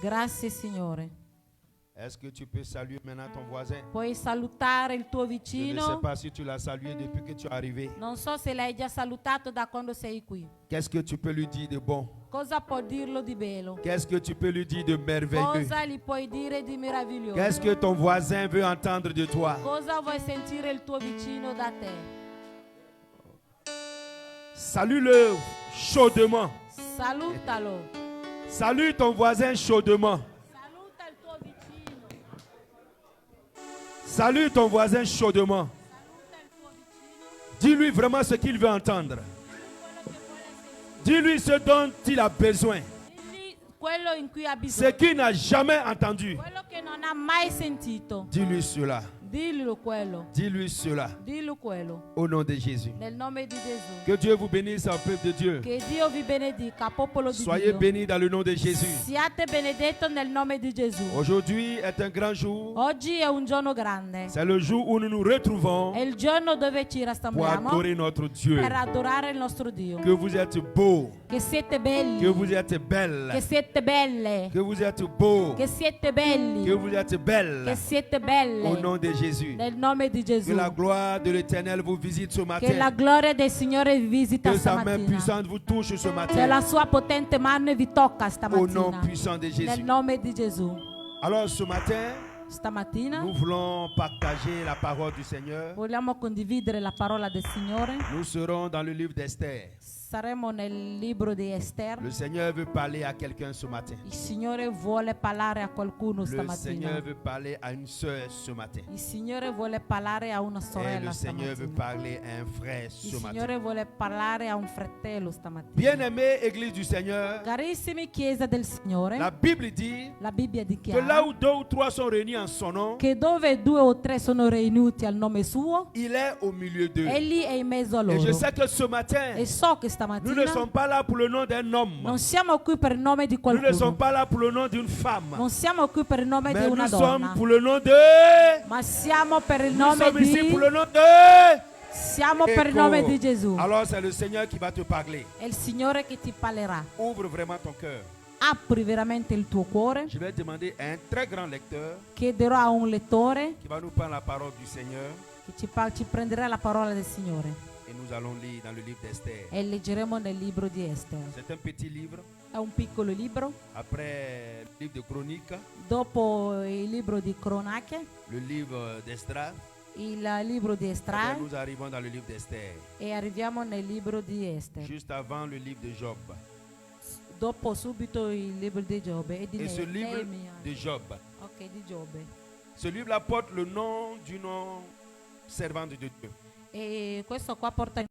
Grazie, Signore. Est-ce que tu peux saluer maintenant ton voisin? Puoi salutare il tuo Je ne sais vicino? pas si tu l'as salué depuis que tu es arrivé. Non so se l'hai già salutato da quando sei qui. Qu'est-ce que tu peux lui dire de bon? Cosa può dirlo di bello? Qu'est-ce que tu peux lui dire de merveilleux? Cosa gli puoi dire di meraviglioso? Qu'est-ce que ton voisin veut entendre de toi? Cosa vuoi sentire il tuo vicino da te? Salue-le chaudement. Salutalo. Salue ton voisin chaudement. Saluta il tuo vicino. Salue ton voisin chaudement. Saluta il tuo vicino. Dis-lui vraiment ce qu'il veut entendre. Dis-lui ce dont il a besoin. Digli quello in cui ha Ce bisogno. qu'il n'a jamais entendu. Quello che non ha mai sentito. Dis-lui cela. Dillo quello. Dis-lui cela. Dillo quello. Au nom de Jésus. Nel nome di Gesù. Que Dieu vous bénisse au peuple de Dieu. Che Dio vi benedica, popolo di Soyez Dio. bénis dans le nom de Jésus. Siate benedetto nel nome di Gesù. Aujourd'hui est un grand jour. Oggi è un giorno grande. C'est le jour où nous nous retrouvons È il giorno dove ci pour rastambriamo adorer notre Dieu. per adorare il nostro Dio. Que vous êtes beaux, Che siete belli. que vous êtes belles, Che siete belle. que vous êtes beaux, Che siete belli. que vous êtes Che belles. siete belle. Au nom de Jésus. Nel nome di Gesù. Que la gloire de l'Éternel vous visite ce Che la matin. gloria del Signore vi visita Que sa main stamattina. puissante vous touche ce Che matin. la sua potente mano vi tocca Au nom stamattina. puissant de Nel Jésus. nome di Gesù. Alors ce matin, Stamattina nous voulons partager la parole du Seigneur. vogliamo condividere la parola del Signore. Nous serons dans le livre d'Esther. Saremo nel libro di Esther. Le Seigneur veut parler à quelqu'un ce matin. Il Signore vuole parlare a qualcuno Le stamattina. Seigneur veut parler à une sœur ce matin. Il Signore vuole parlare a una Et sorella le Seigneur veut stamattina. parler à un frère Il ce matin. Signore vuole parlare a un fratello stamattina. Bien-aimée Église du Seigneur, Carissimi Chiesa del Signore, la Bible dit la Bibbia que là dichiara où deux ou trois sont réunis en son nom, che dove 2 o 3 sono riuniti al nome suo, il est au milieu d'eux. Egli è in mezzo a Et je loro. sais que ce matin, E so che nous ne stamattina sommes pas là pour le nom d'un homme. non siamo qui per il nome di Nous ne sommes qualcuno. pas là pour le nom d'une femme. Non siamo qui per il nome di Mais una nous sommes donna. pour le nom de... Ma siamo per il Nous nome sommes ici di pour le nom de... Siamo per il nome di Gesù. Alors c'est le Seigneur qui va te parler. È il Signore che ti parlerà. Ouvre vraiment ton cœur. Apri veramente il tuo cuore. Je vais demander à un très grand lecteur Chiederò a un lettore qui va nous prendre la parole du Seigneur. che ci prenderà la parola del Signore. Et nous allons lire dans le livre d'Esther. E leggeremo nel libro di Esther. C'est un petit livre. È un piccolo libro. Après le livre de Chronique, Dopo il libro di Cronache, le livre d'Esdras, il libro di Estra, nous arrivons dans le livre d'Esther. e arriviamo nel libro di Esther. Juste avant le livre de Job. Dopo subito il libro di Giobbe e di Et ce livre Neemia. de Job, Ok, di Giobbe. ce livre-là porte le nom d'une servante de Dieu. E questo qua porta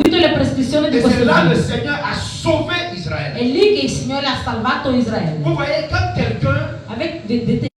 le prescrizioni di Et questo c'est là le libro. Seigneur a sauvé È Israël. lì che il Signore ha salvato Israele. Vous voyez, quand quelqu'un Avete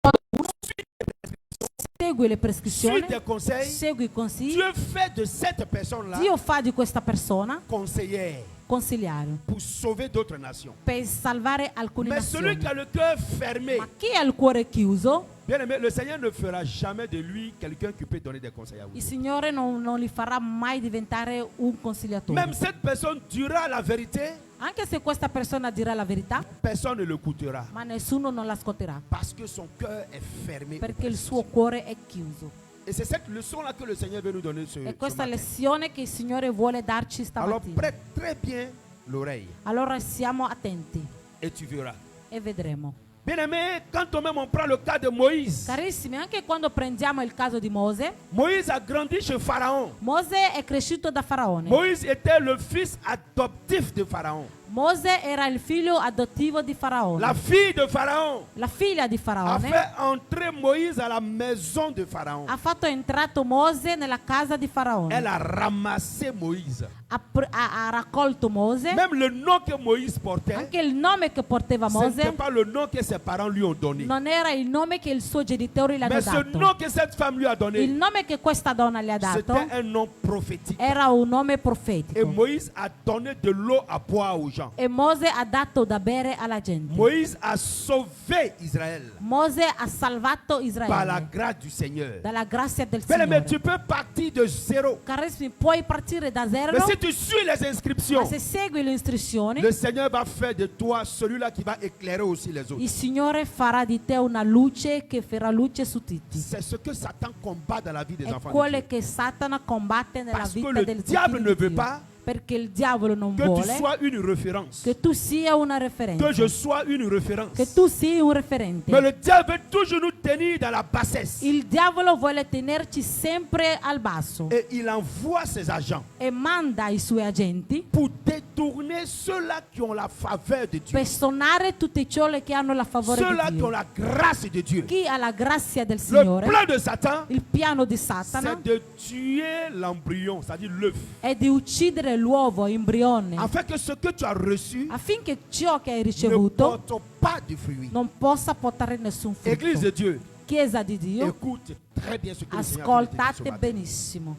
segui le prescrizioni, suis tes conseils, segui i consigli. Dieu fait de cette personne-là Dio fa di questa persona conseillère consigliare pour sauver d'autres nations. per salvare alcune Mais celui nazioni. qui a le cœur fermé, Ma chi ha il cuore chiuso, bien aimé, le Seigneur ne fera jamais de lui quelqu'un qui peut donner des conseils à vous. il Signore non li farà mai diventare un consigliatore. Même cette personne dira la vérité, Anche se questa persona dirà la verità, personne ne l'écoutera ma nessuno non l'ascolterà, parce que son cœur est fermé. perché il suo cuore è chiuso. Et c'est cette leçon-là que le Seigneur veut nous donner ce E questa matin. lezione che il Signore vuole darci Alors stamattina. prête très bien l'oreille Allora siamo attenti et tu verras. e vedremo. Bien aimé, quand même on prend le cas de Moïse. Carissimi, anche quando prendiamo il caso di Mose, Moïse a grandi chez Pharaon. Mose è cresciuto da Faraone. Moïse était le fils adoptif de Pharaon. Mose era il figlio adottivo di Faraone. La fille de Pharaon La figlia di a Faraone fait entrer Moïse à la maison de Pharaon. ha fatto entrato Mose nella casa di Faraone. Elle a ramassé Moïse. Ha raccolto Mose. Même le nom que Moïse portait, Anche il nome che portava ce n'était Mose pas le nom que ses parents lui ont donné. non era il nome che i suoi genitori le hanno Mais ce dato. nom que cette femme lui a Il donné, nome che questa donna le ha dato c'était un nom prophétique. era un nome Et profetico. Moïse a donné de l'eau à boire aux gens. E Mose ha dato da bere alla gente. Moïse a sauvé Israël Mose ha salvato par la Israele grâce du Seigneur. dalla grazia del Bien aimé, Signore. tu peux partir de zéro. Carissimi, puoi partire da zero, Mais si tu suis les ma inscriptions, se segui le istruzioni, le Seigneur va faire de toi celui-là qui va éclairer aussi les autres. il Signore farà di te una luce che farà luce su tutti. C'est ce que Satan combat dans la vie des È enfants de quello Dieu. che Satana combatte nella Parce que vita le del diable ne veut Dio. pas Perché il diavolo non que tu vuole sois une référence, che tu sia una referenza, que je sois une référence. che tu sia un referente. Mais le diable veut toujours nous tenir dans la bassesse. Il diavolo vuole tenerci sempre al basso Et il envoie ses agents e manda i suoi agenti pour détourner ceux-là qui ont la faveur de Dieu. per suonare tutti coloro che hanno la favore Ceux-là di qui ont Dio. la grâce de Dieu. Chi ha la grazia del Le Signore, plan de Satan, il piano di c'est Satana de tuer l'embryon, c'est-à-dire l'œuf. è di uccidere l'uovo embrione Afin que ce que tu as reçu affinché ciò che hai ne ricevuto porte pas de fruits. non possa portare nessun Église de frutto. Dieu, Chiesa di Dio, écoute très bien ce que le Seigneur veut te dire ce ascoltate matin. benissimo.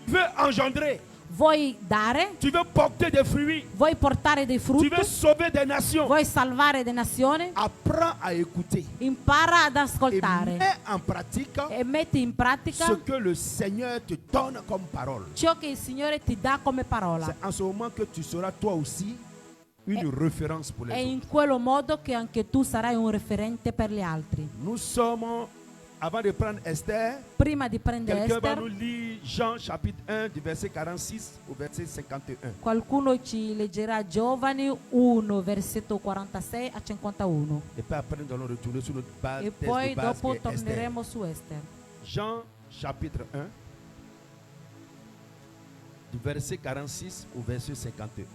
Tu veux engendrer, Vuoi dare? tu veux porter des fruits, Vuoi portare dei tu frutti? veux sauver des nations. Vuoi salvare le nazioni? Apprends à écouter Impara ad et ascoltare mets en pratique e metti in pratica ce que le Seigneur te donne comme parole. ciò che il Signore ti dà come parola. C'est en ce moment que tu seras toi aussi une référence pour les È autres. in quello modo che anche tu sarai un referente per gli altri. Nous sommes, avant de prendre Esther, Prima di prendere quelqu'un va nous Esther, lire Jean chapitre 1 du verset 46 au verset 51. qualcuno ci leggerà Giovani 1, versetto 46 a 51. Et puis après nous allons retourner sur notre base, E texte poi de base dopo qui est Esther. torneremo su Esther. Jean chapitre 1 du verset 46 au verset 51.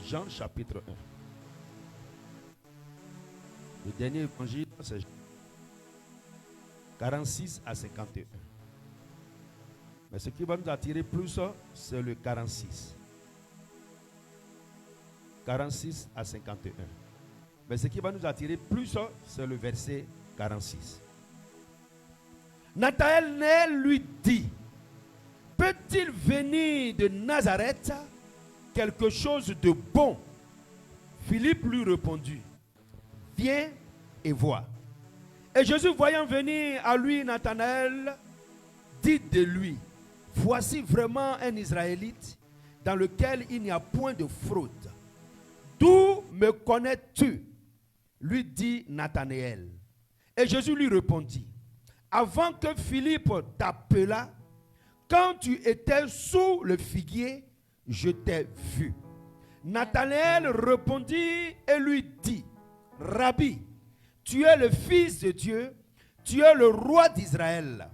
Jean chapitre 1. Le dernier évangile, c'est 46 à 51. Mais ce qui va nous attirer plus, c'est le 46. 46 à 51. Mais ce qui va nous attirer plus, c'est le verset 46. Nathanaël lui dit, peut-il venir de Nazareth quelque chose de bon? Philippe lui répondit, viens et vois. Et Jésus, voyant venir à lui Nathanaël, dit de lui, voici vraiment un Israélite dans lequel il n'y a point de fraude. D'où me connais-tu? Lui dit Nathanaël. Et Jésus lui répondit, avant que Philippe t'appelât, quand tu étais sous le figuier, je t'ai vu. Nathanaël répondit et lui dit, Rabbi, tu es le Fils de Dieu, tu es le roi d'Israël.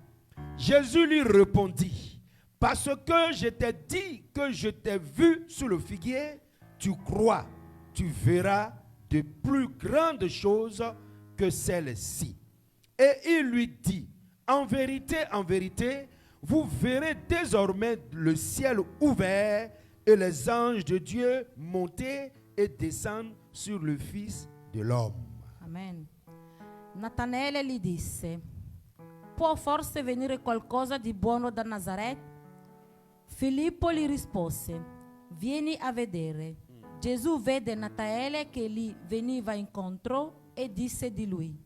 Jésus lui répondit, parce que je t'ai dit que je t'ai vu sous le figuier, tu crois, tu verras de plus grandes choses que celles-ci. Et il lui dit, en vérité, vous verrez désormais le ciel ouvert et les anges de Dieu monter et descendre sur le Fils de l'homme. Amen. Natanaele gli disse: può forse venire qualcosa di buono da Nazaret? Filippo gli rispose: vieni a vedere. Gesù vede Natanaele che gli veniva incontro e disse di lui: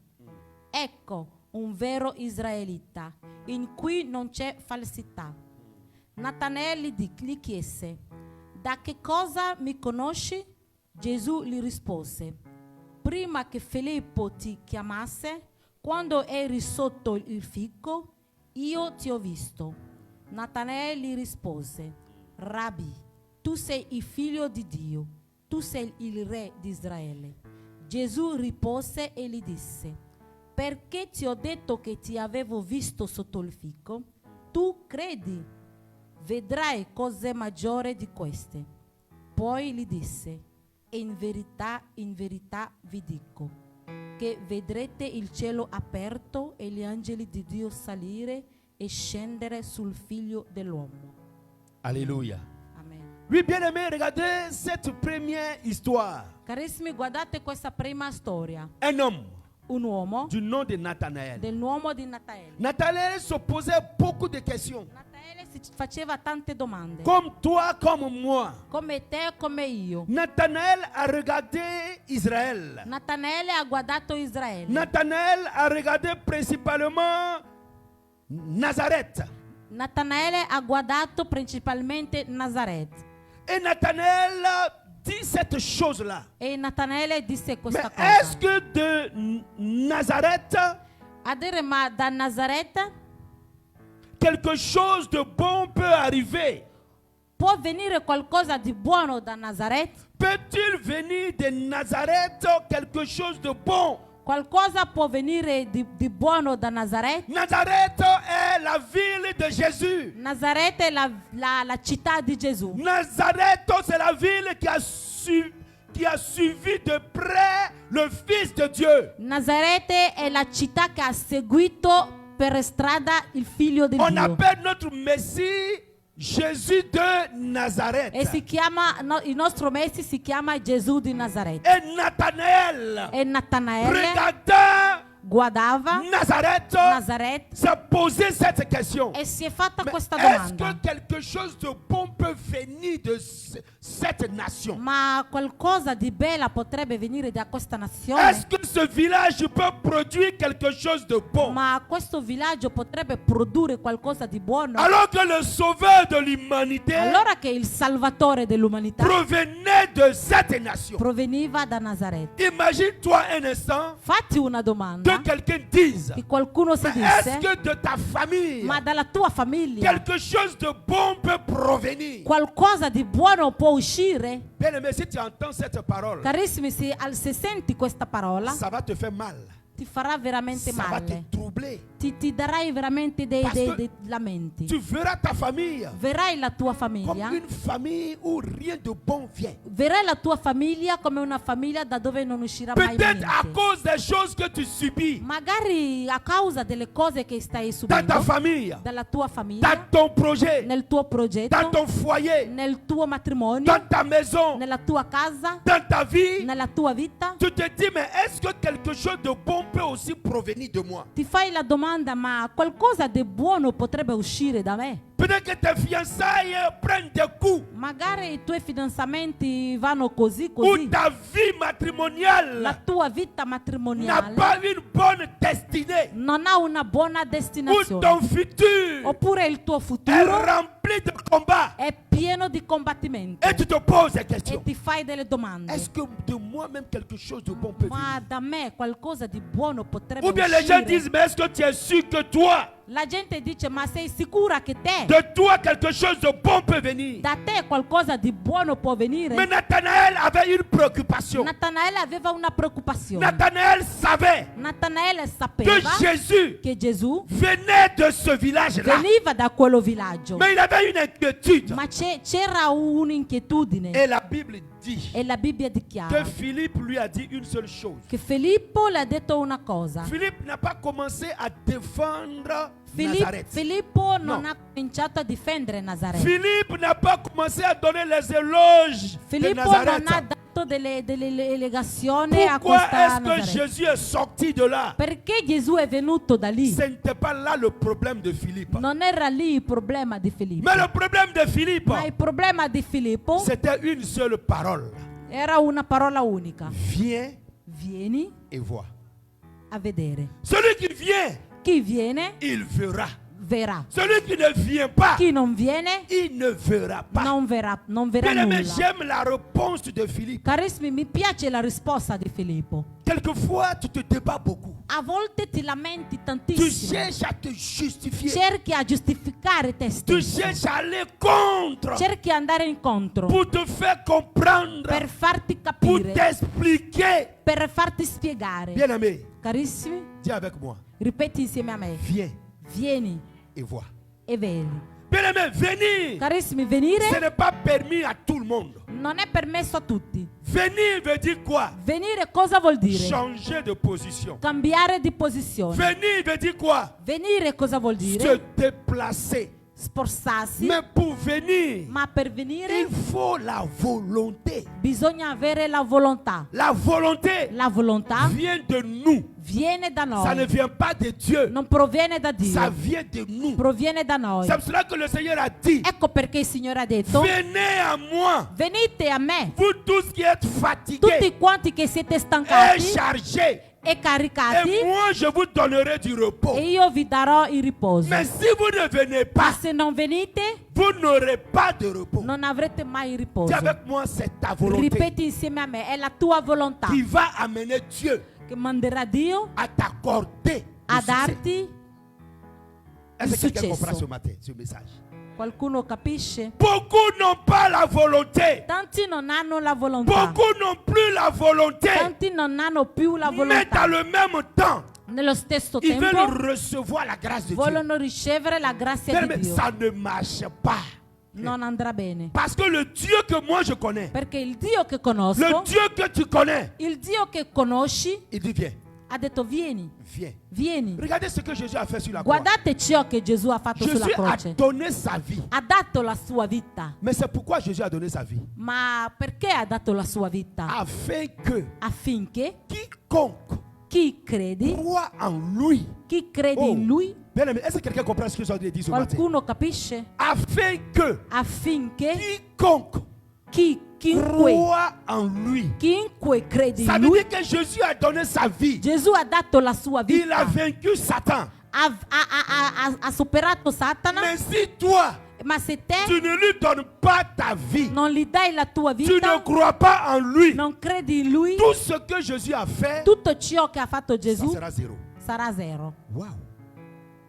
ecco un vero israelita, in cui non c'è falsità. Natanaele gli chiese: da che cosa mi conosci? Gesù gli rispose: prima che Filippo ti chiamasse, quando eri sotto il fico, io ti ho visto. Natanaele gli rispose: Rabbi, tu sei il figlio di Dio, tu sei il re di Israele. Gesù rispose e gli disse: perché ti ho detto che ti avevo visto sotto il fico? Tu credi? Vedrai cose maggiori di queste. Poi gli disse: in verità vi dico, che vedrete il cielo aperto e gli angeli di Dio salire e scendere sul figlio dell'uomo. Alléluia. Amen. Oui, bien-aimés, regardez cette première histoire. Carissimi, guardate questa prima storia. Un homme Un uomo du nom de Nathanaël. dell'uomo di Natanaele. Nathanaël se posait beaucoup de questions. Natanaele si faceva tante domande. Comme toi, comme moi. Come te, come io. Nathanaël a regardé Israël. Natanaele ha guardato Israele. Nathanaël a regardé principalement Nazareth. Natanaele ha guardato principalmente Nazaret. Et Nathanaël dit cette chose-là. E Natanaele disse Mais questa est-ce cosa. que de Nazareth, A dire, ma da Nazaret quelque chose de bon peut arriver? può venire qualcosa di buono da Nazaret? Peut-il venir de Nazareth quelque chose de bon? Qualcosa può venire di buono da Nazaret? Nazareth est la ville de Jésus. Nazaret è la città di Gesù. Nazareth, c'est la ville qui a suivi de près le Fils de Dieu. Nazaret è la città che ha seguito per strada il figlio di On Dio. appelle notre Messie Jésus de Nazareth. E si chiama, il nostro Messi si chiama Gesù di Nazaret. Et Nathanaël, E Natanaele regardant guardava Nazareth, Nazaret s'est posé cette question. e si è fatta Mais questa est-ce domanda. que quelque chose de bon peut venir de cette nation? Ma qualcosa di bella potrebbe venire da questa Est-ce nazione? que ce village peut produire quelque chose de bon? Ma questo villaggio potrebbe produrre qualcosa di buono? Alors que le sauveur de l'humanité Allora che il salvatore dell'umanità provenait de cette nation. proveniva da Nazaret. Imagine-toi un instant Fatti una que domanda, quelqu'un dise, che qualcuno si mais est-ce disse: que de ta famille, ma dalla tua famiglia quelque chose de bon peut provenir? qualcosa di buono può uscire? Bien-aimé, si tu entends cette parole, Carissimi, se senti questa parola ça va te faire mal. ti farà veramente Ça va te male, troubler. ti darai veramente dei Parce que dei lamenti. Tu verras ta famille Verrai la tua comme famiglia, une famille où rien de bon vient. verrai la tua famiglia come una famiglia da dove non uscirà mai Peut-être à niente. cause des choses que tu subis Magari a causa delle cose che stai dans ta subendo famille, dalla tua famiglia, dans ton projet, nel tuo dans progetto, ton foyer, nel tuo matrimonio, dans ta maison, nella tua casa, dans ta vie. nella tua vita. Tu te dis, mais est-ce que quelque chose de bon peut aussi provenir de moi? Ti fai la domanda: ma qualcosa di buono potrebbe uscire da me? Peut-être que tes fiançailles prennent des coups, Magari i tuoi fidanzamenti vanno così ou così. ta vie matrimoniale La tua vita n'a matrimoniale pas une bonne destinée, non ha una buona ou destinazione. ton futur Oppure il tuo est futuro rempli de combats. è pieno di combattimenti. Et tu te poses des E questions. ti fai delle domande. Est-ce que de moi-même quelque chose de bon peut Ma venir? da me qualcosa di buono potrebbe Ou bien les gens uscire? disent, mais est-ce que tu es sûr que toi, La gente dice: ma sei sicura che te, de toi quelque chose de bon peut venir? da te qualcosa di buono può venire? Mais Nathanaël avait une préoccupation. Natanaele aveva una preoccupazione. Nathanaël savait Natanaele que sapeva Jésus che Gesù venait de ce village-là. veniva da quello villaggio, Mais il avait une inquiétude. ma c'era un'inquietudine. Et la Bible dit E la Bibbia que dichiara Philippe lui a dit une seule chose. che Filippo le ha detto una cosa. Philippe n'a pas commencé à défendre Filippo Nazareth. non No. ha cominciato a difendere Nazaret. Philippe n'a pas commencé à donner les éloges de Filippo non ha Nazareth. dato fatto delle legazioni a Pourquoi questa est-ce que Nazareth. Jésus est sorti de là? Perché Gesù è venuto da lì? Ce n'était pas là le problème de Philippe. Non era lì il problema di Filippo. Mais le problème de Philippe, Ma il problema di Filippo c'était une seule parole. era una parola unica. Viens Vieni et vois. a vedere. Celui qui vient, Chi viene il verra. verrà. Celui qui ne vient pas, Chi non viene il ne verra pas. non verrà Bien-aimé, nulla. j'aime la réponse de Philippe. Carissimi, mi piace la risposta di Filippo. Quelquefois, tu te débats beaucoup. A volte ti lamenti Tu tantissimo. cherches à te justifier. Cerchi a giustificare te Tu stesso. cherches à aller contre Cerchi di andare incontro pour te faire comprendre, per farti pour capire, t'expliquer. per farti spiegare. Bien-aimé, Carissimi, dis avec moi. ripeti insieme a me. Viens Vieni et vois. e vedi. Bien-aimé, venir, Carissimi, ce venire n'est pas permis à tout le monde. non è permesso a tutti. Venir veut dire quoi? Venire cosa vuol dire? Changer de position. Cambiare di posizione. Venir veut dire quoi? Venire cosa vuol dire? Se déplacer. Spostarsi. Mais pour venir, Ma per venire il faut la volonté. bisogna avere la volontà. La volonté La volontà vient de nous. viene da Ça ne noi. vient pas de Dieu. Non proviene da Ça Dio. vient de nous. Proviene da noi. C'est pour cela que le Seigneur a dit, Ecco perché il Signore ha detto: venez à moi, venite a me, vous tous qui êtes fatigués tutti quanti che siete et stancati chargés, e caricati, et moi je vous donnerai du repos. e io vi darò il riposo. Mais si vous ne venez Ma pas, se non venite, vous n'aurez pas de repos. non avrete mai il riposo. Dis avec moi, c'est ta volonté Ripeti insieme a me, è la tua volontà qui va amener Dieu che manderà Dio à t'accorder a le succès. darti Est-ce il que quelqu'un comprend successo. ce matin ce message? Qualcuno capisce? Beaucoup n'ont pas la volonté. Tanti non hanno la volontà. Beaucoup n'ont plus la volonté. Tanti non hanno più la Mais dans volontà. le même temps, Nello stesso ils tempo veulent recevoir la grâce de Dieu. vogliono ricevere la grazia di Mais Dio. ça ne marche pas. Non andrà bene. Parce que le Dieu que moi je connais, Perché il Dio che le conosco, Dieu que tu connais, il Dio che conosci, il dit viens, ha detto vieni, viens. vieni. Regardez ce que Jésus a fait sur la croix. Guardate ciò che Gesù ha fatto sulla Jésus a croce. donné sa vie. Ha dato la sua vita. Mais c'est pourquoi Jésus a donné sa vie. Ma perché ha dato la sua vita? Afin que Affinché quiconque chi credi, croit en lui. chi crede Oh. in lui, Bien aimé, est-ce que quelqu'un comprend ce que j'ai dit ce matin? qualcuno capisce? Afin que Affinché quiconque chiunque croit en lui. crede Ça in veut lui, dire que Jésus a donné sa vie. Gesù ha dato la sua Il a vita. vaincu Satan. Ha superato Satana. Mais si toi, Ma se te tu ne lui donnes pas ta vie, non gli dai la tua tu ne vita, crois pas en lui, non credi in lui, tout ce que Jésus a fait, tutto ciò che ha fatto ça Gesù sera zéro. sarà zero. Wow.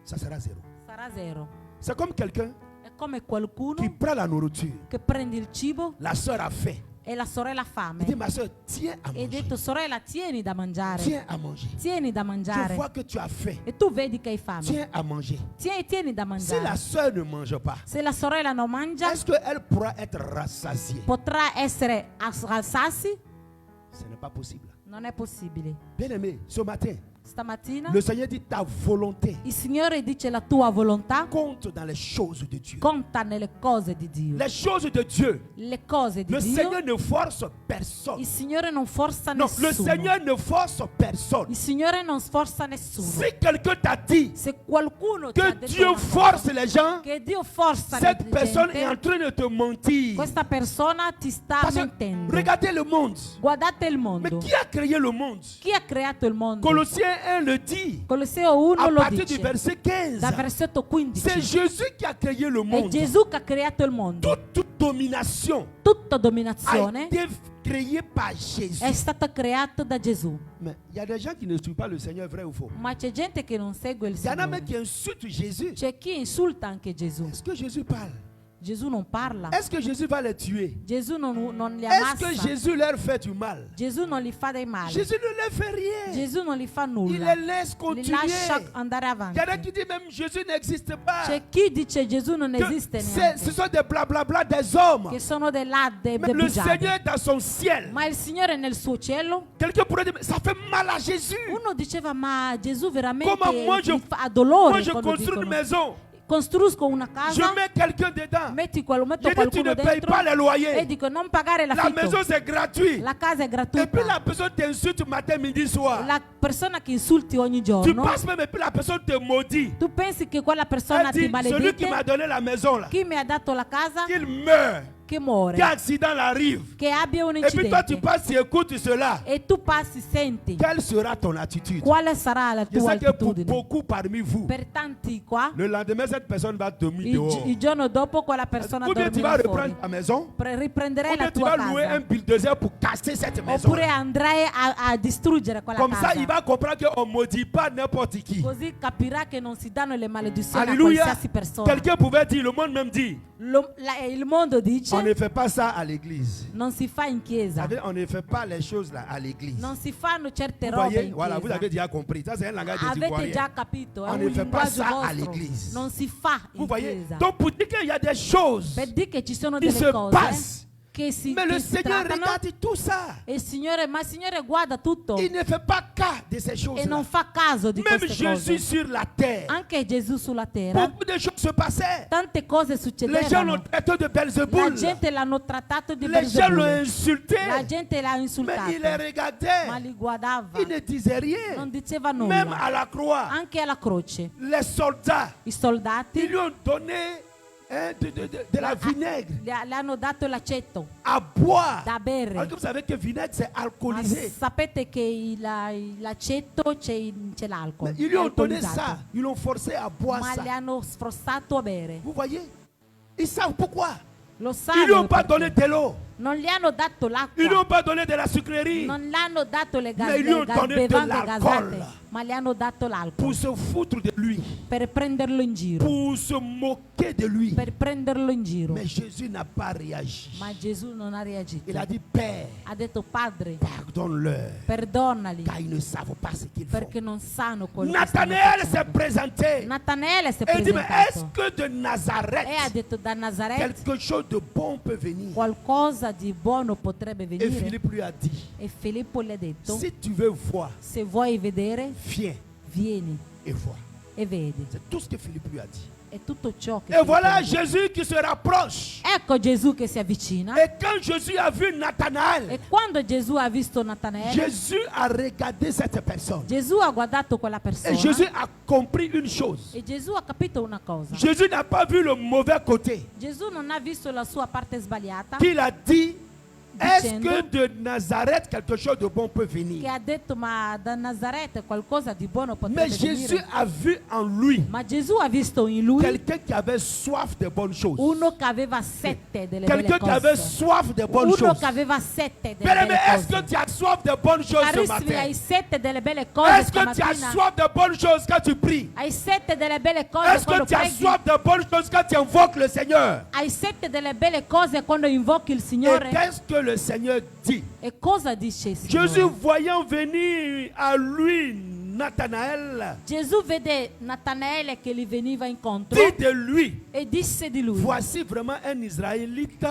Ça sera zéro. Sarà zero. C'est comme quelqu'un È come qualcuno qui prend la nourriture. che prende il cibo La soeur a faim. e la sorella ha Il fame dit, ma soeur, tiens à e manger. detto sorella tieni da mangiare, Tiens à manger. tieni da Je mangiare, vois que tu as faim. e tu vedi che hai fame, Tiens à manger. tieni da Si la mangiare. soeur ne mange pas, Se la sorella non mangia, est-ce qu'elle pourra être rassasiée? potrà essere alzarsi? Ce n'est pas possible. Non è possibile. Bien aimé, ce matin, Stamattina le Seigneur dit ta volonté il Signore dice la tua volontà compte dans les choses de Dieu. conta nelle cose di Dio. Les choses de Dieu. Le cose di Le Dio, Seigneur ne force personne. il Signore non forza Non, le nessuno. Seigneur ne force personne. Il Signore non sforza nessuno. Si quelqu'un t'a dit Se qualcuno ti ha que detto Dieu una force cosa, les gens, che Dio forza cette la personne gente, est en train de te mentir. questa persona ti sta Parce que mentendo. regardez le monde. Guardate il Mais mondo. qui a créé le monde? Chi ha creato il mondo? Colossiens 1 le dit. Colosseo 1 À lo partir du dice. verset 15. Da versetto C'est 15. Jésus qui a créé le È monde. Gesù che ha creato il mondo. Toute domination Tutta a dominazione été créée par Jésus. è stata creata da Gesù. Mais il y a des gens qui ne suivent pas le Seigneur, vrai ou faux? Ma c'è gente che non segue il Il y en a même Signore. qui insultent Jésus. C'è chi insulta anche Gesù. Est-ce que Jésus parle? Gesù non parla. Est-ce que Jésus va les tuer? Gesù non li Est-ce que ammazza. Jésus leur fait du mal? Gesù non li fa del male. Jésus ne leur fait rien. Gesù non li fa Il nulla. les laisse Li continuer. lascia andare Il y en a avanti. qui disent même Jésus n'existe pas. C'è chi dice Gesù non Que esiste ce neanche. sont des blablabla des hommes. Che sono dei Mais le bugiardi. Seigneur est dans son ciel. Ma il Signore nel suo cielo. Quelqu'un pourrait dire, mais ça fait mal à Jésus. Uno diceva ma Gesù veramente Come moi ha dolore Moi je quando construis une dicono, maison. costruisco una Je casa, mets quelqu'un dedans. metto Je dis, tu qualcuno ne payes dentro pas les e loyers. dico non pagare La l'affitto. maison, c'est gratuit. La casa è Et puis gratuita. la personne t'insulte matin, midi, soir. La persona che insulti ogni Tu giorno, passes même et puis la personne te maudit. tu pensi che quella persona Elle ti dit, celui qui m'a maledette, donné la maison là, chi mi ha dato la casa, qu'il meurt, che muore, qu'accident arrive. che abbia un Et puis toi tu incidente. passes, tu écoutes cela. E tu passi, senti. Quelle sera ton attitude? Quale sarà la Je tua sais que pour attitudine? beaucoup parmi vous, Per tanti qua, le lendemain, cette personne va dormir dehors. il giorno dopo quella persona Ou bien tu vas dormirà reprendre fuori. ta maison, Riprenderai ou la bien tu tua vas louer un casa. bulldozer pour casser cette maison. Oppure andrai a distruggere quella Comme ça, casa. il va comprendre qu'on ne maudit pas n'importe qui. Così capirà che non si danno le maledizioni a Alléluia. qualsiasi persona. Quelqu'un pouvait dire, le monde même dit, Il mondo dice on ne fait pas ça à l'église. non si fa in Vous chiesa, savez, on ne fait pas les choses là à l'église. non si fanno certe Vous robe voyez, in voilà, vous chiesa. avez déjà compris. Ça, c'est un langage des Avete Ivoiriens. già capito, è On un ne fait pas linguaggio ça à vostro. l'église. Non si fa Vous in voyez, chiesa. donc pour dire qu'il y a des choses Per dire che ci sono qui delle se cose passent, che si, mais le che si Seigneur trattano regarde tout ça. e il Signore guarda tutto Il ne fait pas cas de ces e choses-là. non fa caso di Même queste Jésus cose. sur la terre, Anche Gesù sulla terra, beaucoup de choses se passaient. tante cose Les gens succedevano. l'ont traité de La Belzéboul. gente l'hanno trattato di Les gens l'ont Belzebù. insulté. La gente l'ha Mais insultato, il les regardait. ma li guardava, Il ne disait non rien. diceva Même nulla. à la croix, Anche alla croce, les soldats, i soldati ils lui ont donné de la vinaigre le hanno dato l'aceto à boire. da bere. Alors que vous savez que vinaigre, c'est Ma alcoolisé. sapete che l'aceto c'è l'alcol. Ils lui ont donné alcolizzato. ça. Ils l'ont forcé à boire Ma ça. le hanno sforzato a bere. Vous voyez? Ils savent pourquoi. Lo Ils lui ont sanno pas perché. donné de l'eau. Non gli hanno dato Ils lui l'acqua, ont pas donné de la sucrerie. non l'hanno dato le Ma gli hanno dato bevande dell'alcol. gasate, ma gli hanno dato Pour l'alcol se foutre de lui. per prenderlo in giro, Pour se moquer de lui. per prenderlo in giro. Mais Jésus n'a pas réagi. Ma Gesù non ha reagito. Il a dit, Père, Ha detto Padre, pardonne-leur. perdonali Car ils ne savent pas ce qu'ils font. perché non sanno quello che stanno Nathanaël s'est facendo. présenté. Natanaele si è Et il dit, mais est-ce presentato que de Nazareth, e ha detto da Nazareth quelque chose de bon peut venir? qualcosa di buono potrebbe Et venire. Philippe lui a dit, E Filippo le ha detto, si tu veux voir, se vuoi vedere, viens vieni et vois. e vedi. C'est tout ce que Philippe lui a dit. È tutto ciò che Et Filippo voilà gli ha detto. Jésus qui se rapproche. Ecco Gesù che si avvicina. Et quand Jésus a vu Nathanaël, E quando Gesù ha visto Natanaele, Jésus a regardé cette personne. Gesù ha guardato quella Et persona Jésus a compris une chose. e Gesù ha capito una cosa. Jésus n'a pas vu le mauvais côté. Gesù non ha visto la sua parte sbagliata, Qu'il a dit, est-ce Dicendo que de Nazareth quelque chose de bon peut venir? che ha detto ma da Nazareth qualcosa di buono potrebbe Mais Jésus venire. a vu en lui Ma Gesù ha visto in lui quelqu'un qui avait soif de bonnes choses. uno che aveva sette delle belle Quelqu'un qui avait cose. soif de bonnes Uno choses. che aveva sette delle Bien-aimé, belle est-ce que cose. tu as soif de bonnes choses ce Carissimi, matin? hai sette delle belle cose Est-ce que tu as stamattina? soif de bonnes choses quand tu pries? Hai sette delle belle cose Est-ce que quando tu as preghi? soif de bonnes choses quand tu invoques le Seigneur? Hai sette delle belle cose quando invochi il Et Signore? qu'est-ce que le Seigneur dit? E cosa dice il Signore? Jésus, voyant venir à lui Nathanaël, Gesù vede Natanaele che gli veniva incontro dit de lui, e disse di lui: voici vraiment un Israélite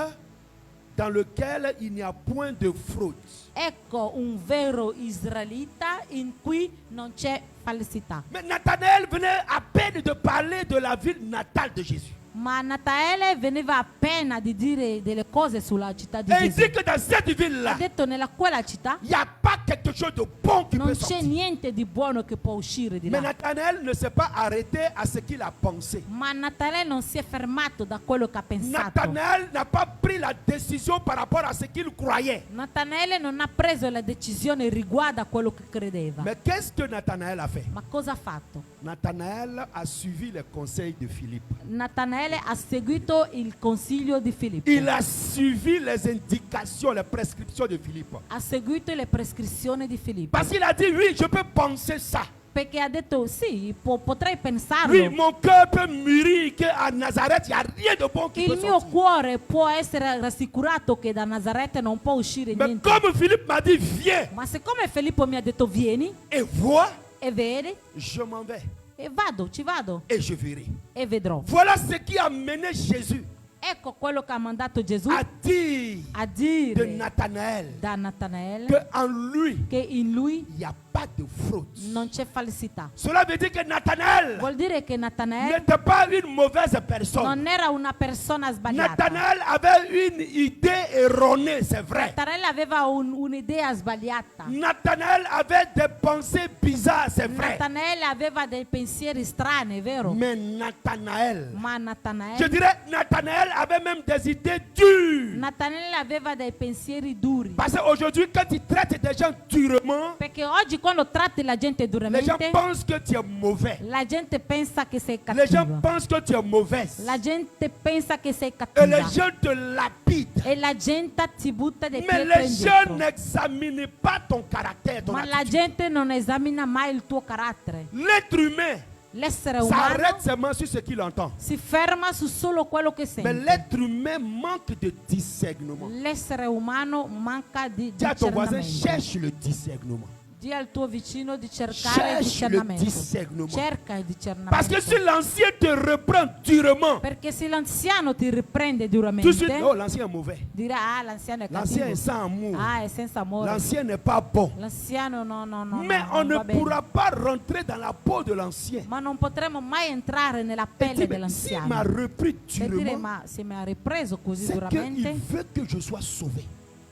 dans lequel il n'y a point de fraude. ecco un vero israelita in cui non c'è falsità. Mais Nathanaël venait à peine de parler de la ville natale de Jésus. Ma Natanaele veniva appena di dire delle cose sulla città di Et il Gesù. dit que dans cette ville-là, Ha detto nella quella città il n'y a pas quelque chose de bon qui non peut c'è sortir. niente di buono che può uscire di Mais là. Nathanaël ne s'est pas arrêté à ce qu'il a pensé. Ma Natanaele non si è fermato da quello che ha pensato. Nathanaël n'a pas pris la décision par rapport à ce qu'il croyait. Natanaele non ha preso la decisione riguardo a quello che credeva. Mais qu'est-ce que Nathanaël a fait? Ma cosa ha fatto? Nathanaël a suivi les conseils de Philippe. Natanaele ha seguito il consiglio di Filippo. Il a suivi les indications, les prescriptions de Philippe. Ha seguito le prescrizioni di Filippo. Parce qu'il a dit, oui, je peux penser ça. Perché ha detto sì, potrei pensarlo. Oui, mon cœur peut mûrir qu'à Nazareth, il n'y a rien de bon qui peut Il mio sortir. cuore può essere rassicurato che da Nazareth non può uscire Mais niente. comme Philippe m'a dit, viens Ma siccome Filippo mi ha detto vieni et vois, e vedi, je m'en vais e vado, ci vado et je verrai. e vedrò. Voilà ce qui a mené Jésus Ecco quello che ha mandato Gesù a dire a de dire Nathanaël da Natanaele qu'en lui, che in lui il n'y a pas de fraude. non c'è falsità. Cela veut dire que Nathanaël Vuol dire che Natanaele n'était pas une mauvaise personne. non era una persona sbagliata. Nathanaël avait une idée erronée, c'est vrai. Natanaele aveva un'idea sbagliata. Nathanaël avait des pensées bizarres, c'est vrai. Natanaele aveva dei pensieri strani, è vero? Mais Nathanaël, Ma je Natanaele dirais, Nathanaël avait même des idées dures. Natanaele aveva dei pensieri duri. Parce qu'aujourd'hui, quand tu traites des gens durement, Perché oggi quando tratti la gente les gens duramente, pensent que tu es mauvais. la gente pensa che sei Les gens cattivo. pensent que tu es mauvaise. La gente pensa che sei Et les cattiva. gens te lapident. E la gente ti butta dei Mais pietre les gens indietro. n'examinent pas ton caractère, ton Ma la attitude. gente non esamina mai il tuo carattere. L'être humain L'essere umano s'arrête seulement sur ce qu'il entend. si ferma su solo quello che Mais sente. l'être humain manque de discernement. L'essere umano manca di Dis à ton voisin, discernimento. cherche le discernement. Di al tuo vicino di cercare il Cherche le discernimento. discernement. Cerca il discernimento. Parce que si l'ancien te reprend durement, Perché se l'anziano ti riprende tout de suite, duramente, oh, l'ancien est mauvais. dirà l'anziano è L'ancien cattivo. est sans amour. Ah, è senza amore. L'ancien n'est pas bon. L'anziano no, Mais on non ne va bene. pourra pas rentrer dans la peau de l'ancien. Ma non potremo mai entrare nella Et pelle dire, mais s'il dell'anziano. m'a repris Per dire, durement, ma se mi ha ripreso così c'est qu'il duramente, veut que je sois sauvé.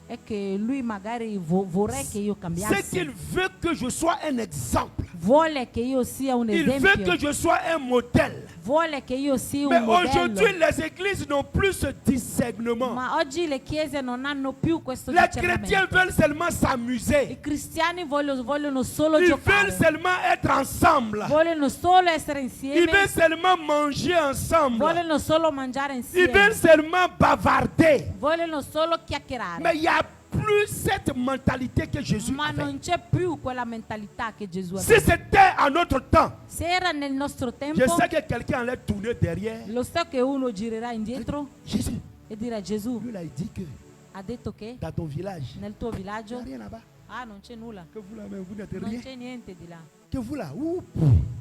è che lui magari vorrei che io C'est cambiassi. qu'il veut que je sois un exemple. Vuole che io sia un Il veut que esempio. je sois un modèle. Vuole che io sia Mais un aujourd'hui, modello. les églises n'ont plus ce discernement. Ma oggi le chiese non hanno più questo Les chrétiens discernimento. veulent seulement s'amuser. I cristiani vogliono solo Ils giocare. veulent seulement être ensemble. Vogliono solo essere Ils insieme. veulent seulement manger ensemble. Vogliono solo mangiare Ils veulent insieme. seulement bavarder. Vogliono solo chiacchierare. Mais il n'y a plus cette mentalité que Jésus Ma avait. non c'è più quella mentalità che Gesù Si aveva. c'était à notre temps, Se era nel nostro je tempo, sais que quelqu'un allait tourner derrière. lo so che uno girerà indietro Jésus, e dirà: Gesù lui là, il dit que ha detto che dans ton village, nel tuo il n'y a villaggio rien là-bas. non c'è nulla, Que vous là, mais vous n'êtes non rien. c'è niente di là. Que vous là, ouh,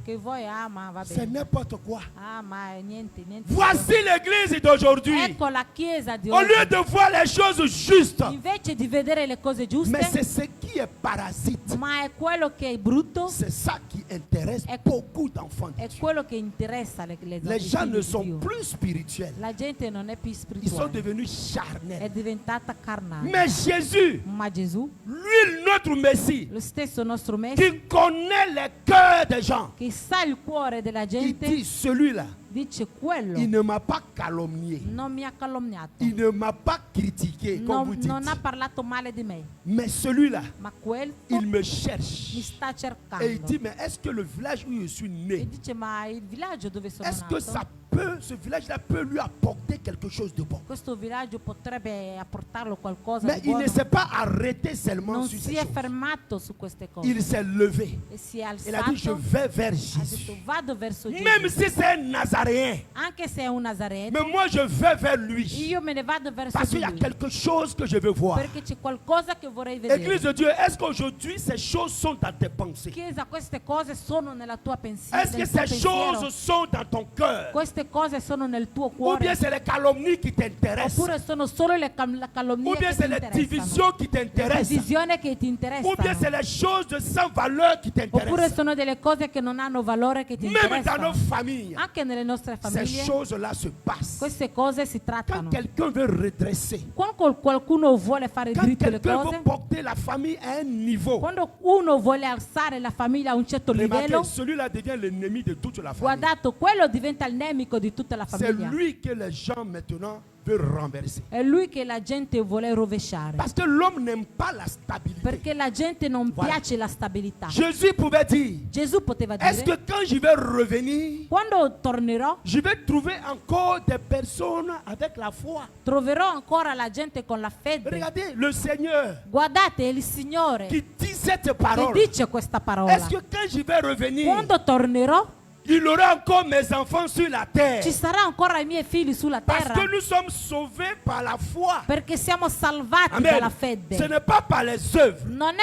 Che voi, ma va c'est bene. n'importe quoi. Ma è niente. Voici l'église d'aujourd'hui. Ecco la chiesa di Au lieu oggi. de voir les choses justes, Invece di vedere le cose mais giuste, c'est ce qui est parasite. ma è quello che è brutto, C'est ça qui intéresse È- beaucoup d'enfants de è Dieu. quello che interessa le Les gens figli ne di sont Dio. plus spirituels. La gente non è più Ils sont spirituale, devenus è charnels. diventata carnale. Mais Jésus, Ma Gesù, lui, notre Messie, lo stesso nostro Messi, qui connaît les cœurs des gens, che sa il cuore della il gente, dit, celui-là, dice quello il ne m'a pas calomnié. non mi ha calunniato, Il ne m'a pas critiqué, comme vous dites. non ha parlato male di me, Mais celui-là, ma quello il me mi cherche. sta Et il cercando. dit, mais est-ce que le village où je suis E né, dice: ma il villaggio dove sono est-ce que ça nato, peut, ce village-là peut lui apporter quelque chose de bon? questo villaggio potrebbe apportarlo qualcosa Mais di il ne buono. s'est pas arrêté seulement Non sur si ces è choses. fermato su queste cose Il s'est levé. e si è Il a dit, je alzato, vais vers ha Jésus. detto: vado verso Même Gesù, si c'est un Nazaréen, anche se è un Nazareno, mais moi je vais vers lui. io me ne vado verso Parce di qu'il y a lui, quelque chose que je veux voir. perché c'è qualcosa che vorrei Église vedere. de Dieu, est-ce qu'aujourd'hui ces choses sont dans tes pensées? Chiesa, queste cose sono nella tua pensiero, Est-ce que ces choses sont dans ton cœur? queste cose sono nel tuo Ou bien cuore, c'est les calomnies qui t'intéressent? oppure sono solo la calunnia Ou bien che c'est ti les interessano, divisions qui la t'intéressent? divisione che ti Ou bien c'est interessano, les choses de sans valeur qui oppure t'intéressent? sono delle cose che non hanno valore che ti Même dans nos interessano. familles, Anche nelle nostre ces famiglie choses-là se passent. queste cose si Quand trattano. quelqu'un veut redresser, Quando qualcuno vuole fare quand dritto le quelqu'un veut cose, porter la famille à un niveau, quando uno vuole alzare la famiglia a un certo remarquez, livello, celui-là devient l'ennemi de toute la famille. guardato, quello diventa il nemico di tutta la C'est famiglia. lui que les gens maintenant veulent renverser. È lui che la gente vuole rovesciare, Parce que l'homme n'aime pas la stabilité. perché la gente non Voilà. piace la stabilità. Jésus pouvait dire, Gesù poteva est-ce que dire: quand je vais revenir, quando tornerò je vais trouver encore des personnes avec la foi? troverò ancora la gente con la fede. Regardez, le Seigneur Guardate, è il Signore qui dit cette che parole. dice questa parola. Est-ce que quand je vais revenir, Quando tornerò il y aura encore mes enfants sur la terre. ci sarà ancora i miei figli sulla Parce terra, que nous sommes sauvés par la foi. perché siamo salvati Amen. dalla Ce fede. n'est pas par les œuvres. Non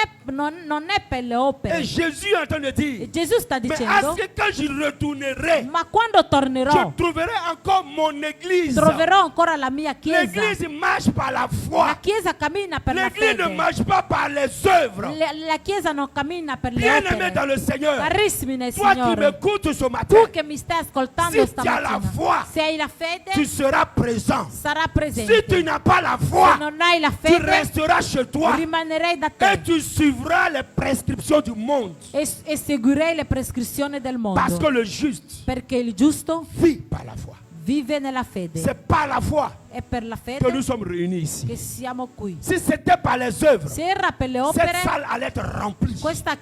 è per le Et opere. Jésus est en train de dire, E Gesù sta mais à dicendo, ce que quand je retournerai, ma quando tornerò, je trouverai encore mon église. troverò ancora la mia chiesa. L'église marche par la foi. La chiesa cammina per la L'église ne fede. marche pas par les œuvres. La chiesa non cammina per le Bien-aimé dans opere. le Seigneur, Carissimi nel toi qui Signore, m'écoutes ce matin, tu che mi stai ascoltando si tu as la stamattina, foi, se hai la tu fede, seras présent. sarà Si presente. tu n'as pas la Se foi, non hai la tu fede, resteras chez toi rimanerei da et te tu suivras les prescriptions du monde. e seguirei le prescrizioni del Parce que mondo. le juste Perché il giusto vit par la foi. vive nella fede. C'est par la foi È per la que nous fede sommes réunis ici. che siamo qui. Si c'était par les œuvres, Se era per le cette opere, salle allait être remplie. questa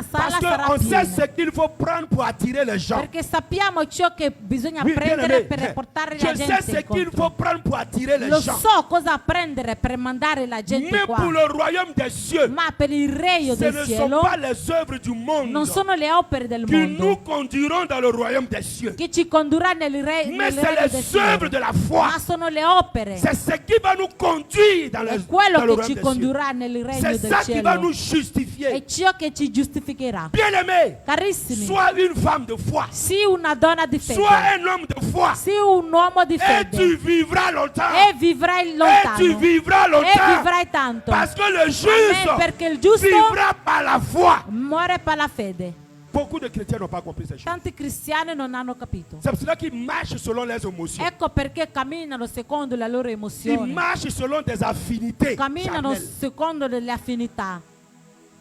Parce sala sarà qu'on sait piena. ce qu'il faut prendre pour attirer les gens. Perché sappiamo ciò che bisogna Oui, prendere bien-aimé, per portare je la sais gente ce qu'il incontro. faut prendre pour attirer les Lo gens. so cosa prendere per mandare la gente Mais pour qua. le royaume des cieux, Ma per il regno ce del ne sont cielo pas les œuvres du monde non sono le opere del qui nous mondo conduiront dans le royaume des cieux. che ci condurrà nel Mais regno c'est del les œuvres cielo, de la foi. ma sono le opere. C'est ce qui va nous conduire dans, È dans quello le che royaume ci des cieux. condurrà nel regno C'est del ça qui va cielo. nous justifier. È ciò che ci giustificherà. Bien-aimé, Carissimi, sois une femme de foi. sii una donna di Sois fede, un homme de foi. sii un uomo di Et tu fede vivras longtemps. e vivrai Et lontano tu vivras e longtemps. vivrai tanto. Parce que le Amen, juste perché il giusto vivra par la foi. muore per la fede. Beaucoup de chrétiens n'ont pas compris ces choses. Tanti cristiani non hanno capito. C'est pour cela qu'ils marchent selon les émotions. Ecco perché camminano secondo le loro Ils emozioni, marchent selon des affinités camminano charnelles. secondo delle affinità.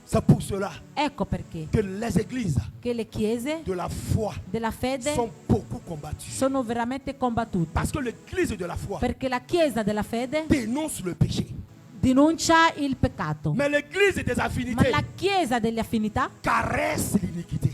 C'est pour cela Ecco perché que les églises che le chiese de la foi della fede sont beaucoup combattues. sono veramente combattute. Parce que l'église de la foi Perché la chiesa della fede dénonce le péché. denuncia il peccato, Mais l'église des ma affinités la chiesa delle affinità caresse l'iniquité.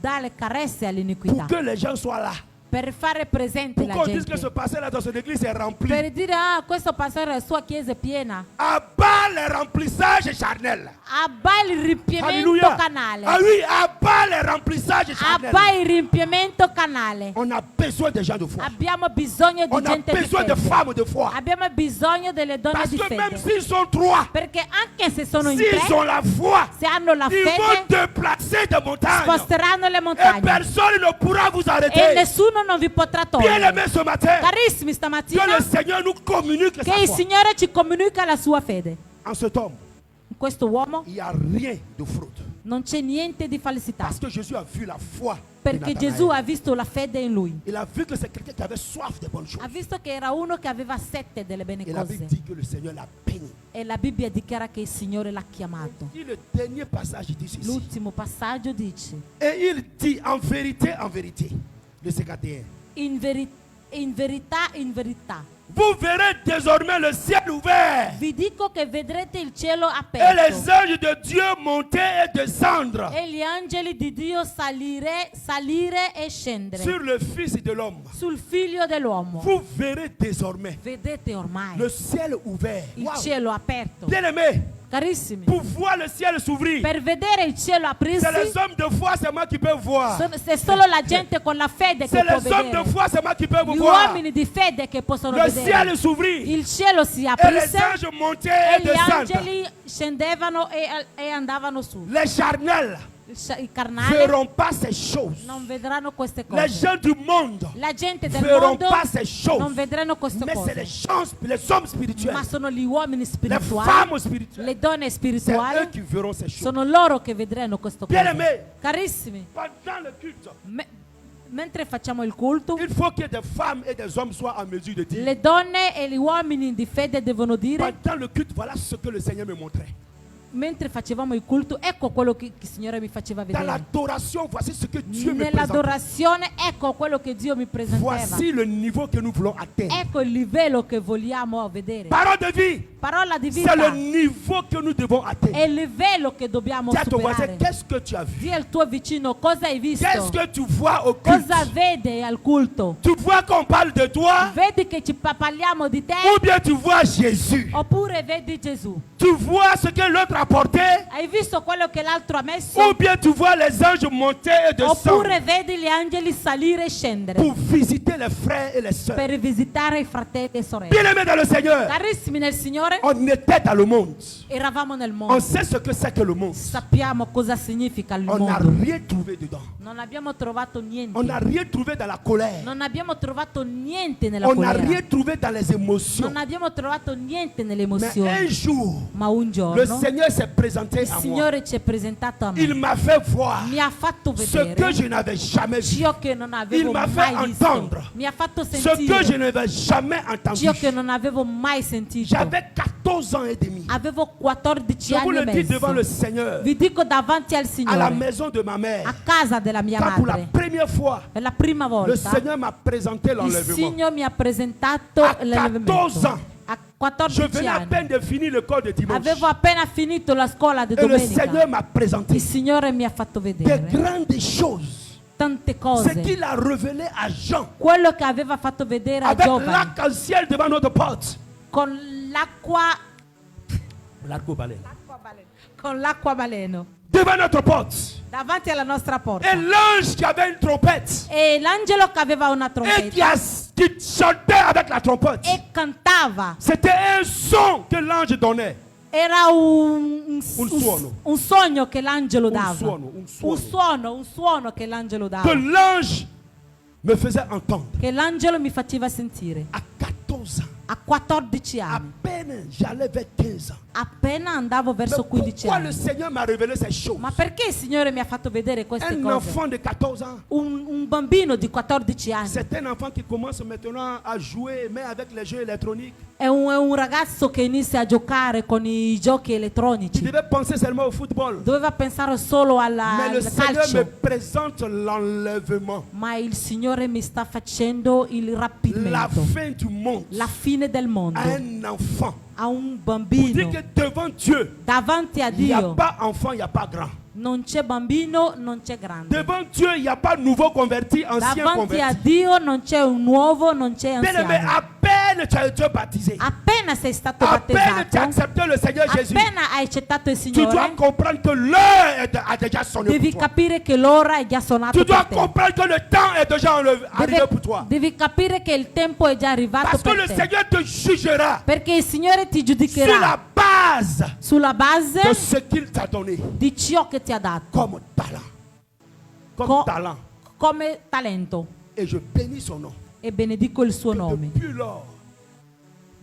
dà le carezze Pour all'iniquità que les gens soient là. per fare presente Pour la qu'on dise que ce gente, passé-là dans cette église est rempli. per dire ah, questo pastore la sua chiesa è piena. Abat les remplissages charnels. Abba il riempimento Alléluia. canale. Ah oui, abat les remplissages charnels. Abba il riempimento canale. On a besoin des gens de foi. Abbiamo bisogno di On a gente di besoin de fede. femmes de foi. Abbiamo bisogno delle donne Parce di que même fede. s'ils sont trois, Perché anche se sono in s'ils tre, ont la foi, se hanno la ils vont fede, déplacer des montagnes. sposteranno le Et montagne. personne ne pourra vous E arrêter. nessuno non vi potrà Bien togliere. aimé ce matin, Carissimi, que stamattina le Seigneur nous communique che sa il foi. Signore ci comunica la sua fede. En cet homme, In questo uomo il n'y a rien de fraude. non c'è niente di falsità. Parce que Jésus a vu la foi. de Perché Nathanaël. Gesù ha visto la fede in lui. Il a vu que c'est quelqu'un qui avait soif des bonnes choses. Ha visto che era uno che aveva sette delle bene Et la Bible cose. dit que le Seigneur l'a béni. E la Bibbia dichiara che il Signore l'ha chiamato. Et le dernier passage dit ceci. L'ultimo passaggio dice: Et il dit en vérité, le 51. in verità, Vous verrez désormais le ciel ouvert vi dico che vedrete il cielo et les aperto anges de Dieu monter et descendre e gli angeli di Dio salire e scendere sur le Fils de l'homme. sul figlio dell'uomo. Vous verrez désormais Vedete ormai le ciel ouvert. il Wow. cielo aperto. Bien aimé, Carissimi, pour voir le ciel s'ouvrir, per vedere il cielo aprirsi, c'est les hommes de foi, c'est moi qui peux voir. è solo la gente con la fede C'est che può les hommes de vedere. foi, c'est moi qui peux vous Gli voir. uomini di fede che possono Le vedere. ciel s'ouvrit Il cielo si et les aprisse anges montaient e et gli descendent. angeli scendevano e andavano su. Les charnels I ne carnali verront pas ces choses. non vedranno queste Les cose. gens du monde La gente ne del verront mondo pas ces choses. non vedranno queste Mais c'est les cose, gens, les hommes spirituels, ma sono gli uomini les spirituali, femmes spirituelles. le donne C'est eux spirituali, qui verront ces choses. sono loro che vedranno queste Bien cose. aimé, Carissimi, pendant le culte, mentre facciamo il culto, il faut que des femmes et des hommes soient en mesure de dire. le donne e gli uomini di fede devono dire, Pendant le culte, voilà ce que le Seigneur me montrait. mentre facevamo il culto, ecco quello che il Signore mi faceva Dans vedere. l'adoration, voici ce que Dieu me présente. Nell'adorazione, ecco quello che Dio mi presentava. Voici le niveau que nous voulons atteindre. Ecco il livello che vogliamo vedere. Parole de vie. parola di C'est le vita niveau que nous devons atteindre. è il livello che dobbiamo Dis à ton voisin, superare. qu'est-ce que tu as vu? Dì al tuo vicino cosa hai visto, Qu'est-ce que tu vois au culte? cosa vede al culto. Tu vois qu'on parle de toi Vedi che parliamo di te ou bien tu vois Jésus? oppure vedi Gesù? Tu vois ce que l'autre a porté Hai visto quello che l'altro ha messo ou bien tu vois les anges monter et descendre oppure vedi gli angeli salire e scendere pour visiter les frères et les sœurs? per visitare i fratelli e sorelle? Bien-aimés dans le Seigneur, Carissimi nel Signore, on était dans le monde. eravamo nel On mondo. sait ce que c'est que le monde. Sappiamo cosa significa il On n'a mondo. rien trouvé dedans. Non abbiamo trovato niente. On n'a rien trouvé dans la colère. Non abbiamo trovato niente nella On n'a colera. rien trouvé dans les émotions. Non abbiamo trovato niente nelle Mais un emozioni. jour, Ma un le giorno Seigneur s'est présenté il à moi. Signore ci è presentato a me. Il m'a fait voir Mi ha fatto ce que vedere je n'avais jamais vu. ciò che non avevo Il m'a fait mai visto. entendre Mi ha fatto ce que je sentire n'avais jamais entendu. ciò che non avevo mai sentito. J'avais 14 ans et demi. Avevo 14 Je vous anni le e dis devant le mezzo. Seigneur, Vi dico davanti al à la Signore, maison de ma a mère, casa della mia quand pour la madre, première fois, per la prima le volta Seigneur m'a présenté il l'enlèvement. Signore mi ha presentato A l'allevamento. 14 ans. A Je 14 venais à anni. peine de finir l'école de dimanche. Avevo appena finito la scuola di Et le Seigneur domenica. m'a présenté Il Signore mi ha fatto des vedere grandes choses. tante Ce cose. qu'il a révélé à Jean, Quello che aveva fatto vedere a avec Giovanni l'arc-en-ciel devant notre porte. con l'acqua L'arc-au-balai. con l'acqua baleno Devant notre porte. davanti alla nostra porta. Et l'ange qui avait une trompette. E l'angelo che aveva una Et trompetta qui chantait avec la trompette. e cantava. C'était un son que l'ange donnait. Era un suono. un sogno che l'angelo Un dava. suono, Un suono che l'angelo dava. Que l'ange me faisait entendre. Che l'angelo mi faceva sentire. À 14 ans. A 14 À anni. peine j'allais vers 15 ans. Appena andavo Mais verso 15 pourquoi le anni. Seigneur m'a révélé ces choses? Ma perché il Signore mi ha fatto vedere queste Un cose? enfant de 14 ans. Un bambino di 14 anni. C'est un enfant qui commence maintenant à jouer, mais avec les jeux électroniques. È un ragazzo che inizia a giocare con i giochi Il elettronici. devait penser seulement au football. Doveva pensare solo Mais le al Seigneur me calcio. présente l'enlèvement. Ma il Signore mi sta facendo il La rapimento. fin du monde. La fine del mondo. À un enfant. A un Dit bambino. que devant Dieu, Davanti a il n'y a Dio pas enfant, il n'y a pas grand. non c'è bambino, non c'è grande. Devant Dieu, il n'y a pas nouveau converti, ancien Davanti a converti. Dio non c'è un nuovo, non c'è Bien-aimé, anziano. à peine tu as été baptisé, Appena sei stato à peine tu as battezzato, accepté le Seigneur Jésus, appena hai accettato il tu dois Signore, comprendre que l'heure a déjà sonné devi pour toi. capire che l'ora è già suonato Tu dois per te. comprendre que le temps est déjà arrivé pour toi. Devi capire che il tempo è già arrivato Parce que per le te. Seigneur te jugera Perché il Signore ti sur giudicherà la base sulla base de ce qu'il t'a donné di ciò che ti ha dato comme talent. Comme Co- talent. come talento. Et je bénis son nom. E benedico il suo Que nome. depuis lors,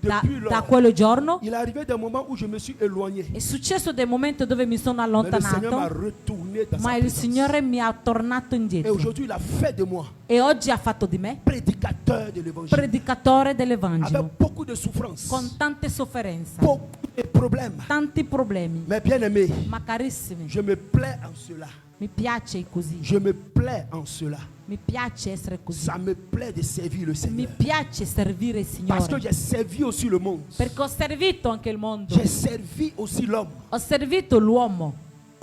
Da depuis quel giorno il est arrivé des moments où je me suis éloigné. è successo dei momenti dove mi sono Mais le Seigneur m'a allontanato, retourné dans sa ma il présence. Signore mi ha tornato Et indietro. aujourd'hui, il a fait de moi E oggi ha fatto di me prédicateur de l'évangile. predicatore dell'Evangelo, Avec beaucoup de souffrances, con tante sofferenze, beaucoup de problèmes. tanti problemi. Mais bien aimé, Ma carissimi, je me plais en cela. mi piace così, Je me plais en cela. mi piace essere così, Ça me plaît de servir le mi Seigneur. piace servire il Parce que Signore, j'ai servi aussi le monde. perché ho servito anche il mondo, J'ai servi aussi l'homme. ho servito l'uomo.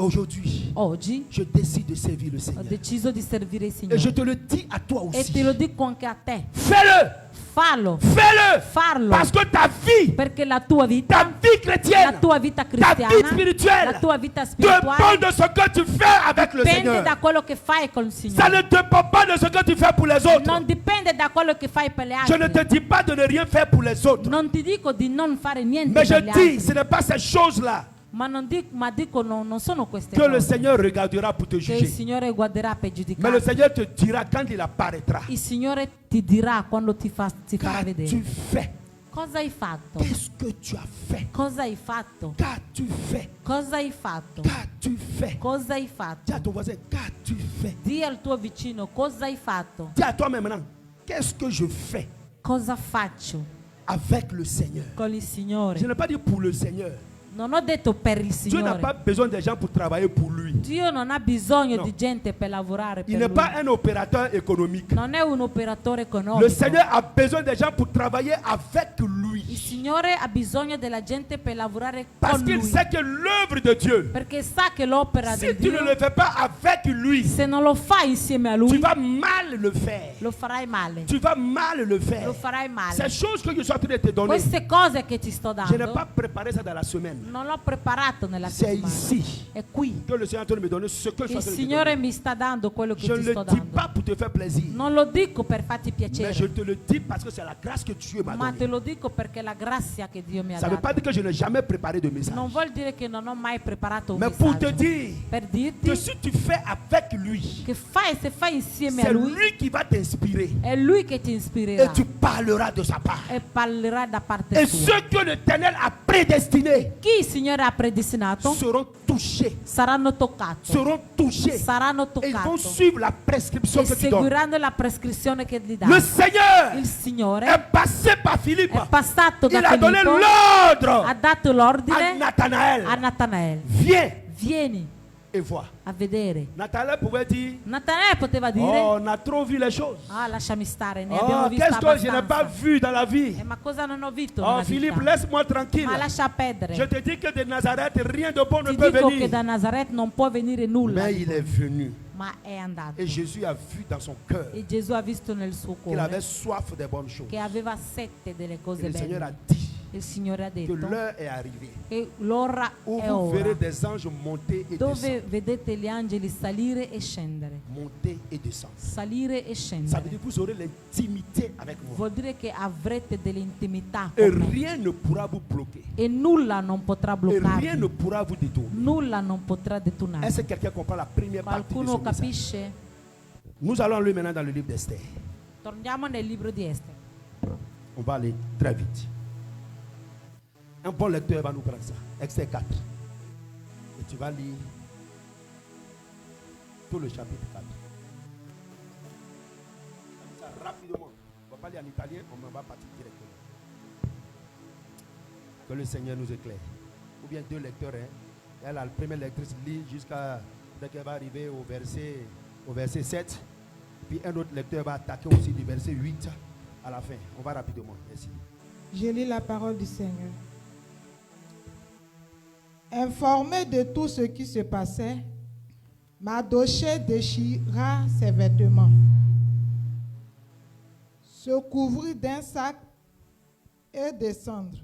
Aujourd'hui, Oggi je décide de servir le ho Seigneur. deciso di servire il Et je Signore te le dis à toi e aussi. te lo dico anche a te, Fais-le. fallo, Fais-le. farlo, Parce que ta vie, perché la tua ta vita, vie la chrétienne, tua vita ta vie cristiana, spirituelle la tua vita dépend spirituale de ce que tu fais avec le dipende Seigneur. da quello che fai con il Ça Signore. ne dépend pas de ce que tu fais pour les autres. Non dipende da quello che fai per le Je ne te altre. dis pas de ne rien faire pour les autres. Non ti dico di non fare niente Mais je per le dis, altre, ce n'est pas ces choses-là ma dico non sono queste que le cose Seigneur regardera pour te che il juger. Signore guarderà per Mais le giudicare. Seigneur te dira quand il apparaîtra. Il Signore ti dirà quando ti farà Qu'as-tu vedere. fait? Cosa hai fatto? Qu'est-ce que tu as fait? Cosa hai fatto? Qu'as-tu fait? Cosa hai fatto? Qu'as-tu fait? Cosa hai Dis à fatto? ton voisin, qu'as-tu fait? Dì al tuo vicino cosa hai fatto? Dis à toi-même maintenant, qu'est-ce que je fais Cosa faccio avec le Seigneur? con il Signore? Je n'ai pas dit pour le Seigneur. Non ho detto per il Dieu n'a pas Signore. besoin des gens pour travailler pour lui. Dio non ha bisogno No. di gente per lavorare per Il n'est lui. pas un opérateur économique. Non è un operatore Le economico. Seigneur a besoin des gens pour travailler avec Il lui. Signore ha bisogno della gente per lavorare Parce con qu'il lui. sait que l'œuvre de Dieu, Perché sa che l'opera si di tu ne Dio, le fais pas avec lui, se non lo fai insieme a tu lui, vas mal le faire. lo farai male. Tu vas mal le Lo faire. farai male. Ces choses que je suis en train de te donner, Queste cose che ti sto je n'ai dando pas préparé ça dans la semaine. non l'ho preparato nella C'est settimana. ici È qui. que le Seigneur est en train de me donner ce que je suis Il en train de te Signore donner. mi sta dando quello che Je ti ne sto le dis dando. pas pour te faire plaisir, Non lo dico per farti mais je piacere, te le dis parce que c'est la grâce que Dieu m'a ma te donnée. lo dico perché è la grazia che Dio mi ha Ça ne veut pas dato. dire que je n'ai jamais préparé de message. Non vuol dire che non ho mai preparato un Mais pour te messaggio. dire Per que dirti si tu fais avec lui, che se fai insieme a c'est lui, lui qui va t'inspirer è lui che ti et ispirerà tu parleras de sa part. e parlerà da parte Et sua. ceux que l'Éternel a prédestinés Chi il Signore ha predestinato seront touchés, saranno toccati, seront touchés saranno et ils vont toccati suivre la prescription e que tu donnes. seguiranno la prescrizione che gli Le dà. Seigneur Il Signore est passé par Philippe. è passato da Il a donné Filippo, l'ordre ha dato à l'ordine a Nathanaël. Natanael: Viens vieni et vois. a vedere. Nathanaël pouvait dire, Natanael poteva dire: oh, on a trop vu les choses. ah, lasciami stare, ne abbiamo Oh, vista qu'est-ce que je n'ai pas abbastanza. vu dans la vie? Ma cosa non ho visto Oh, nella Philippe, vita? laisse-moi tranquille. Ma lascia Je perdere. te dis que de Nazareth, rien de bon ne Ti peut dico che venir. da Nazareth non può venire nulla, Mais il est venu. ma è andato. Et Jésus a vu dans son cœur E Gesù ha visto nel suo qu'il avait cuore soif des bonnes choses. che aveva sette delle Et cose le Seigneur a belle. dit Il Signore ha que detto l'heure est arrivée che l'ora où è vous verrez ora, des anges monter et dove descendre. vedete gli angeli salire e scendere, Monter et descendre. salire e Ça veut scendere. dire que vous aurez l'intimité avec moi. Vuol dire che avrete dell'intimità Et con me rien ne pourra vous bloquer. e nulla non potrà Et rien ne bloccarvi, pourra vous détourner. nulla non potrà Est-ce detonarvi. que quelqu'un comprend la première partie de Qualcuno ce message? capisce? Nous allons aller maintenant dans le livre d'Esther. Torniamo nel libro di Esther. On va aller très vite. Un bon lecteur va nous prendre ça. Esther 4. Et tu vas lire tout le chapitre 4. Ça rapidement. On va pas lire en italien, on va partir directement. Que le Seigneur nous éclaire. Ou bien deux lecteurs. Hein. Elle, la première lectrice, lit jusqu'à dès qu'elle va arriver au verset 7. Puis un autre lecteur va attaquer aussi du verset 8 à la fin. On va rapidement. Merci. Je lis la parole du Seigneur. Informé de tout ce qui se passait, Mardochée déchira ses vêtements, se couvrit d'un sac et de cendres,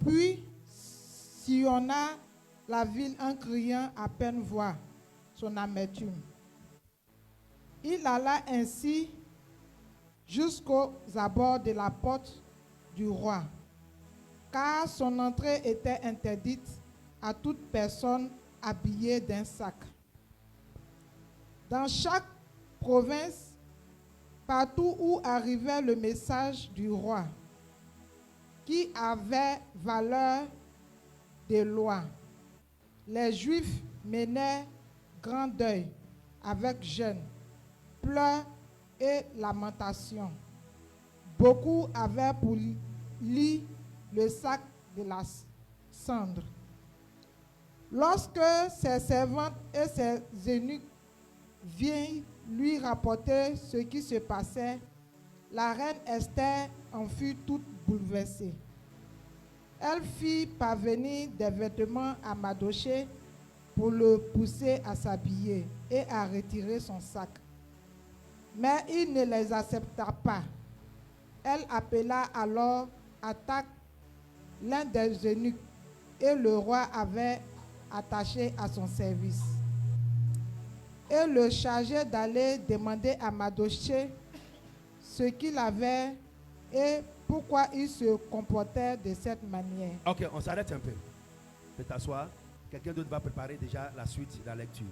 puis sillonna la ville en criant à peine voix son amertume. Il alla ainsi jusqu'aux abords de la porte du roi, car son entrée était interdite à toute personne habillée d'un sac. Dans chaque province, partout où arrivait le message du roi, qui avait valeur de loi, les Juifs menaient grand deuil avec jeûne, pleurs et lamentations. Beaucoup avaient pour lit le sac de la cendre. Lorsque ses servantes et ses eunuques vinrent lui rapporter ce qui se passait, la reine Esther en fut toute bouleversée. Elle fit parvenir des vêtements à Mardochée pour le pousser à s'habiller et à retirer son sac. Mais il ne les accepta pas. Elle appela alors Attaque, l'un des eunuques, et le roi avait attaché à son service. Et le chargé d'aller demander à Mardochée ce qu'il avait et pourquoi il se comportait de cette manière. Ok, on s'arrête un peu. Tu peux t'asseoir. Quelqu'un d'autre va préparer déjà la suite de la lecture.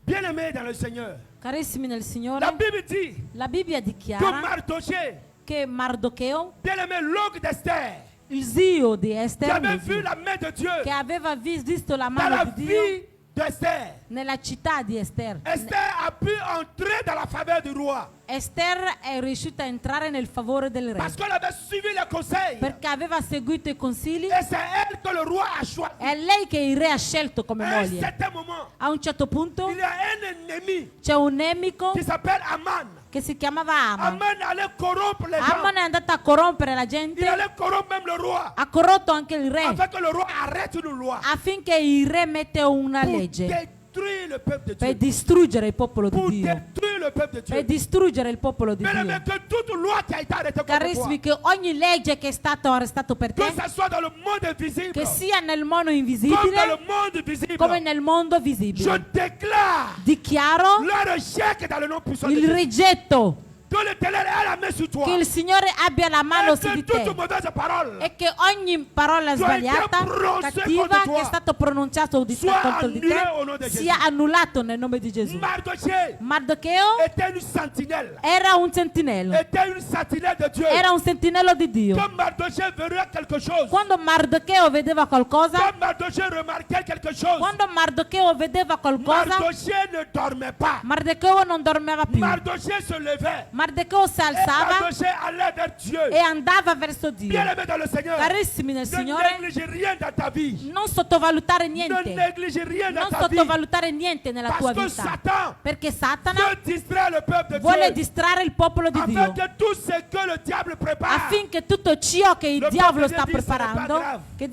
Bien-aimé dans le Seigneur, Carissimi nel Signore, la Bible dit la Bibbia que dichiara Mardochée, che Mardocheo, bien-aimé l'oncle d'Esther, il zio di qui Esther, avait lo vu zio, la main de Dieu che aveva visto la dans la mano di Dio vie d'Esther, nella città di Esther. Esther a pu entrer dans la faveur du roi. Esther è riuscita a entrare nel favore del re Parce qu'elle avait suivi les conseils. perché aveva seguito i consigli. Et c'est elle que le roi a choisi. È lei che il re ha scelto come À un moglie. certain moment, A un certo punto il y a un ennemi c'è un nemico qui s'appelle Aman. che si chiamava Aman. Aman allait corrompre les gens. Aman è andato a corrompere la Il gente, allait corrompre même le roi. ha corrotto anche il re Afin que le roi arrête une loi. affinché il re mette una Pour legge détruire le peuple de per Dieu. distruggere il popolo di Pour Dio. détruire le peuple de Per Dieu. distruggere il popolo di Mais Dio. que toute loi qui a été arrêtée contre toi, Carissimi, che ogni legge che è stato arrestato per que te, ce soit dans le monde invisible, che sia nel mondo comme dans invisibile le monde visible, come nel mondo je visibile, déclare dichiaro leur échec dans le nom puissant de il Jésus. rigetto Que l'Éternel ait la main sur toi. che il Signore abbia la mano Et su que di toute te mauvaise parole e che ogni parola sbagliata, cattiva che è stato pronunciato di te contro di te sia annullato nel nome di Gesù. Mardoché Mardocheo était une sentinelle. era un sentinello, Était une sentinelle de Dieu. era un sentinello di Dio. Quand Mardoché verrait quelque chose, Quando Mardocheo vedeva qualcosa, quand Mardoché remarquait quelque chose, quando Mardocheo vedeva qualcosa, Mardoché ne dormait pas. Mardocheo non dormiva più. Mardoché se levait. Mardocheo si Et alzava Mardoché allait vers Dieu. e andava verso Dio. Bien-aimé dans le Seigneur, Carissimi nel ne Signore, néglige rien dans ta vie. non sottovalutare Ne niente, néglige rien dans non ta vie. sottovalutare niente nella tua Parce que vita, Satan perché Satana veut distraire le peuple de vuole Dieu. distrarre il popolo di Afin Dio que tout ce que le diable prépare, affinché tutto ciò che il Lo diavolo Bibbia sta dice, "Non è preparando, grave." che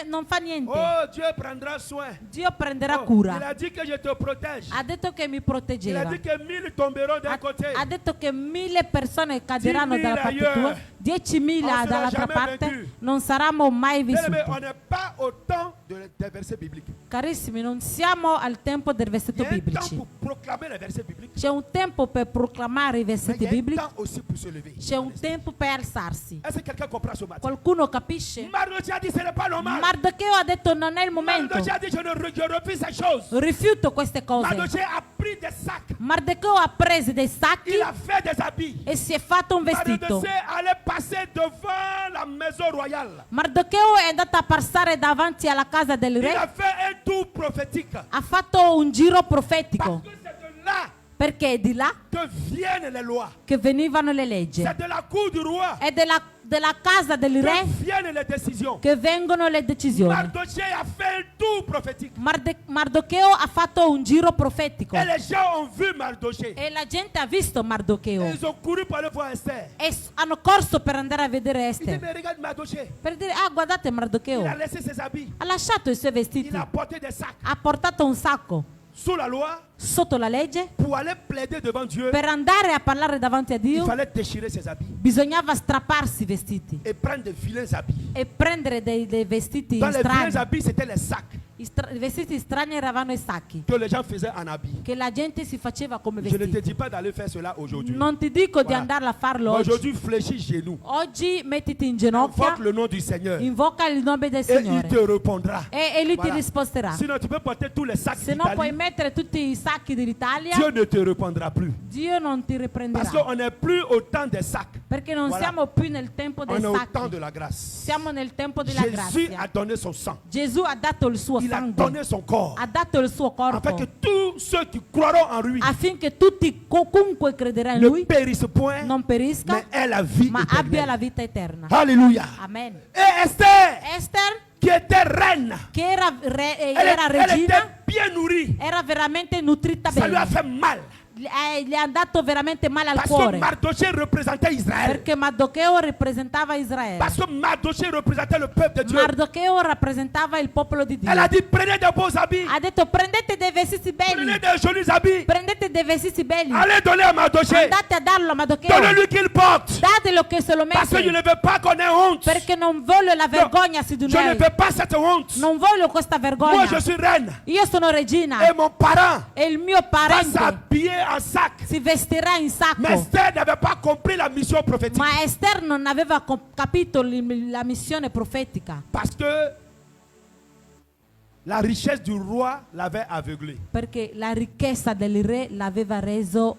non fa niente, oh, Dieu prendra soin. Dio prenderà Oh, il cura. a dit que je te protège. Ha detto che mi Il a proteggeva, dit que 1000 tomberont d'un côté. ha detto che 1000 persone caderanno 10.000 dalla parte ailleurs. tua, 10.000 On dall'altra sarà jamais parte, vaincu. non saremo mai Bien-aimé, on vissuti. n'est pas au temps des versets bibliques. Carissimi, non siamo al tempo del Il versetto y a un temps biblici. pour proclamer les versets bibliques. C'è un tempo per proclamare i Mais il versetti y a un biblici, temps aussi pour se lever. c'è un tempo per alzarsi. Est-ce que quelqu'un comprend ce matin? Qualcuno capisce? Mardoché a dit ce n'est pas normal. Mardocheo ha detto non è il momento, Mardoché a dit je refuse ces choses. rifiuto queste cose. Mardoché a pris des sacs. Mardocheo ha preso dei sacchi Il a fait des habits. e si è fatto un vestito. Mardoché allait passer devant la maison royale. Mardocheo è andato a passare davanti alla casa del Il re, a fait un tour prophétique. ha fatto un giro Parce profetico, que c'est de là perché è di là que viennent les lois. che venivano le leggi, C'est de la cour du roi è della casa del que re viennent les décisions. che vengono le decisioni. Mardoché a fait un tour prophétique. Mardocheo ha fatto un giro profetico Et les gens ont vu Mardoché. e la gente ha visto Mardocheo Et ils ont couru pour aller voir Esther. e hanno corso per andare a vedere Il dit, Esther, mais regarde Mardoché. per dire guardate Mardocheo Il a laissé ses habits. ha lasciato i suoi vestiti, Il a porté des sacs ha portato un sacco sous la loi sotto la legge pour aller plaider devant Dieu. per andare a parlare davanti a Il Dio. fallait déchirer ses habits Bisognava strapparsi i vestiti et prendre de vilains habits. e prendere dei vestiti Dans les vilains strani. habits, c'était les sacs I vestiti strani eravamo i sacchi que les gens faisaient en habits. che la gente si faceva come Je ne te vestiti. dis pas d'aller faire cela aujourd'hui. Non ti dico di Voilà. andarla a farlo oggi. Aujourd'hui, fléchis genoux. Oggi mettiti in ginocchia, Invoque le nom du Seigneur. invoca il nome del Et il Signore te répondra. e lui ti Voilà. risposterà. Sinon, tu peux porter tous les sacs Se no puoi d'Italie. mettere tutti i sacchi dell'Italia, Dieu ne te répondra plus. Dio non ti Parce riprenderà. qu'on n'est plus au temps des sacs. Perché non Voilà. siamo più nel tempo On dei est au temps sacchi, de la grâce. siamo nel tempo della Jésus grazia. a donné son sang. Gesù ha dato il suo Il a sangue, donné son corps. ha dato il suo Afin corpo que tous ceux qui croiront en lui affinché tutti comunque crederà in ne lui périssent point, non perisca, mais aient la vie ma abbia éternelle. la vita eterna. Alléluia. Amen. Et Esther, Esther, qui était reine, che era, elle era était regina, bien nourrie. era veramente nutrita Ça lui a bene. fait mal. Gli è andato veramente male al Parce que cuore, Mardoché représentait Israël. perché Mardocheo rappresentava Israele. Parce que Mardoché représentait le peuple de Dieu. Mardocheo rappresentava il popolo di Dio. Elle a dit prenez de beaux habits. Ha detto prendete dei vestiti Prenez belli, de jolis habits. prendete dei vestiti belli, Allez donner à Mardoché. andate a darlo a Mardocheo, Donnez-lui qu'il porte. datelo che se lo Parce que je ne mette, veux pas qu'on ait honte. perché non voglio la vergogna su di Je ne noi, veux pas cette honte. non voglio questa Moi, vergogna. je suis reine. Io sono regina Et mon parent e il mio va parente s'habiller en sac. si vestirà in Mais sacco. Esther n'avait pas compris la mission prophétique. Ma Esther non aveva capito la missione profetica, Parce que la richesse du roi l'avait aveuglé. perché la ricchezza del re l'aveva reso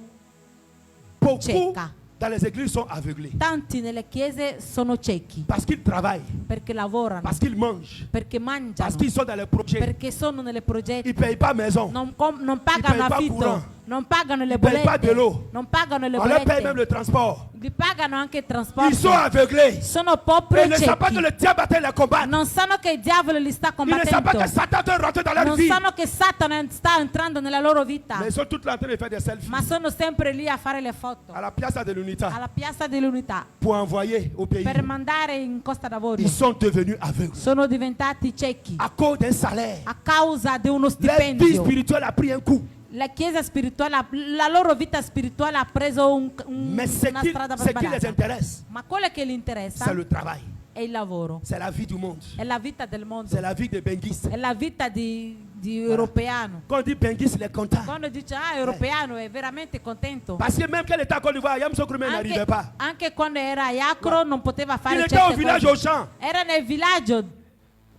Beaucoup cieca. dans les églises sont aveuglés. Tanti nelle chiese sono ciechi Parce qu'ils travaillent, perché lavorano, parce qu'ils mangent, perché parce mangiano, qu'ils sont dans les projets. perché sono nelle progetti, Ils ne payent pas maison. non pagano pagano affitto, affitto, non pagano le payent pas de l'eau. bollette, non pagano le On leur paye même bollette, le transport. vi pagano anche il Ils trasporto. sont aveuglés. Sono Et proprio ils ne savent pas que ciechi. le diable est les combattre. Non sanno che il diavolo li sta Ils ne savent pas que combattendo. Satan doit rentrer dans leur Non vie. sanno che Satana sta entrando nella loro vita. Mais ils sont tous là en train de faire des selfies Ma sono sempre lì a fare le foto à la Piazza dell'Unità alla Piazza dell'Unità pour envoyer au pays. per mandare in Costa d'Avorio. Ils sont devenus aveugles Sono diventati ciechi à cause d'un salaire. a causa di uno Leur vie stipendio. spirituelle a pris un coup. La chiesa spirituale, la loro vita spirituale ha preso Mais ce una qui, strada ce qui les sbagliata. intéresse, Ma quello che gli c'est interessa le travail. è il lavoro, C'est la vie du monde. è la vita del mondo, C'est la vie des benguistes. è la vita di europeano. Quand on dit benguiste, il est content. Quando dice europeano è veramente contento. Parce que même quand il était à Côte d'Ivoire, Yam Sokrume n'arrivait pas. Anche quando era Iacro non poteva Il fare était au certe village cose. au champ. Era nel villaggio,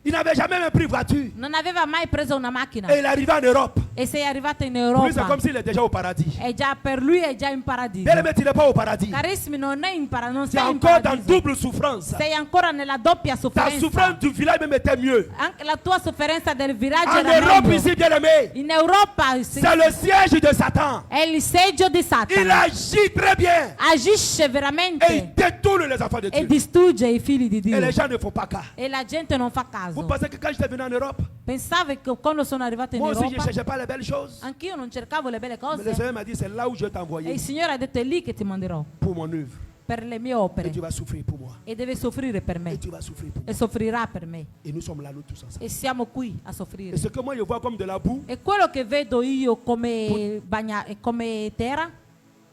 Il n'avait jamais même pris voiture. non aveva mai preso una macchina. Et il arrivait en Europe. E sei arrivato in Pour lui, c'est Europa. comme s'il était déjà au paradis. E già per lui è già in paradiso. Bien aimé, tu n'es pas au paradis. Carissimi, non è in paradiso, non Tu es sei in encore dans paradiso. double souffrance. Sei ancora nella doppia Ta sofferenza. souffrance du village même était mieux. Anche la tua sofferenza del villaggio En era Europe, meglio. ici, bien aimé, In Europa c'est le siège de Satan. è il seggio di Il Satana. agit très bien. Agisce Et il veramente détourne les enfants de e Dieu. distrugge i figli di Et Dio. les gens ne font pas cas. E la gente non fa Vous caso. pensez que quand j'étais venu en Europe, Pensavo che quando sono arrivato in moi aussi, je ne Europa, cherchais pas les belles choses. anch'io non cercavo le belle Mais le cose. Seigneur m'a dit, c'est là où je t'ai E envoyé il Signore ha detto è lì che ti manderò pour mon œuvre. per le mie Et opere. tu vas souffrir pour moi. E deve soffrire per Et me. tu vas souffrir pour moi. E soffrirà per me. Et nous sommes là, nous tous ensemble. E siamo qui a Et soffrire. ce que moi je vois comme de la boue, E quello che vedo io come terra,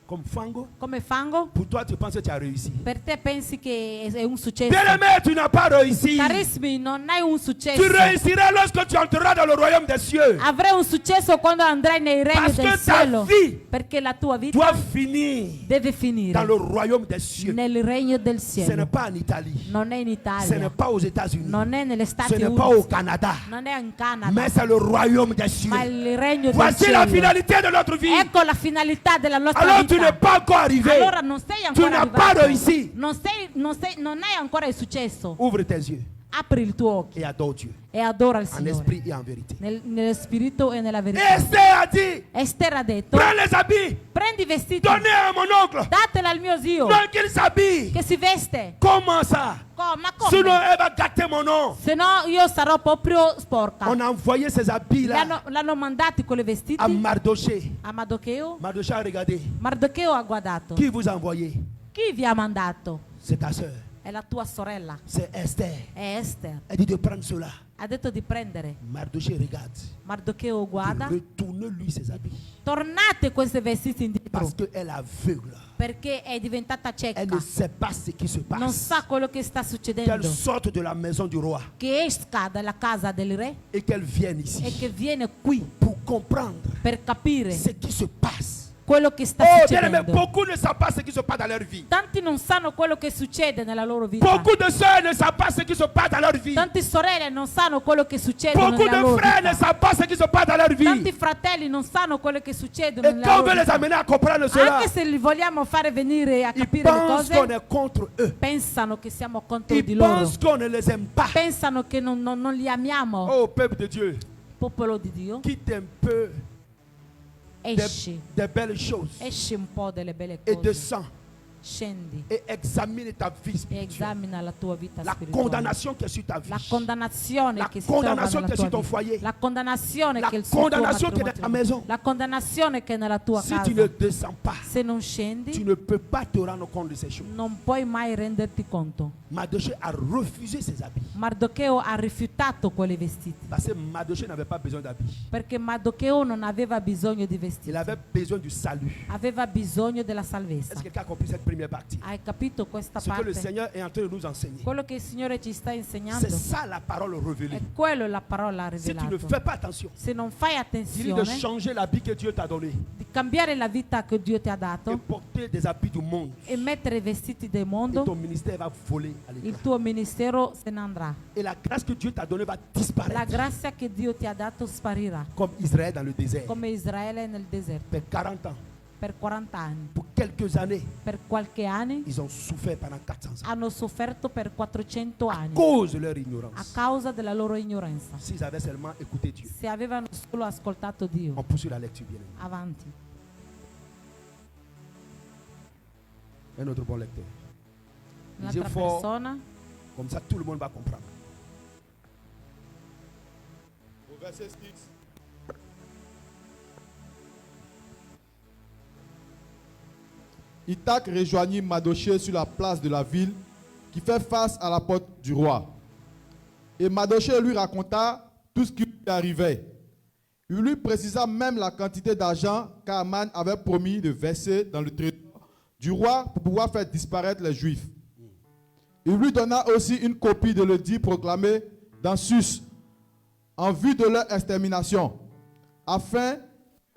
comme fango, come fango, pour toi tu penses que tu as réussi. per te pensi che è un successo. Bien aimé, tu n'as pas réussi. Carissimi, non hai un Tu successo. réussiras lorsque tu entreras dans le royaume des cieux. Avrai un successo quando andrai nei regni Parce del que ta cielo. vie Perché la tua vita doit finir deve dans finire le royaume des cieux. nel regno del Ce n'est cielo. pas en Italie. Non è in Ce Italia, n'est pas aux États-Unis. non è negli Ce Stati n'est pas au Uniti, Canada. non è in Canada, Mais c'est le royaume des cieux. ma il regno del Voici la cielo. finalité de notre vie. Ecco la finalità della nostra Alors tu n'es vita. pas encore arrivé. Allora non sei ancora n'as pas arrivato. réussi. Non hai ancora il successo. Ouvre tes yeux Apri il tuo occhio et adore Dieu. e adora il En Signore. esprit et en vérité. Nello spirito e nella Et verità. Esther a dit, Esther ha detto: prends les habits, prendi i vestiti, donnez à mon oncle. datela al mio zio Non qu'il s'habille. che si veste. Comment ça? Ma Sinon come? elle va gâter mon nom. Se no io sarò proprio sporca. On a envoyé ces habits-là L'hanno mandati con i vestiti à Mardoché. a Mardocheo. Mardoché a regardé. Mardocheo ha guardato. Qui vous a envoyé? Chi vi ha mandato? C'est ta soeur. È la tua sorella, C'est Esther. è Esther. Elle dit de prendre cela. Ha detto di prendere. Mardoché regarde. Mardocheo guarda. Retourne-lui ses habits. Tornate questi vestiti indietro Parce qu'elle est aveugle. perché è diventata Elle cieca. ne sait pas ce qui se Non passe. sa quello che sta Qu'elle succedendo. sorte de la maison du roi Che esca dalla casa del re et qu'elle vienne e ici che viene qui pour comprendre per capire ce qui se passe. quello che sta Oh, bien aimé, succedendo. beaucoup ne savent pas ce qui se passe dans leur vie. Tanti non sanno quello che succede nella loro vita. Beaucoup de soeurs ne savent pas ce qui se passe dans leur vie. Tante sorelle non sanno quello che succede Beaucoup nella de loro frères ne vita. savent pas ce qui se passe dans leur Tanti vie. fratelli non sanno quello che succede Et nella quand on loro veut les vita. amener à comprendre cela, Anche se li vogliamo fare venire a ils capire le pensent qu'on cose, est contre eux. pensano che siamo contro di Ils loro. pensent qu'on ne les aime pas. Pensano che non li amiamo. Oh, peuple de Dieu, Popolo di Dio, quitte un peu esci, des belles choses esci un po' delle belle et cose. descends Scendi et examine ta vie e spirituelle. esamina la tua vita La spirituale. condamnation qui est sur ta vie. La condannazione La che si trova condannazione nella che è tua sul tuo vita. foyer. La condannazione La che è sul tuo condannazione che è nella matrimonio. maison. La condannazione che è nella tua Si casa. tu ne descends pas, Se non tu scendi, ne peux pas te rendre compte de ces choses. non puoi mai renderti conto. Mardoché a refusé ses habits. Mardocheo ha rifiutato quei vestiti Parce que Mardoché n'avait pas besoin d'habits. perché Mardocheo non aveva bisogno di Il vestiti, avait besoin du salut. aveva bisogno della salvezza. Est-ce que quelqu'un a compris cette première partie? Hai capito questa Ce que le parte? Seigneur est en train de nous enseigner. Quello che il Signore ci sta C'est insegnando ça la parole è révélée. quello la parola Si tu ne rivelato. fais pas attention, Se non fai dis-lui de attenzione changer l'habit que Dieu t'a donné di cambiare la vita che Dio ti ha et dato porter des habits du monde. e mettere i vestiti del Et mondo, ton ministère va voler à il l'éclat. tuo ministero se ne andrà. Et la grâce que Dieu t'a donnée va La disparaître. grazia che Dio ti ha dato sparirà, Comme Israël dans le désert. come Israele nel deserto. Per 40 ans, per 40 anni. Pour quelques années, Per qualche anno ils ont souffert pendant 400 ans. hanno sofferto per 400 À anni cause de leur a ignorance. causa della loro ignoranza. S'ils avaient seulement écouté Dieu. Se avevano solo ascoltato Dio. On poursuit la lecture, bien aimé. Avanti. Un autre bon lecteur. Un'altra Lisez fort, persona. comme ça tout le monde va comprendre. Au verset 6. Itach rejoignit Mardochée sur la place de la ville qui fait face à la porte du roi. Et Mardochée lui raconta tout ce qui lui arrivait. Il lui précisa même la quantité d'argent qu'Aman avait promis de verser dans le trésor du roi pour pouvoir faire disparaître les Juifs. Il lui donna aussi une copie de l'édit proclamé dans Sus en vue de leur extermination, afin que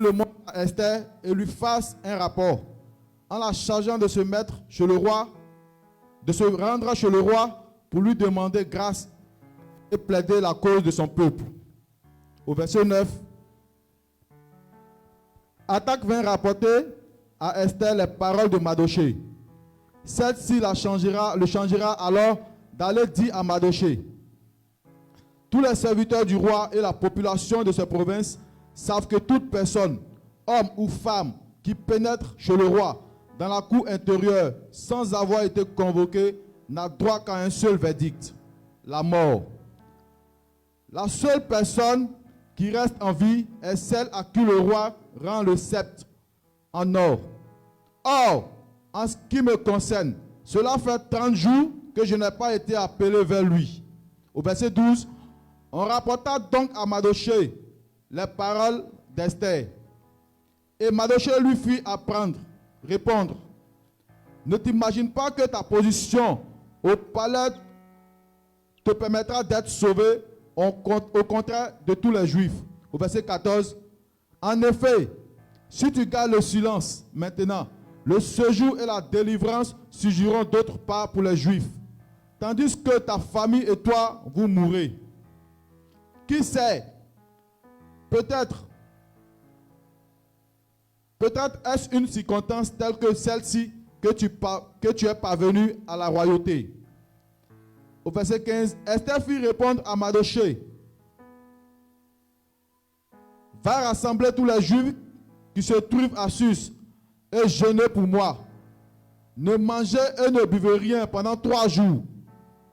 le montre à Esther et lui fasse un rapport, en la chargeant de se mettre chez le roi, de se rendre chez le roi pour lui demander grâce et plaider la cause de son peuple. Au verset 9, Attaque vint rapporter à Esther les paroles de Mardochée. Celle-ci le changera alors d'aller dire à Mardochée: tous les serviteurs du roi et la population de ces provinces savent que toute personne, homme ou femme, qui pénètre chez le roi dans la cour intérieure sans avoir été convoqué n'a droit qu'à un seul verdict, la mort. La seule personne qui reste en vie est celle à qui le roi rend le sceptre en or. Or, en ce qui me concerne, cela fait 30 jours que je n'ai pas été appelé vers lui. Au verset 12, on rapporta donc à Mardochée les paroles d'Esther. Et Mardochée lui fit répondre: ne t'imagine pas que ta position au palais te permettra d'être sauvé au contraire de tous les Juifs. Au verset 14, en effet, si tu gardes le silence maintenant, le séjour et la délivrance surgiront d'autre part pour les Juifs, tandis que ta famille et toi, vous mourrez. Qui sait, peut-être est-ce une circonstance telle que celle-ci que tu es parvenu à la royauté. Au verset 15, Esther fit répondre à Mardochée: va rassembler tous les Juifs qui se trouvent à Sus et jeûner pour moi. Ne mangez et ne buvez rien pendant 3 jours,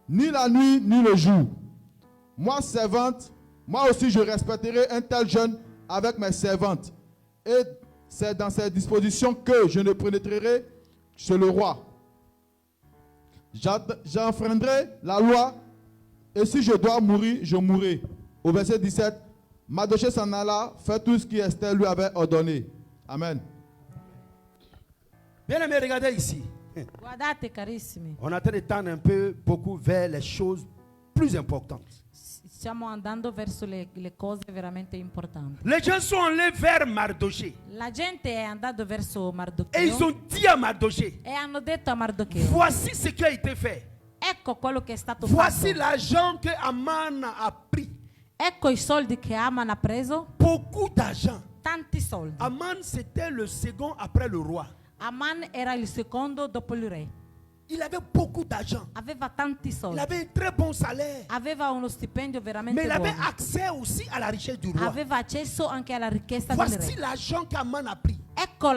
ni la nuit ni le jour. Moi, servante, moi aussi je respecterai un tel jeûne avec mes servantes. Et c'est dans ces dispositions que je ne pénétrerai chez le roi. J'enfreindrai la loi, et si je dois mourir, je mourrai. Au verset 17, Mardochée s'en alla faire tout ce qu'Esther lui avait ordonné. Amen. Bien aimé, regardez ici. Guardate carissimi, On est en train de tendre un peu beaucoup vers les choses plus importantes. stiamo andando verso le cose veramente importanti. Les gens sont allés vers Mardochée. La gente è andata verso Et ils Mardocheo ont dit à Mardochée: e hanno detto a Mardocheo: voici ce qui a été fait. ecco quello che è stato Voici fatto. l'argent que Aman a pris. Ecco i soldi che Aman ha preso, Beaucoup d'argent. tanti soldi. Aman, c'était le second après le roi. Aman era il secondo dopo il re. Il avait beaucoup d'argent. Aveva tanti Il soldi. avait un très bon salaire. Aveva uno stipendio veramente Mais il avait buono. accès aussi à la richesse du roi. Aveva accesso anche alla ricchezza del Voici re. l'argent qu'Aman a pris. Ecco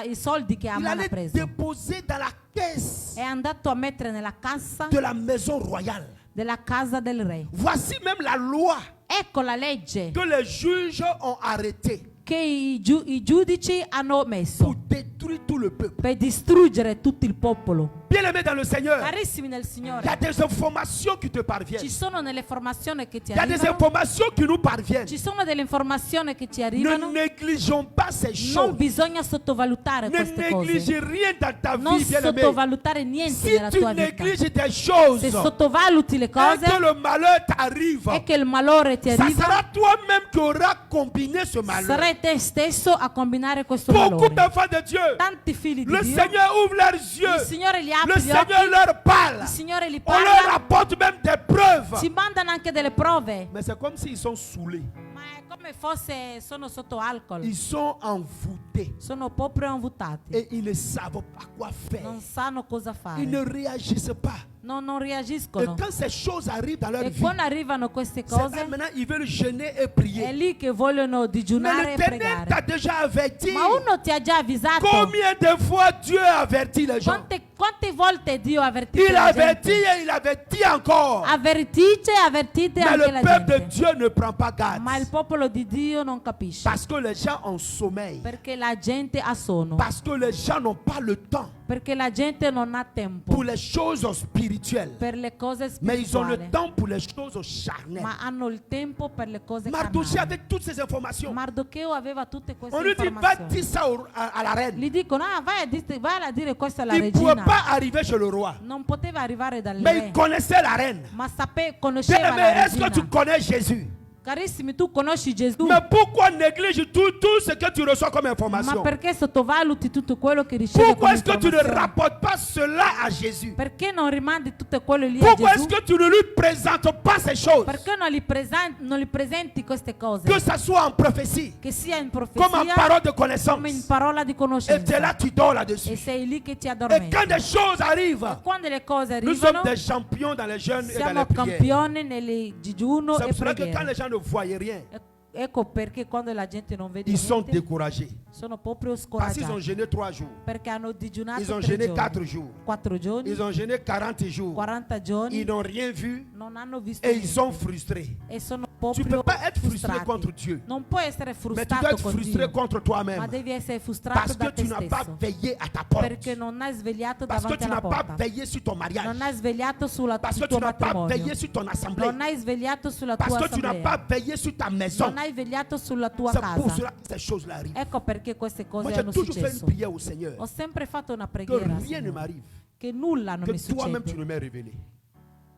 i soldi che Il Aman ha allait preso. déposer dans la caisse È andato a mettere nella cassa de la maison royale. della casa del re. Voici même la loi Ecco la legge que les juges ont arrêtée che i giudici hanno messo pour détruire tout le peuple. per distruggere tutto il popolo. Bien-aimé dans le Seigneur, Carissimi nel il y a Signore, des informations qui te parviennent. ci sono delle informazioni che ti Il y a des arrivano. informations qui nous parviennent. Ci sono delle informazioni che ci Ne arrivano. négligeons pas ces Non choses. bisogna sottovalutare Ne queste néglige cose. rien dans ta Non vie, bien-aimé. sottovalutare niente Si nella tu tua vita. négliges des choses Se sottovaluti le et cose que le malheur t'arrive, e che il malore ti ça arriva, sera toi-même qui auras combiné ce malheur. sarai te stesso a combinare questo Beaucoup malore. d'enfants de Dieu, Tanti figli di le Dio, Seigneur ouvre leurs yeux. il Signore li Le apre gli Seigneur occhi, leur parle. il Signore li On leur parla, apporte même des preuves. ci mandano anche delle prove, Mais c'est comme s'ils sont saoulés. ma Ma è come fosse sono sotto alcol. Ils sont envoûtés. Sono proprio invutati. Et ils ne savent pas quoi faire. Non sanno cosa Ils ne fare. réagissent pas. Non Et reagiscono. quand ces choses arrivent dans leur E vie, quando arrivano queste c'est là cose, maintenant ils veulent jeûner et è prier. lì che vogliono Mais digiunare e l'Éternel t'a pregare. déjà averti. Ma uno ti ha già avvisato. Combien de fois Dieu a averti les gens? Quante volte Dio ha avvertito Il la avertit gente? et il avertit encore. Avvertite e avvertite Mais anche le la peuple de gente. Dieu ne prend pas garde. Ma il popolo di Dio non capisce. Parce que les gens ont sommeil. Perché la gente ha sonno. Parce que les gens n'ont pas le temps Perché la gente non ha tempo pour les choses spirituelles. per le cose Mais ils ont le spirituali. temps pour les choses charnelles. Ma hanno il tempo per le cose Mardochée carnali. avec toutes ces informations. Mardocheo aveva tutte queste On lui dit, va informazioni. dire ça à la reine. Gli dicono, vai a dire questo alla Il ne pouvait regina. pas arriver chez le roi. Non poteva arrivare dal Mais il re, connaissait la reine. ma conosceva Bien-aimé, la est-ce que regina. tu connais Jésus? Carissimi, tu conosci Gesù, Mais pourquoi négliges tout ce que tu reçois comme ma information? perché sottovaluti tutto quello che ricevi Pourquoi come est-ce que tu ne informazione? rapportes pas cela à Jésus? Perché non rimandi tutto quello lì a Pourquoi est-ce Gesù? que tu ne lui présentes pas ces choses? Perché non li presenti queste cose? Que ça soit en prophétie, Che sia in comme en profezia, parole de come in connaissance. parola di Et conoscenza. c'est là tu dors E là-dessus. sei lì che ti Et addormenti. quand des choses arrivent, Quando le cose nous sommes arrivano, des champions dans les jeûnes et dans siamo les prières. campioni nel digiuno C'est e pour cela que quand preghiere. les gens ne voyaient rien, Ecco perché quando la gente non vede ils sont niente, découragés. sono proprio Parce qu'ils ont scoraggiati. jeûné 3 jours. Perché hanno digiunato Ils ont 3 jeûné 4 giorni, jours. 4 giorni, Ils ont jeûné 40 jours. 40 giorni, Ils n'ont rien vu non hanno visto et ils sont niente. frustrés. E sono Tu ne proprio peux pas être frustré frustrati. contre Dieu. Non puoi essere Mais tu dois frustrato être con frustré Dio, contre ma toi-même. devi essere frustrato Parce da que te tu n'as pas stesso. veillé à ta porte. Perché non hai svegliato Parce que davanti tu alla n'as pas porta. veillé sur ton mariage. Non hai svegliato sul Parce que tu tuo n'as pas matrimonio. veillé sur ton assemblée. Non hai svegliato sulla Parce tua que tu n'as pas assemblea. veillé sur ta maison. Non hai svegliato sulla tua C'est pour casa. cela que ces choses-là arrivent. Ecco perché queste cose Moi, j'ai hanno toujours fait une successo. prière au Seigneur. Ho sempre fatto una Que preghiera al rien ne Signore, m'arrive. che nulla non Que mi toi-même tu succede, ne m'aies révélé.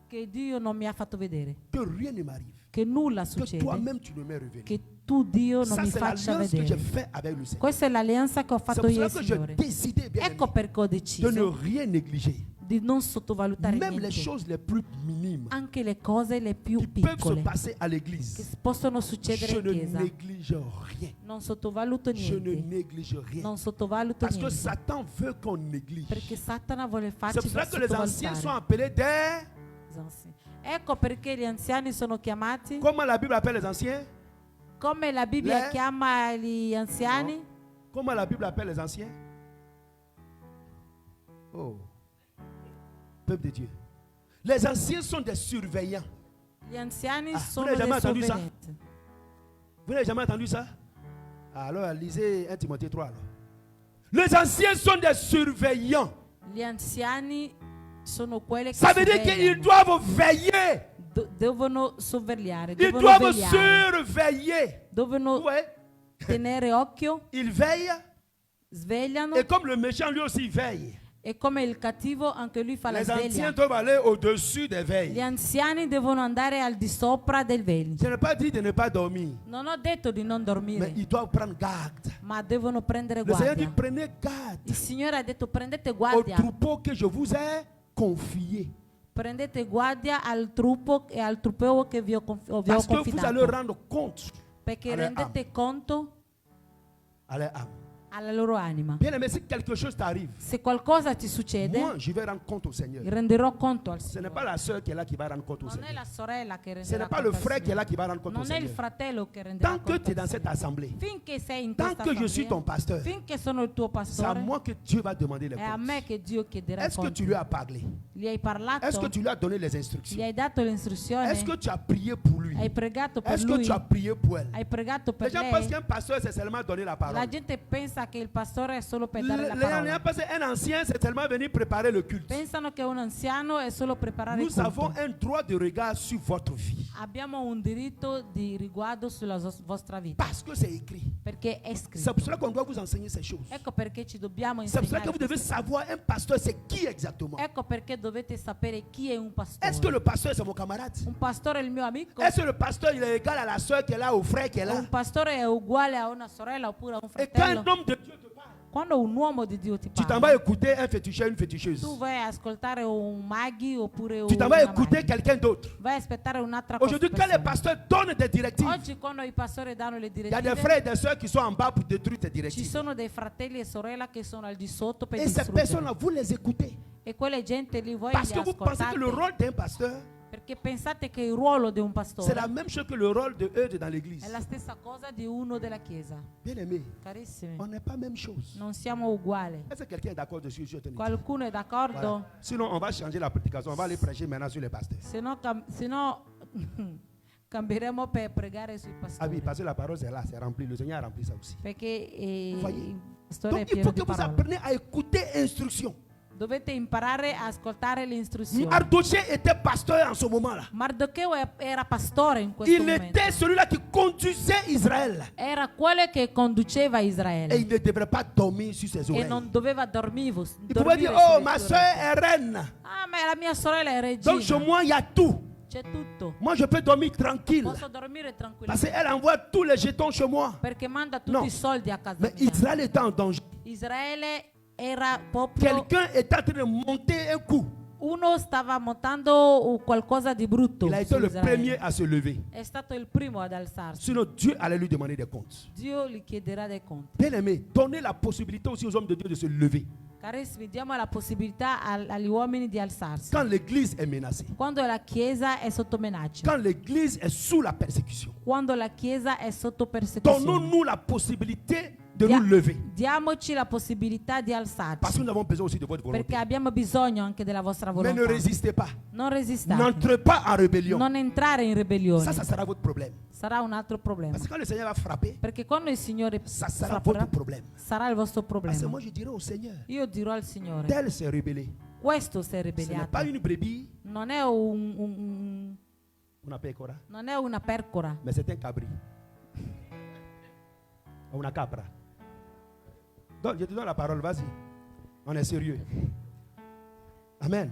che Dio non mi ha fatto vedere, Que rien ne m'arrive. che nulla Que succede, toi-même tu ne m'aies révélé. che tu Dio non Ça, mi c'est faccia l'alliance que j'ai vedere. faite avec le Seigneur. Questa è l'alleanza che ho C'est fatto pour io e cela il que j'ai Signore. décidé, bien Ecco perché ho de ne deciso rien négliger. di non sottovalutare Même les niente, choses les plus minimes anche le cose le più qui peuvent se piccole passer à che l'église. possono succedere Je in ne chiesa. néglige rien. Non sottovaluto Je ne niente, néglige rien. non sottovaluto Parce que niente, Satan veut qu'on néglige. perché Satana vuole C'est farci pour cela que les anciens sont sottovalutare. appelés des... Ecco perché gli anziani sono chiamati, Comment la Bible appelle les anciens? come la Bibbia Le- chiama gli anziani, Comment la Bible appelle les anciens? Oh, peuple de Dieu. Les anciens sont des surveillants. gli anziani Ah, sono vous n'avez dei jamais entendu ça? sorveglianti. Vous n'avez jamais entendu ça? Alors, lisez 1 Timothée 3. Alors. Les anciens sont des surveillants. Gli anziani sono quelli che Ça veut dire qu'ils sorvegliano. doivent veiller. Devono sorvegliare, Ils devono doivent vegliare, surveiller. devono Ouais. tenere occhio, Ils veillent. svegliano, Et comme le méchant lui aussi veille. e come il cattivo anche lui fa la Les anciens sveglia. doivent aller au-dessus des Gli veilles. anziani devono andare al di sopra del velo. Je n'ai pas dit de ne pas dormir. Non ho detto di non Mais dormire, ils doivent prendre garde. ma devono prendere Le Seigneur dit guardia. prenez garde Il Signore ha detto prendete au guardia, troupeau que je vous ai confié. prendete guardia al truppo e al trupeo che vi ho Parce que vous allez confidato, rendre compte perché alle rendete conto à leur âme. alla loro anima. Bien aimé, si quelque chose t'arrive, Se qualcosa ti succede, moi je vais rendre compte au Seigneur. renderò conto al Ce n'est Signore. pas la soeur qui est là qui va rendre compte au Non è Seigneur. la sorella che Ce renderà n'est pas conto le al frère qui est là Signore. qui va rendre compte au Non è il Seigneur. fratello che renderà Tant que conto tu es al dans cette Signore. assemblée, Finché sei in tant questa que je suis ton famiglia, pasteur, finché sono il tuo c'est à pastore, moi que Dieu va demander les è a me comptes. che Dio chiederà Est-ce que conto. tu lui as parlé? Gli hai parlato? Est-ce que tu lui as donné les Gli instructions? hai dato l'instruzione? Est-ce que tu as prié pour lui? Hai pregato per Est-ce que lui? tu as prié pour elle? Hai pregato per Les gens pensent lei? qu'un pasteur, c'est seulement donner la La parole. gente pensa che il pastore è solo per dare la Les gens parola. pensent qu'un ancien, c'est seulement venir préparer le culte. Pensano che un anziano è solo preparare il Nous avons culto. un droit de regard sur votre vie. Abbiamo un diritto di riguardo sulla vostra vita, Parce que c'est écrit. perché è C'est scritto. pour cela qu'on doit vous enseigner ces choses. Ecco perché ci dobbiamo C'est pour cela que insegnare vous devez queste cose. savoir un pasteur, c'est qui exactement. Ecco perché dovete sapere chi è un Est-ce que pastore. le pasteur, c'est mon camarade? Un pastore è il mio amico? Est-ce que le pasteur, il est égal à la soeur qui est là, au frère qui est là? Un pastore è uguale a una sorella oppure a un Et quand un fratello? homme de Dieu te parle, Quando un uomo di Dio ti Tu t'en parla, vas écouter un féticheur, une féticheuse. tu vai ascoltare un maghi oppure Tu t'en vas una écouter maghi. quelqu'un d'autre. Vai aspettare un'altra Aujourd'hui, quand les persona. pasteurs donnent des directives, Oggi quando i pastori danno le il y a des direttive, frères et des sœurs qui sont en bas pour détruire tes ci directives. sono dei fratelli e sorelle che sono al di sotto per Et ces distruggere. personnes-là, vous les écoutez. E quelle gente lì voi Parce li que vous pensez que le ascoltate rôle d'un pasteur, perché pensate che il ruolo di un c'est pastore la même chose que le rôle de eux dans l'église. è la stessa cosa di uno della chiesa. Bien aimé, Carissimi, on n'est pas même chose. non siamo uguali. Est-ce que quelqu'un est d'accord dessus? Je te le dis. Qualcuno è d'accordo? Voilà. Sinon, on va changer la prédication. On va aller prêcher maintenant sur les pasteurs. Se no cambieremo per pregare sui Ah oui, pastori. parce que la parole c'est là, c'est rempli. Le Seigneur a rempli ça aussi. Perché Voyez. il pastore è Donc il pieno faut di que vous parole. appreniez à écouter instruction. Dovete imparare a ascoltare le istruzioni. Mardoché était pasteur en ce moment-là. Mardocheo era pastore in questo Il momento. était celui-là qui conduisait Israël. Era quello che conduceva Israele. Et il ne devrait pas dormir sur ses E oreilles. non doveva dormire Il pouvait dire, oh, ma soeur est reine. Ah, ma la mia sorella è Donc chez regina. moi, il y a tout. C'è tutto. Moi, je peux dormir tranquille. Posso dormire Parce tranquillamente. qu'elle envoie tous les jetons chez moi. Perché manda tutti No. i soldi a casa Mais mia. Israël était en danger. Israele era proprio... Quelqu'un est en train de monter un coup. Uno stava montando qualcosa di brutto. Il a su été le Israele. premier à se lever. È stato il primo ad alzarsi. Sinon, Dieu allait lui demander des comptes. Dio gli chiederà dei conti. Bien aimé, donnez la possibilité aussi aux hommes de Dieu de se lever. Carissimi, diamo la possibilità agli uomini di alzarsi. Quand l'église est menacée, Quando la Chiesa è sotto minaccia. quand l'église est sous la persécution, Quando la Chiesa è sotto persecuzione. donnons-nous la possibilité de nous lever. Diamoci la possibilità di Parce que alzarci. nous avons besoin aussi de votre volonté. Perché abbiamo bisogno anche della vostra Mais ne volontà. résistez pas. Non resistate. N'entrez pas en rébellion. Non entrare in ribellione. Ça sera votre problème. Sarà un altro problema. Parce que quand le Seigneur va frapper, Perché quando il Signore ça sera frapperà, votre problème. sarà il vostro Parce que problema. moi, je dirais au Seigneur, Io dirò al Signore, tel s'est rébellé. questo si è Ce n'est ribelliato. pas une brebis, Non è una pecora, non è una percora, mais c'est un cabri. Ou una capra. Donc, je te donne la parole, vas-y. On est sérieux. Amen.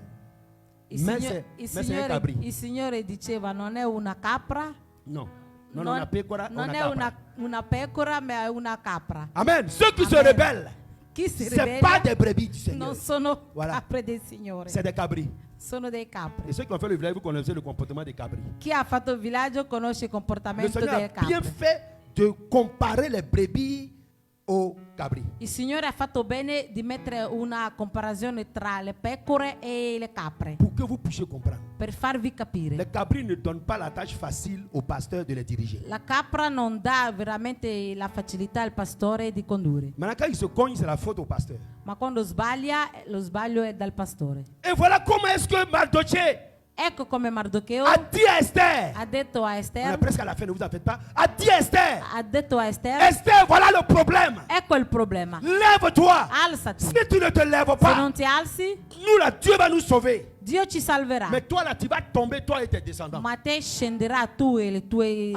il, Mais Signore, c'est un cabri. il Signore diceva non è una capra, Non. Non, non, una pecora, non una è capra. una pecora ma è una capra. Amen. Ceux qui se Amen. rebellent, Chi si ce n'est ribella pas des brebis du Seigneur. non sono Voilà. capre del Signore, C'est des cabris. sono dei capri. Et ceux qui ont fait le village, vous connaissez le comportement des cabris. Chi ha fatto il villaggio conosce il Le comportamento Seigneur delle a bien capre. fait de comparer les brebis aux cabris. Il Signore ha fatto bene di mettere una comparazione tra le pecore e le capre Pour que vous puissiez comprendre. per farvi capire. Les cabris ne donnent pas la tâche facile au pasteur de les diriger. La capra non dà veramente la facilità al pastore di condurre, Maintenant, quand il se cogne, c'est la faute au pasteur. ma quando sbaglia, lo sbaglio è dal pastore. Et voilà comment est-ce que Mardoché Ecco come Mardocheo a dit à Esther, ha detto a on est Esther, presque à la fin, ne vous en faites pas, a dit à Esther, ha detto a Esther, Esther, voilà le problème. ecco il problema. Lève-toi. Alzati. Si tu ne te lèves Se pas, non ti alzi, nous là, Dieu va nous sauver. Dio ci salverà. Mais toi là, tu vas tomber, toi et tes descendants. Ma te scenderà tu e le tue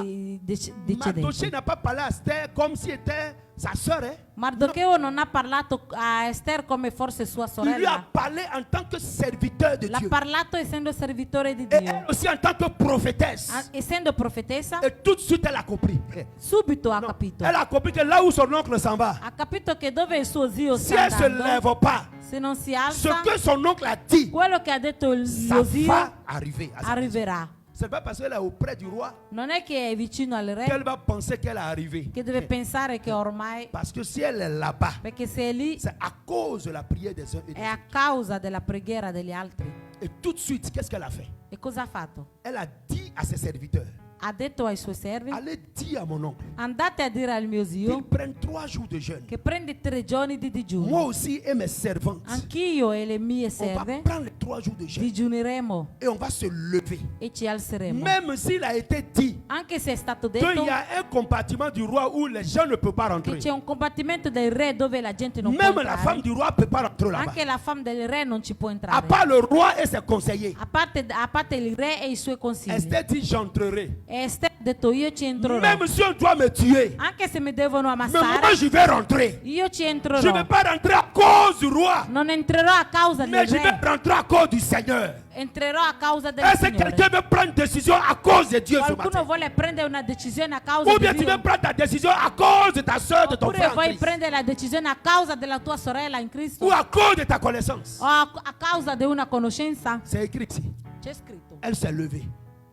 Mardoché discendenti. n'a pas parlé à Esther comme si était sa sœur. Hein? Mardocheo non ha parlato a Esther come forse sua Il lui a sorella. parlé en tant que serviteur de L'ha Dieu. parlato essendo servitore di Et elle Dio. aussi en tant que prophétesse. Essendo profetessa, Et tout de suite, elle a compris. subito ha Non, capito. elle a compris que là où son oncle s'en va, Ha capito che dove il suo zio si sta elle ne se andando, lève pas, se non si ce alza, que son oncle a dit, quello che ha detto il ça suo zio va arriver. À sa maison. arriverà. C'est pas parce qu'elle est auprès du roi Non è che è vicino al re qu'elle va penser qu'elle est arrivée. che deve pensare che ormai, Parce que si elle est là-bas, perché se è lì c'est à cause de la prière des uns et des è a autres. causa della preghiera degli altri. Et tout de suite, qu'est-ce qu'elle a fait? E cosa ha fatto? Elle a dit à ses serviteurs, Ha detto ai suoi servi, allez dire à mon oncle andate a dire al mio qu'il zio prenne 3 jours de jeûne. che prende 3 giorni di Moi digiuno. aussi et mes servantes, Anch'io e le mie on va serve prendre les 3 jours de jeûne digiuneremo et on va se lever. e ci alzeremo. Même s'il a été dit Anche se è stato qu'il detto y a un compartiment du roi où les gens ne peuvent pas che rentrer. c'è un combattimento del re dove la gente non può Même la femme entrare, du roi ne peut pas rentrer là-bas. anche la femme del re non ci può À entrare. part le roi et ses conseillers. A parte il re e i suoi consigli. Esther dit j'entrerai. E Esther ha detto io ci entrerò. Même si on doit me tuer. Anche se mi devono Mais moi ammassare, je vais rentrer. io ci Je ne entrerò. vais pas rentrer à cause du roi. Non entrerò a causa Mais del je vais re, rentrer à cause du Seigneur. entrerò a causa del Est-ce que Signore. quelqu'un veut prendre une décision à cause de Dieu ce Qualcuno matin. vuole prendere una decisione a causa Ou di bien tu Dio. veux prendre ta décision à cause de ta soeur, de ton Oppure frère en vuoi Christ. prendere la decisione a causa della tua sorella in Cristo. Ou à cause de ta connaissance. O a causa di una conoscenza. C'est écrit ici. C'è scritto. Elle s'est levée.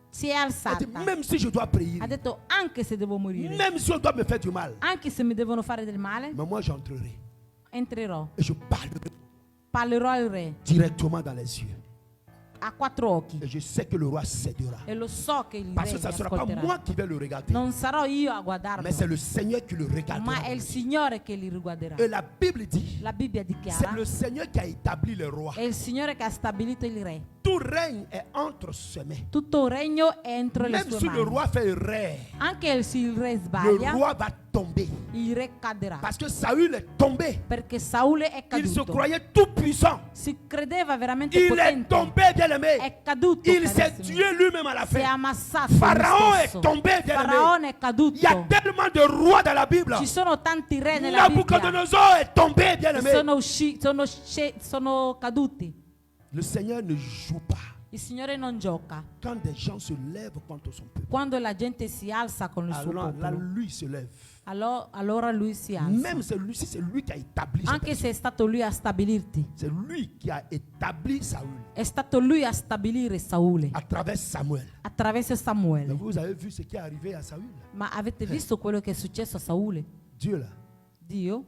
Si è Elle alzata. dit, même si je dois prier, Ha detto anche se devo morire. même si on doit me faire du mal, Anche se mi devono fare del male. mais moi j'entrerai Entrerò. et je parlerai Parlerò al re. directement dans les yeux. A 4 occhi. Et je sais que le roi cédera. E lo so che il Parce re que ce mi ne sera pas ascolterà. moi qui vais le regarder, Non sarò io a guardarlo. mais c'est le Seigneur qui le regardera. Ma è il Signore che li riguarderà. Et la Bible dit, La Bibbia c'est dichiara. le Seigneur qui a établi les rois. È il Signore che ha stabilito il re. Tout règne est entre ses mains. Tutto un regno è entro le Même sue si le mani. roi fait erreur, Anche se il re le sbaglia, roi va tomber. il re cadrà. Parce que Saül est tombé. Perché Saul è Il se caduto. croyait tout puissant. Si credeva veramente Il est potente. tombé, bien aimé. È caduto. Il s'est carissimi. tué lui-même à la Si è fin. ammassato. Pharaon lui est stesso. tombé, bien aimé. Faraone è Il caduto. y a tellement de rois dans la Bible. Ci sono tanti re nella Bibbia Nabucodonosor est tombé, bien che aimé. sono caduti. Le Seigneur ne joue pas. Il Signore non gioca. Quand des gens se lèvent contre son peuple, Quando la gente si alza con il suo alors là, popolo, lui se lève. allora lui si alza. Même celui-ci, c'est lui qui a établi cette Anche personne. se è stato lui a stabilirti. C'est lui qui a établi Saül È stato lui a stabilire Saul à travers Samuel. attraverso Mais Samuele. vous avez vu ce qui est arrivé à Saül. Ma avete visto quello che è successo a Saul? Dieu là, Dio?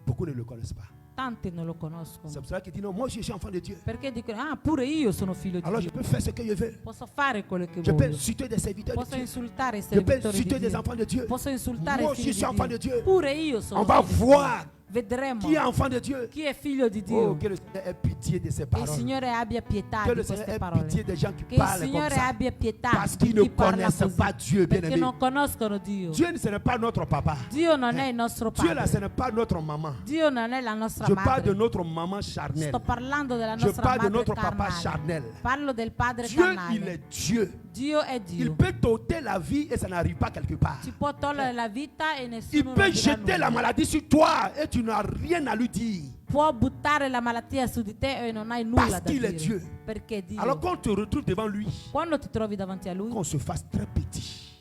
beaucoup ne le connaissent pas. Tanti non lo conoscono. C'est pour cela qu'il dit non, moi je suis enfant de Dieu. Perché dicono, ah, pure io sono figlio di Alors je Dio. peux faire ce que je veux. Posso fare quello che Je peux voglio. insulter des serviteurs de Posso Dieu. insultare i Je peux servitori di insulter des Dio. enfants de Dieu. Posso insultare Moi i figli aussi, je suis di enfant de Dio. Dieu. Pure io sono On va figlio di voir Dio. Vedremo qui est enfant de Dieu. chi è figlio di Oh, Dio. que le Seigneur ait pitié de ces Che il paroles. Signore abbia pietà Que di le Seigneur queste ait parole. pitié des gens qui Che il parlent comme Signore ça. abbia pietà Parce di qu'ils chi ne parla connaissent così. pas Dieu, bien Perché aimé. non conoscono Dio. Dieu, ce n'est pas notre papa. Dio non è il nostro Dieu là, padre. ce n'est pas notre maman. Dio non è la nostra Je parle de madre. notre maman charnelle. Sto parlando della Je nostra parle de madre notre papa carnale. charnel. Parlo del padre Dieu, il carnale. est Dieu. Dio è Il Dio. peut t'ôter la vie et ça n'arrive pas quelque part. Ti può togliere la vita e Il nessuno peut non dirà jeter la nulla. maladie sur toi et tu n'as rien à lui dire. Può buttare la malattia su di te e non hai nulla Parce da qu'il est dire. Dieu. Perché Dio. Alors quand on te retrouve devant lui, Quando ti trovi davanti a Lui, qu'on se fasse très petit.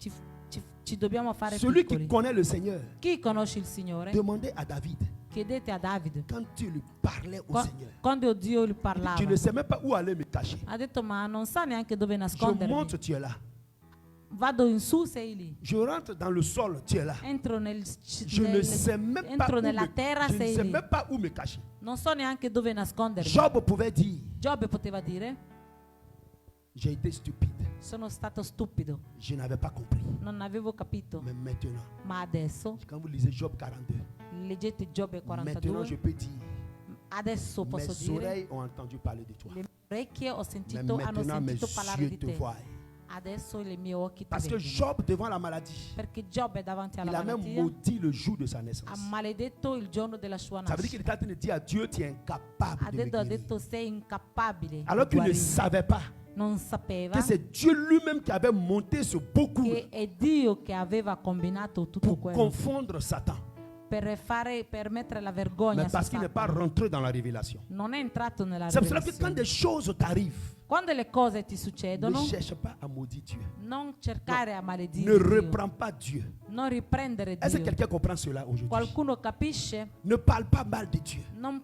ci dobbiamo fare Celui piccoli. qui connaît le Seigneur, Chi conosce il Signore? demandez à David, Chiedete a Davide. quand Dieu lui parlait au Qua- Seigneur, Quando Dio gli il dit, parlava, je ne sais même pas où aller me cacher. ha detto ma non sa neanche dove Je nascondermi. monte, tu es là. Vado in su, sei lì. Je rentre dans le sol, tu es là. Entro, Je ne sais même pas entro où nella terra, je ne sei sais lì. même pas où me cacher. Non so neanche dove nascondermi. Job pouvait dire, Giobbe poteva dire, j'ai été stupide. sono stato stupido, Je n'avais pas compris. non avevo capito. Mais maintenant, Ma adesso, quand vous lisez Job 42, leggete Giobbe maintenant je 42, peux dire, adesso posso mes dire, oreilles ont entendu parler de toi. le mie orecchie Mais hanno maintenant mes sentito parlare yeux di te te. voient. Adesso i miei occhi ti Parce que vedono. Job, devant la maladie, Perché Giobbe davanti alla il a même malattia maudit le jour de sa ha naissance. maledetto il giorno della sua Ça veut dire qu'il nascita. était en train de dire à Dieu, tu es incapable de me Ha guérir. detto sei incappabile Alors di qu'il ne guarire. savait pas Non sapeva que c'est Dieu lui-même qui avait monté ce beau coup che è Dio che aveva combinato tutto pour quello confondre Satan. per mettere la vergogna Mais su parce qu'il n'est pas Satana. rentré dans la révélation. Non è entrato nella C'est pour cela que quand rivelazione. des choses t'arrivent, Quando le cose ti ne succedono, cherche pas à maudire Dieu. non cercare a Ne maledire Dio, reprends pas Dieu. non riprendere Est-ce que Dio. quelqu'un comprend cela aujourd'hui? Qualcuno capisce? Ne parle pas mal de Dieu. Non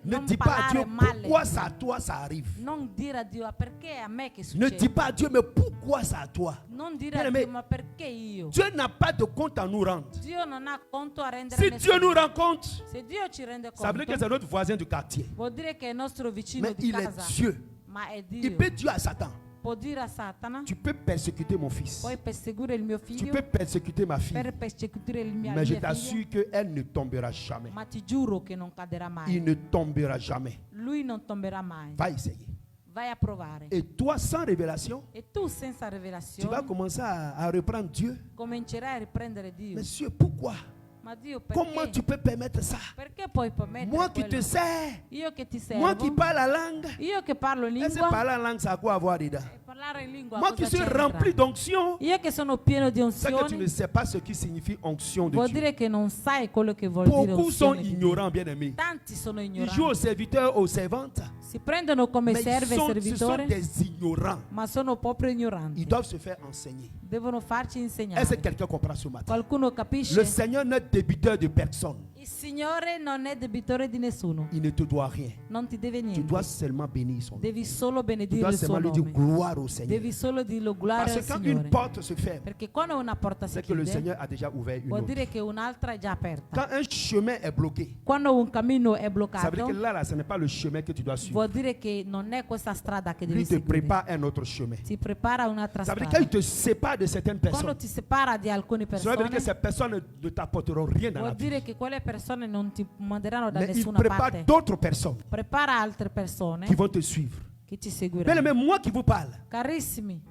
Ne dis pas à Dieu parlare male. pourquoi ça à toi ça arrive. Non dire a Dio, "Ah, perché a me che Ne succede?" dis pas à Dieu, mais pourquoi ça à toi? Non dire a Bien-aimé, Dio, ma perché io? Dieu n'a pas de compte à nous rendre. Dio non ha conto a rendere Si nessuno. Dieu nous rend compte, Se Dio ci rende ça veut dire que conto, c'est notre voisin du quartier. vuol dire che è il nostro vicino Mais di il est casa, Dieu. ma è Il Dio. peut dire à Satan, Può dire a Satana, tu peux persécuter mon fils. puoi perseguire il mio Tu figlio, peux persécuter ma fille. per perseguire il mio Mais je mia figlia, t'assure qu'elle ne tombera jamais. ma ti giuro che non caderà mai. Il ne tombera jamais. Lui non tomberà mai. Va essayer. Vai a provare. Et toi, sans révélation, E tu senza tu vas rivelazione commencer à reprendre Dieu. comincerai a riprendere Dio. Monsieur, pourquoi? Ma Dio, Comment perché? tu peux permettre ça? Perché puoi permettere Moi qui quello? te sers, Io che ti moi qui servo, parle la langue. io che parlo Est-ce que lingua, parler la langue, ça a quoi à voir dedans? e parlare in lingua. Moi cosa qui suis c'entra? rempli d'onction, Io che sono pieno di c'est que tu ne unzioni, sais pas ce qui signifie onction de vuol Dieu. dire che non sai quello che vuol dire Beaucoup sont unzione di Dio. ignorants, bien-aimés. Tanti sono Ils jouent aux ignoranti. serviteurs, aux servantes, Si prendono come mais serve e ce sont servitori, des ignorants. ma sono proprio Ils ignoranti. doivent se faire enseigner. Devono farci Est-ce que insegnare. quelqu'un comprend ce matin? Qualcuno Le capisce? Seigneur n'est débiteur de personne. Il Signore non è debitore di nessuno. Il ne te doit rien. Non ti deve Tu niente. dois seulement bénir son nom. Devi solo Tu benedire dois il suo seulement lui dire nome. gloire au Seigneur. Devi solo dirlo gloria Parce al que quand Signore. une porte se ferme, Perché quando una porta si c'est que le chiude, Seigneur a déjà ouvert une vuol autre. dire che un'altra è già aperta. Quand un chemin est bloqué, Quando un cammino è ça veut dire bloccato, que là, ce n'est pas le chemin que tu dois suivre. vuol dire che non è questa strada che devi Lui te seguire. prépare un autre chemin. Ti prepara un'altra Ça veut dire strada. qu'il te sépare de certaines Quando personnes. ti separa di alcune Ça veut dire que persone, ces personnes ne t'apporteront rien dans la vuol vie. dire che quelle persone non ti manderanno da Mais il nessuna prépare parte. d'autres personnes Prepara altre persone qui vont te suivre. che ti Bien seguiranno. aimé, moi qui vous parle, Carissimi,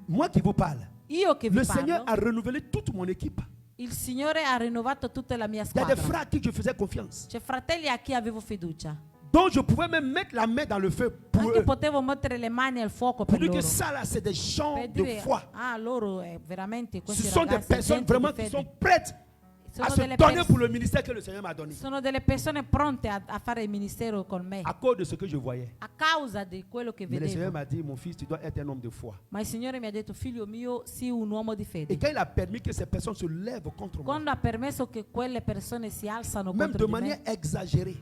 moi qui vous parle, io che vi le Seigneur parlo, a renouvelé toute mon équipe. il Signore ha rinnovato tutta la mia Il y a des squadra. frères à qui je faisais confiance, C'è fratelli a chi avevo fiducia. dont je pouvais même mettre la main dans le feu pour Anche eux. potevo mettere le mani al fuoco Pour per dire que loro. ça là, c'est des gens Per de dire, foi. ah, loro veramente Ce questi sont des ragazzi, personnes gente vraiment di qui fede. sont prêtes à Sono se delle, donner pers- pour le ministère que le Seigneur m'a donné. sono delle persone pronte a fare il ministero con me. À cause de ce que je voyais. A causa di quello che Mais le Seigneur vedevo. m'a dit, mon fils, tu dois être un homme de foi. Ma il Signore mi ha detto, figlio mio, sii un uomo di Et fede. quand il a permis que ces personnes se lèvent contre moi, Quando ha permesso che quelle persone si alzano même contro de di me, manière exagérée,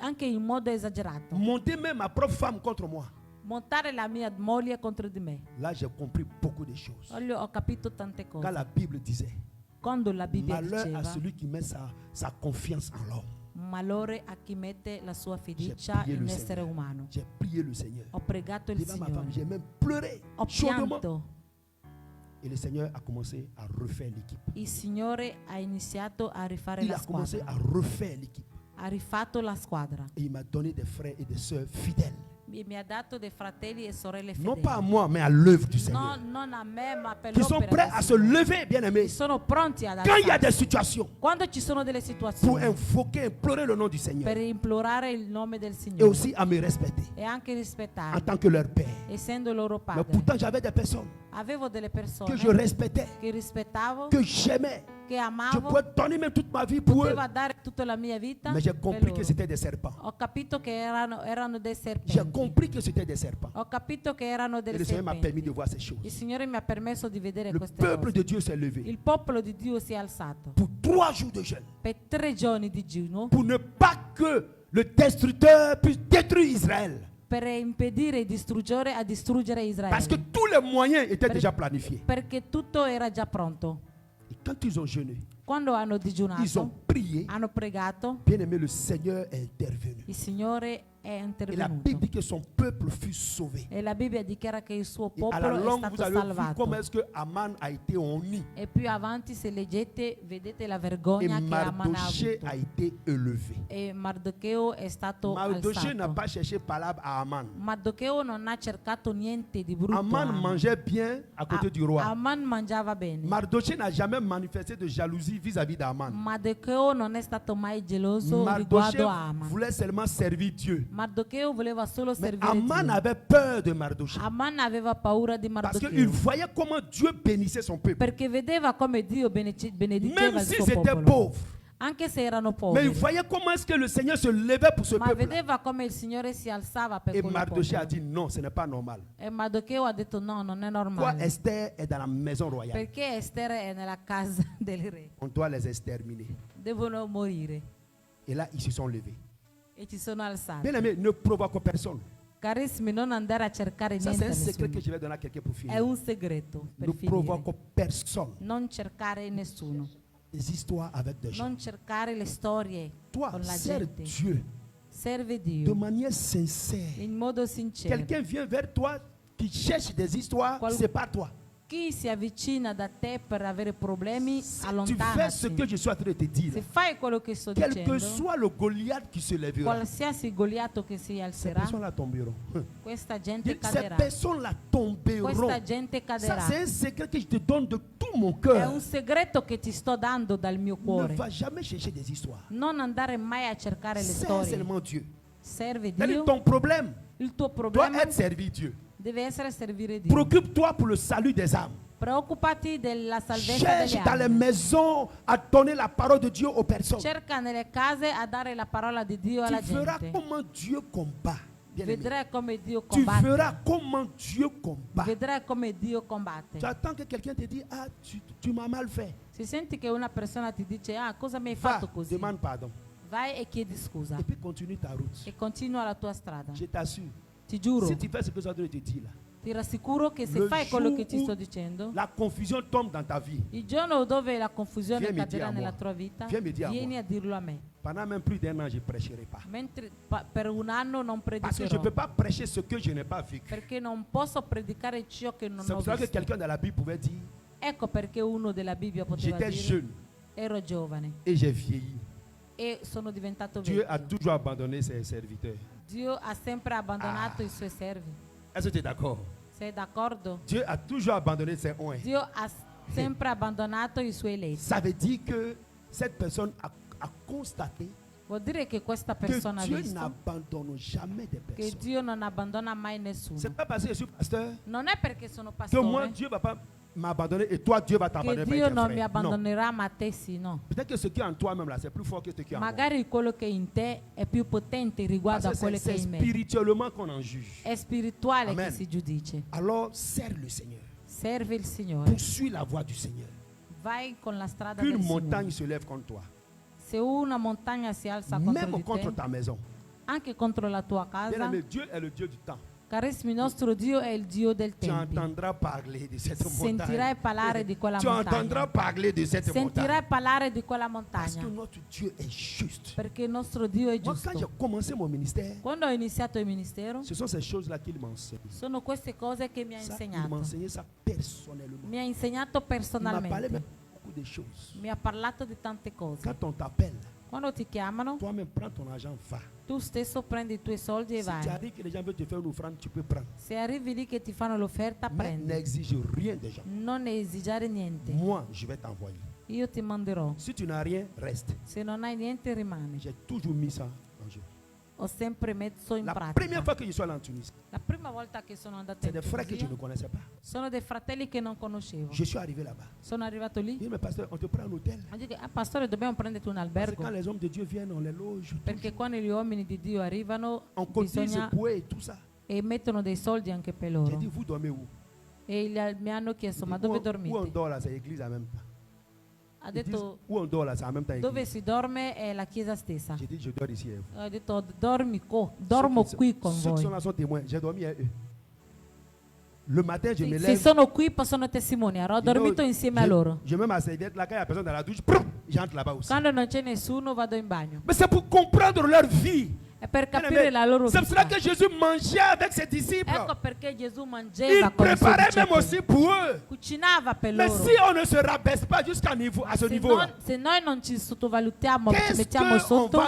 anche in modo esagerato, monter même ma propre femme contre moi, montare la mia moglie contro di me. là j'ai compris beaucoup de choses. Ho capito tante Quand cose. la Bible disait, Quando la Bibbia malheur à diceva, celui qui met sa confiance en l'homme. malore a chi mette la sua J'ai fiducia prié in le essere Seigneur. umano. J'ai prié le Seigneur. Ho pregato il Devant ma femme, Signore. j'ai même pleuré Ho chaudement. pianto. Et le Seigneur a commencé à refaire l'équipe. Il Signore ha iniziato a rifare Il la a commencé squadra. à refaire l'équipe. Ha rifatto la squadra. Et il m'a donné des frères et des sœurs fidèles. Mi ha dato dei fratelli e sorelle Non fedeli. pas à moi, mais à l'œuvre du Seigneur. Non a me, ma per Qui sont l'opera prêts del à se Signore. lever, bien aimés. Che sono pronti ad Quand il y a alzarsi. des situations, Quando ci sono delle pour situazioni invoquer, implorer le nom du per Seigneur. implorare il nome del Et Signore aussi à me respecter e anche en rispettarli, tant que leur père. essendo loro Mais padre. pourtant, j'avais des personnes Avevo delle que persone je respectais, che rispettavo, que j'aimais. che Je amavo, pouvais donner même toute ma vie pour eux. poteva dare tutta la mia vita Mais j'ai per compris loro. que c'était des serpents. Ho capito che erano dei J'ai serpenti. compris que c'était des serpents. Ho capito che erano Et dei le Seigneur m'a permis serpenti. de voir ces choses. Il Signore mi ha permesso di vedere Le queste peuple cose. de Dieu s'est levé Il popolo di Dio si è alzato pour 3 jours de jeûne. per 3 giorni di digiuno Pour ne pas que le destructeur puisse détruire Israël. per impedire il distruttore a distruggere Parce que Israele. tous les moyens étaient déjà planifiés. Perché tutto era già pronto. Et quand ils ont jeûné, Quando hanno ils ont digiunato, prié. hanno pregato, Bien aimé, le Seigneur est intervenu. il Signore è Et la intervenuto. Bible dit que son peuple fut sauvé. E la Bibbia dichiara che il suo Et à la popolo è longue, stato vous avez vu salvato. comment est-ce que Aman a été honni. E più avanti, se leggete, vedete la Et vergogna che Aman ha Mardoché avuto. a été élevé. E Mardocheo è stato Mardoché n'a alzato. pas cherché palabre à Aman. Mardocheo non ha cercato niente di brutto. Aman mangeait bien à côté du roi. Aman mangiava bene. Mardoché n'a jamais manifesté de jalousie vis-à-vis d'Aman. Mardocheo non è stato mai geloso Mardoché riguardo a Aman. voulait seulement servir Dieu. Mardocheo voleva solo Mais servire Aman Dio. avait peur de Mardoché. Aman aveva paura di Parce qu'il Mardocheo voyait comment Dieu bénissait son peuple. perché vedeva come Dio benediceva Même il s'ils suo étaient popolo. pauvres. Anche se erano Mais il poveri. voyait comment est-ce que le Seigneur se levait pour ce Ma peuple. vedeva come il Signore si alzava per Et quel Mardoché a popolo. dit non, ce n'est pas normal. E Mardocheo ha detto no, non è Quoi, normale. Esther est dans la maison royale. Perché Esther è nella casa del re. On doit les exterminer. Devono morire. Et là, ils se sont levés. E ci sono alzati. Bien aimé, ne provoque personne. Carissimi, non andare a cercare Ça, niente c'est a un secret nessuno. que je vais donner à quelqu'un pour È finire. un segreto per Ne finire. provoque personne. Non cercare nessuno. Des histoires avec des gens. Non cercare le storie Toi, con la sers gente. Dieu Serve de Dio manière sincère. in modo sincero. Quelqu'un vient vers toi qui cherche des histoires, Qual- c'est pas toi. Chi si avvicina da te per avere problemi, Si tu fais ce allontanati. que je suis en train de te dire, Se fai quello che sto quel que dicendo, soit le Goliath qui se lèvera, qualsiasi Goliato che si ces alzerà, personnes-là tomberont. questa gente Ces caderà. personnes-là tomberont. Questa gente Ça, caderà. c'est un secret que je te donne de tout mon È cœur. un segreto che ti sto dando dal mio Ne cuore. va jamais chercher des histoires. Non andare mai a cercare le C'est storie. seulement Dieu. Serve C'est-à-dire Dio. ton problème Il tuo doit problema être servir Dieu. deve essere servire Dio. Préoccupe-toi pour le salut des âmes. Preoccupati della salvezza Cherche delle dans les anime. maisons à donner la parole de Dieu aux personnes. Cerca nelle case a dare la parola di Dio alla Tu verras gente. comment Dieu combat. Bien-aimé. Vedrai come Dio Tu combatte. verras comment Dieu combat. Vedrai come Dio combatte. Tu attends que quelqu'un te dise, ah, tu m'as mal fait. Se senti che una persona ti dice, ah, cosa mi hai Va, fatto così? demande pardon. Vai e chiedi scusa. Et puis continue ta route. E continua la tua strada. Je t'assure. Ti giuro, Si tu fais ce que je te dis là, ti rassicuro che se le fai quello jour che ti où sto dicendo, la confusion tombe dans ta vie, il giorno dove la confusione Viens mi cadrà dire a nella moi. tua vita, Viens mi dire a vieni moi. a dirlo a me. pendant même plus d'1 an, je ne prêcherai pas. Mentre per un anno non Parce que je ne predicherò, peux pas prêcher ce que je n'ai pas vécu. perché non posso predicare ciò che non C'est ho pour ça que visto. quelqu'un dans la Bible pouvait dire, Ecco perché uno della Bibbia poteva j'étais dire, jeune ero giovane et j'ai vieilli. e sono diventato Dieu a vecchio. toujours abandonné ses serviteurs. Dio ha sempre abbandonato i suoi servi. Est-ce que tu es d'accord? Sei d'accordo? Dieu a toujours abandonné ses oins. Dio ha sempre abbandonato i suoi eletti. Ça veut dire que cette personne a constaté Vuol dire che questa que persona ha Dieu visto n'abandonne jamais des che personnes. Dio non abbandona mai nessuno. C'est pas parce que je suis pasteur Non è perché sono que moi pastore Dieu va pas m'abandonner et toi Dieu va che t'abandonner. Dio non mi Non. abbandonerà, ma te sì, no. Peut-être que ce qui est en toi même là, c'est plus fort que ce qui est en moi. Magari quello che è in te è più potente riguardo Parce a que quello che è c'est in me. spirituellement qu'on en juge. È spirituale Amen. che si giudice. Alors, serre le Seigneur. Serve il Signore. Poursuis la voie du Seigneur. Vai con la strada Qu'une del montagne Signore. se lève contre toi. Se una montagna si alza contro Même di contre te, ta maison. anche contro la tua casa, Bien-aimé, Dieu est le Dieu du temps. carissimi, il nostro Dio è il Dio del Tu tempo. entendras parler de cette Sentirai montagne. parlare di quella Tu entendras montagna. parler de cette Sentirai montagne. parlare di quella Parce que montagna. notre Dieu est juste. Perché il nostro Dio è Moi, quand j'ai giusto. commencé mon ministère, Quando ho iniziato il ministero, ce sont ces choses-là qu'il m'a enseigné. sono queste cose che mi ha Ça, il m'a insegnato. enseigné ça personnellement. Mi ha insegnato Il m'a parlé personalmente. même beaucoup de choses. Mi ha parlato di tante cose. Quand on t'appelle, Quando ti chiamano, toi-même prends ton argent, va. tu stesso prendi i tuoi soldi e Si tu vai. arrives que les gens veulent te faire une offrande, tu peux prendre. Se arrivi lì che ti fanno l'offerta, Mais prendi. n'exige rien des gens. Non ne esigere niente. Moi, je vais t'envoyer. Io ti manderò. Si tu n'as rien, reste. Se non hai niente, rimani. J'ai toujours mis ça en jeu. Ho sempre messo in La pratica. première fois que je suis allé en Tunisie, La prima volta che sono andata c'est in des frères que je Tunisia, ne connaissais pas. sono dei fratelli che non conoscevo. Je suis arrivé là-bas. Sono arrivato lì. Il dit, mais pasteur, on te prend un hôtel. Ma dico, ah, pastore, dobbiamo prenderti un Parce que albergo. quand les hommes de Dieu viennent, on les loge. Perché quando gli uomini di Dio arrivano, On cotise bisogna pour eux et tout ça. e mettono dei soldi anche per J'ai loro. dit, vous dormez où? E mi hanno chiesto, ma Il dit, dove où on dormite? dort là, c'est l'église en même temps. Ha Ils disent, detto, où on dort là, c'est en même temps dove l'église. si dorme è la chiesa stessa. J'ai dit, je dors ici. avec vous. Ho detto, dormo Ceux qui con ceux qui sont voi. là sont témoins. J'ai dormi avec eux. Le matin, je me Se lève. sono qui possono testimoniare, ho Je dis, dormito oh, insieme a loro. Je mets ma serviette là, quand il y a personne dans la douche, prrr, j'entre là-bas aussi. Quando non c'è nessuno vado in bagno. Mais c'est pour comprendre leur vie. È per Bien-aimé, capire la loro c'est pour cela vita. que Jésus mangeait avec ses disciples. Ecco perché Gesù Il mangiava con i suoi préparait même discepoli. aussi pour eux. Cucinava per Mais loro. si on ne se rabaisse pas jusqu'à niveau, à ce niveau-là, Se noi non ci sottovalutiamo, ci mettiamo qu'est-ce sotto,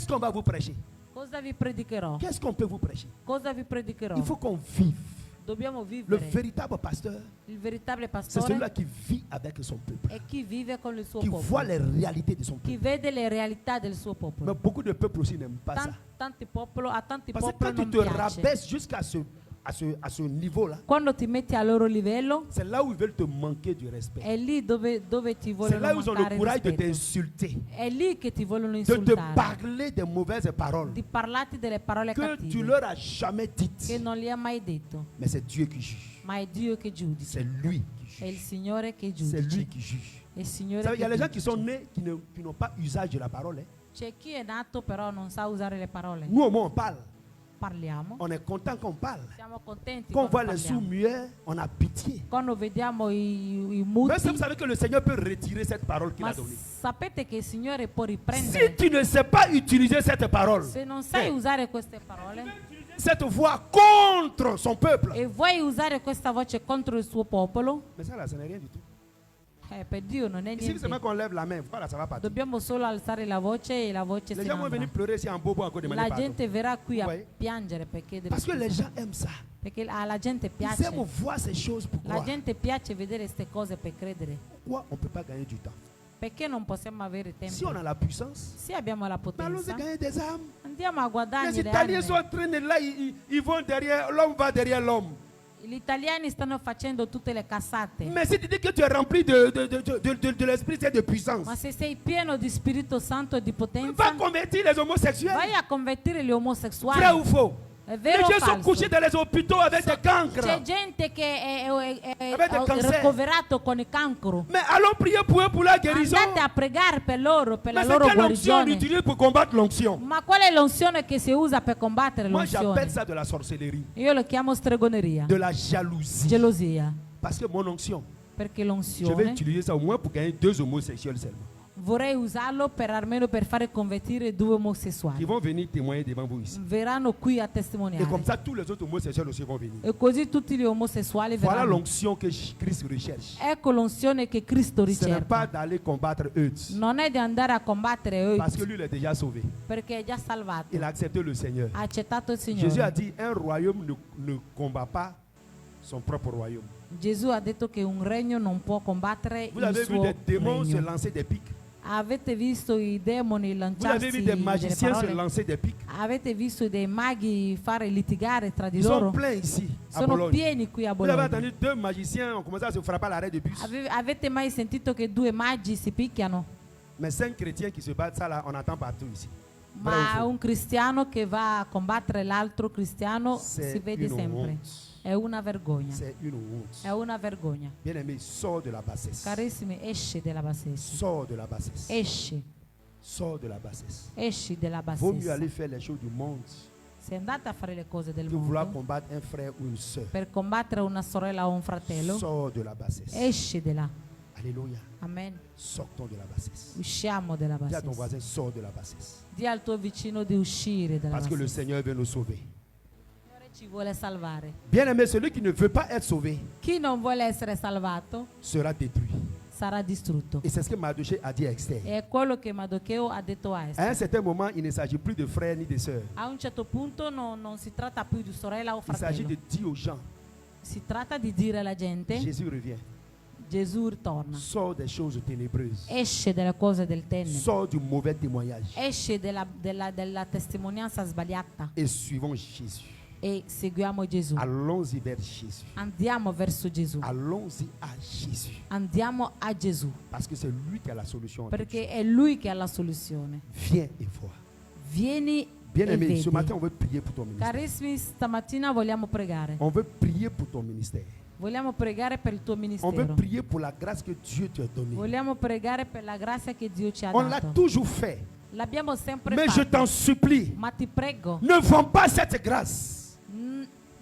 qu'on va vous prêcher? cosa vi predicherò? Qu'est-ce qu'on peut vous prêcher? Cosa vi predicherò? Il faut qu'on vive. Dobbiamo Le vivere. véritable pasteur, Il veritabile c'est pastore celui-là qui vit avec son peuple, è chi vive con il suo qui voit popolo, les réalités de son chi peuple. vede le realtà del suo Mais popolo. beaucoup de peuples aussi n'aiment pas ça. A tanti popoli Parce que quand non tu te piace. rabaisses jusqu'à ce niveau-là, Quando ti metti a loro livello, c'est là où ils veulent te manquer du respect. è lì dove ti C'est vogliono là où ils ont le mancare courage de rispetto. t'insulter, È lì che ti vogliono de te insultare, parler des mauvaises paroles di parlarti delle parole que tu cattive leur as jamais che dites. non li ha mai detto, Mais c'est Dieu qui juge. ma è Dio che giudica. C'est lui qui È il juge. Signore che C'est lui giudica. qui juge. È il Signore Vous savez, il y a che les gens qui sont giudica. nés qui n'ont pas usage de la parole. Hein. C'è chi è nato però non sa usare le parole. Nous, au moins, on parle. Parliamo, On est content qu'on parle. siamo contenti Quand on quando voit les parliamo. sourds-muets, on a pitié. Quando vediamo i Même si muti, vous savez que le Seigneur peut retirer cette parole qu'il ma a donnée. sapete che il Signore può Si riprendere. tu ne sais pas utiliser cette parole, Se non sai usare queste parole cette voix contre son peuple, e vuoi usare questa voce contro il suo popolo, mais ça là, ce n'est rien du tout. per Dio non è Ici, c'est seulement niente. qu'on lève la main, voilà, ça va partir. Dobbiamo solo alzare la voce e la voce Les se gens ne vont venir andrà. pleurer ici en bobo encore demander La pardon. gente verrà qui a Ouais. piangere perché deve Parce que les scusare. gens aiment ça. Perché alla gente Ils piace. aiment voir ces choses pour La croire. gente piace vedere queste cose per credere. Pourquoi on ne peut pas gagner du temps? Perché non possiamo avere Si on tempo? a la puissance, Se abbiamo la mais allons-y potenza, gagner des âmes. andiamo a Les guadagnare Italiens sont anime. en train de là, ils vont derrière, l'homme va derrière l'homme. Gli italiani stanno facendo tutte le cassate. Mais si tu dis que tu es rempli de l'Esprit Saint de puissance, Ma se sei pieno di Spirito Santo e di va potenza, convertir les homosexuels. vai a convertire gli Vrai ou omosessuali. faux? È Les vero o gens sont falso? couchés dans les hôpitaux avec des C'è cancres. gente che è Avete cancer. ricoverato con il cancro. Mais allons prier pour eux pour la guérison. Andate a pregare per loro, per la Mais c'est loro quelle onction on guarigione. utilise pour combattre l'onction? Ma qual è l'unzione che si usa per combattere Moi j'appelle l'unzione? ça de la sorcellerie, Io lo chiamo stregoneria, de la jalousie. gelosia, Parce que mon onction, perché je vais l'unzione utiliser ça au moins pour gagner 2 homosexuels seulement. vorrei usarlo per almeno per fare convertire 2 Qui omosessuali. vont venir témoigner devant vous ici. Verranno qui a Et comme testimoniare. ça, tous les autres homosexuels aussi vont venir. E così tutti gli omosessuali Voilà verranno. l'onction que Christ recherche. Ecco l'unzione che Cristo Ce n'est pas ricerca. d'aller combattre eux. Non è di andare a combattere Parce que Oid, lui, il est déjà sauvé. perché è già salvato. Il a accepté le Seigneur. Ha accettato il Jésus a Signore. dit, un royaume ne combat pas son propre royaume. Gesù ha detto che un regno non può combattere Vous il avez vu suo des démons se regno. lancer des pics. Avete visto i demoni Vous avez lanciarsi vu des delle magiciens se parole? lancer des pics. Avete visto dei maghi fare litigare tra di Ils sont loro? pleins ici, à Sono Bologne. pieni qui a Vous avez Bologna. entendu 2 magiciens ont commencé à se frapper à l'arrêt de bus. Avete mai sentito che 2 magi si picchiano? Mais 5 chrétiens qui se battent, ça là, on attend partout ici. Vrai ou Ma faux? un cristiano che va a combattere l'altro cristiano si C'est vede une sempre. honte. È una vergogna. C'est une honte. È una vergogna. Bien aimé, sors de la bassesse. Carissimi, esci dalla bassezza. Sors de la bassesse. Esci, Sors de la bassesse. esci dalla Vaut mieux bassezza. aller faire les choses du monde Se andate a fare le cose del que vouloir mondo combattre un frère ou une soeur. per combattere una sorella o un fratello, Sors de la bassesse. esci di là. Alléluia. Amen. Sortons de la bassesse. Usciamo dalla Dis à ton bassezza. voisin, sors de la bassesse. Di al tuo vicino di uscire dalla Parce que le bassezza. Seigneur veut nous sauver. Il Signore ci vuole salvare. Bien aimé, celui qui ne veut pas être sauvé Chi non vuole essere salvato sera détruit. sarà distrutto. Et c'est ce que Mardochée a dit à Esther. È quello che Mardocheo ha detto a À un Esther. certain moment, il ne s'agit plus de frères ni de sœurs. A un certo punto non si tratta più di sorella o Il s'agit fratello. de dire aux gens, Si tratta di dire alla gente, Jésus revient. Gesù ritorna. Sors des choses ténébreuses. Esce dalle cose del tenebro. Sors du mauvais témoignage. Esce della testimonianza sbagliata Et suivons Jésus. e seguiamo Gesù. Allons-y vers Jésus. Andiamo verso Gesù. Allons-y à Jésus. Andiamo a Gesù, Parce que c'est lui qui a la solution. à toutes perché choses. è Lui che ha la soluzione. Viens et vois. Vieni Bien e aimé, vedi. ce matin, on veut prier pour ton ministère. Carissimi, stamattina vogliamo pregare. On veut prier pour ton ministère. Vogliamo pregare per il tuo On veut ministero. prier pour la grâce que Dieu te a donnée. Vogliamo pregare per la grazia che Dio ci ha On l'a dato. toujours fait. L'abbiamo sempre Mais je fatto. t'en supplie, Ma ti prego, ne vends pas cette grâce.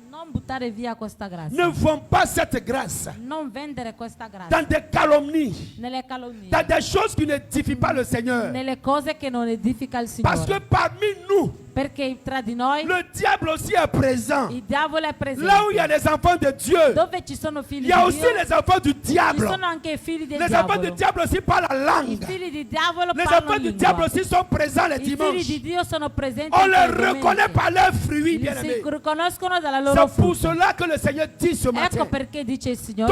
non buttare via questa Ne grazia. vends pas cette grâce Non vendere questa dans grazia des calomnies, nelle calunnie, dans des choses qui n'édifient pas le Seigneur. nelle cose che non edifica il Parce que Signore. parmi nous, Perché tra di noi le diable aussi est présent. il diavolo è presente. Là où il y a les enfants de Dieu, Dove ci sono figli il y a di aussi Dio, les enfants du ci diable. sono anche i figli del Les enfants du diavolo. diable aussi parlent la I langue. figli di diavolo Les parlano enfants du lingua. diable aussi sont présents les I figli dimanches. di Dio sono presenti On anche les le domeniche. reconnaît par leurs fruits, Li bien si aimés. riconoscono dalla loro C'est pour frutta. cela que le Seigneur dit ce matin, Ecco perché dice il Signore: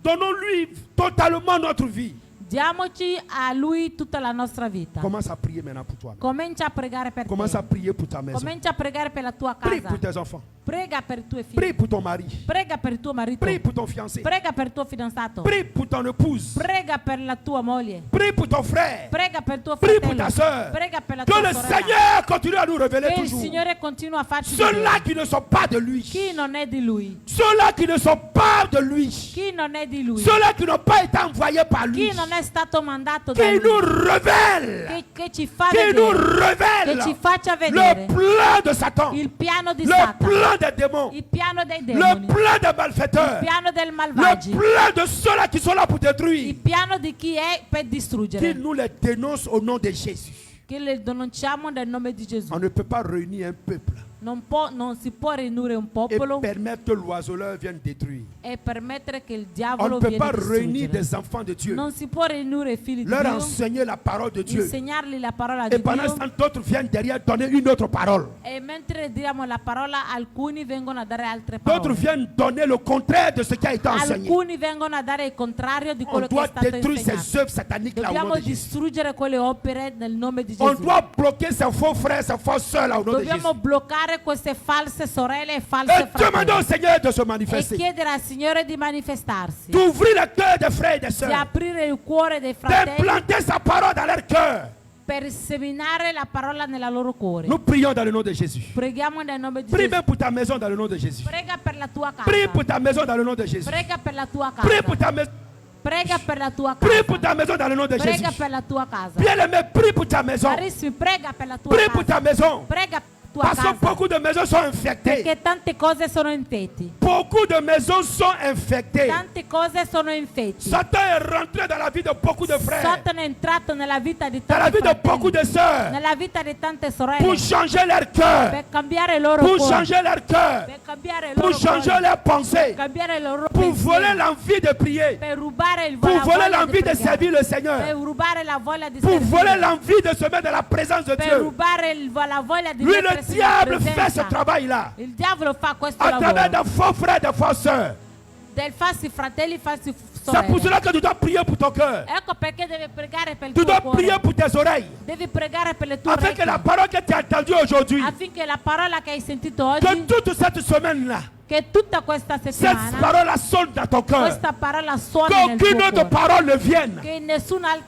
donnons-lui totalement notre vie. diamoci a Lui tutta la nostra vita. Commence à prier maintenant pour toi. Comincia a pregare per Commence à te. prier pour ta maison. Comincia a pregare per la tua Prie casa. pour tes enfants. Prega per i tuoi Prie figli. pour ton mari. Prega per il tuo marito. Prie pour ton fiancé. Prega per il tuo fidanzato. Prie pour ton épouse. Prega per la tua moglie. Prie pour ton frère. Prega per il tuo Prie pour fratello. ta soeur. Prega per la Que tua le sorella. Seigneur continue à nous révéler Che il toujours. Signore continua a farci Ceux-là vedere qui ne sont pas de lui. chi non è di Lui. Ceux-là qui ne sont pas de lui. Chi non è di Lui. Ceux-là qui n'ont pas été envoyés par lui. Chi non è stato mandato da Qui Lui. nous révèle. Che ci fa Qui nous vedere. révèle Che ci faccia le vedere plan de Satan. il piano di Le Satana. plan des démons. Il piano dei Le demoni. plan des Il malfaiteurs. piano del Le malvagio. plan de ceux-là qui sont là pour Il détruire. piano di chi è per Qui distruggere. nous les dénonce au nom de Jésus. Che le denunciamo nel nome di Gesù. On ne peut pas réunir un peuple Non si può riunire un et popolo permettre que l'oiseleur vienne détruire. e permettere che il On diavolo ne peut viene pas a réunir distruggere. des enfants de Dieu, Non si può riunire i figli di leur Dio, enseigner la parole de Dieu. insegnargli la parola Et di pendant Dio, ce temps, d'autres viennent derrière donner une autre parole. e mentre diriamo la parola alcuni vengono a dare altre D'autres parole. viennent donner le contraire de ce qui a été enseigné. Alcuni vengono a dare il contrario di On quello che è doit stato détruire ces insegnato. œuvres sataniques là au nom Dobbiamo de Jésus. distruggere quelle opere nel nome di On Gesù. doit bloquer ces faux frères, ces fausses sœurs là au nom de Dobbiamo Jésus. bloccare eliminare queste false sorelle e Et false demander au fratelli. Seigneur de se E manifester. chiedere al Signore di manifestarsi. D'ouvrir le cœur des frères et des Di sœurs. aprire il cuore dei fratelli D'implanter sa parole dans leur cœur. per seminare la parola nella loro cuore. Nous prions dans le nom de Jésus. Preghiamo nel nome di Prie Gesù. même pour ta maison dans le nom de Jésus. Prega per la tua Prie casa. pour ta maison dans le nom de Jésus. Prega per la tua Prie pour casa. ta maison. Prega per la tua Prie pour casa. ta maison dans le nom de Jésus. Prega per la tua casa. Bien-aimé, prie pour ta maison. Carissimi, prega per la tua Prie pour ta casa. maison. Prega per la tua Parce que casa. beaucoup de maisons sont infectées. Perché tante cose sono infetti. Beaucoup de maisons sont infectées. Tante cose sono infetti. Satan est rentré dans la vie de beaucoup de frères, Satana è entrato nella vita di dans la tanti vie de beaucoup fratelli, de sœurs, nella vita di tante pour sorelle, changer leur cœur, per cambiare il loro pour cuore, changer leur cœur, per cambiare il pour loro changer cuore, leurs per pensées, cambiare il loro pour voler pensiero, l'envie de prier, per rubare il pour la voler voglia di l'envie de pregare, servir le per Seigneur, rubare la voglia di pour voler servire, l'envie de se mettre dans la présence de per Dieu. rubare la voglia di Lui, le mettersi nella diable, fait ce presenza. travail-là Il diavolo fa questo à travers lavoro de faux frères et de fausses sœurs. del falsi fratelli, falsi C'est pour sorelle. cela que tu dois prier pour ton cœur. Ecco perché devi pregare per il Tu tuo dois cuore. prier pour tes oreilles. Devi pregare per le tue Afin que la orecchie, parole que tu as entendue aujourd'hui, affinché la parola che hai sentito que oggi, toute cette semaine-là, che tutta questa cette settimana parole sonne dans ton cœur. questa parola suona nel tuo Qu'aucune autre cuore, parole ne vienne. che nessun'altra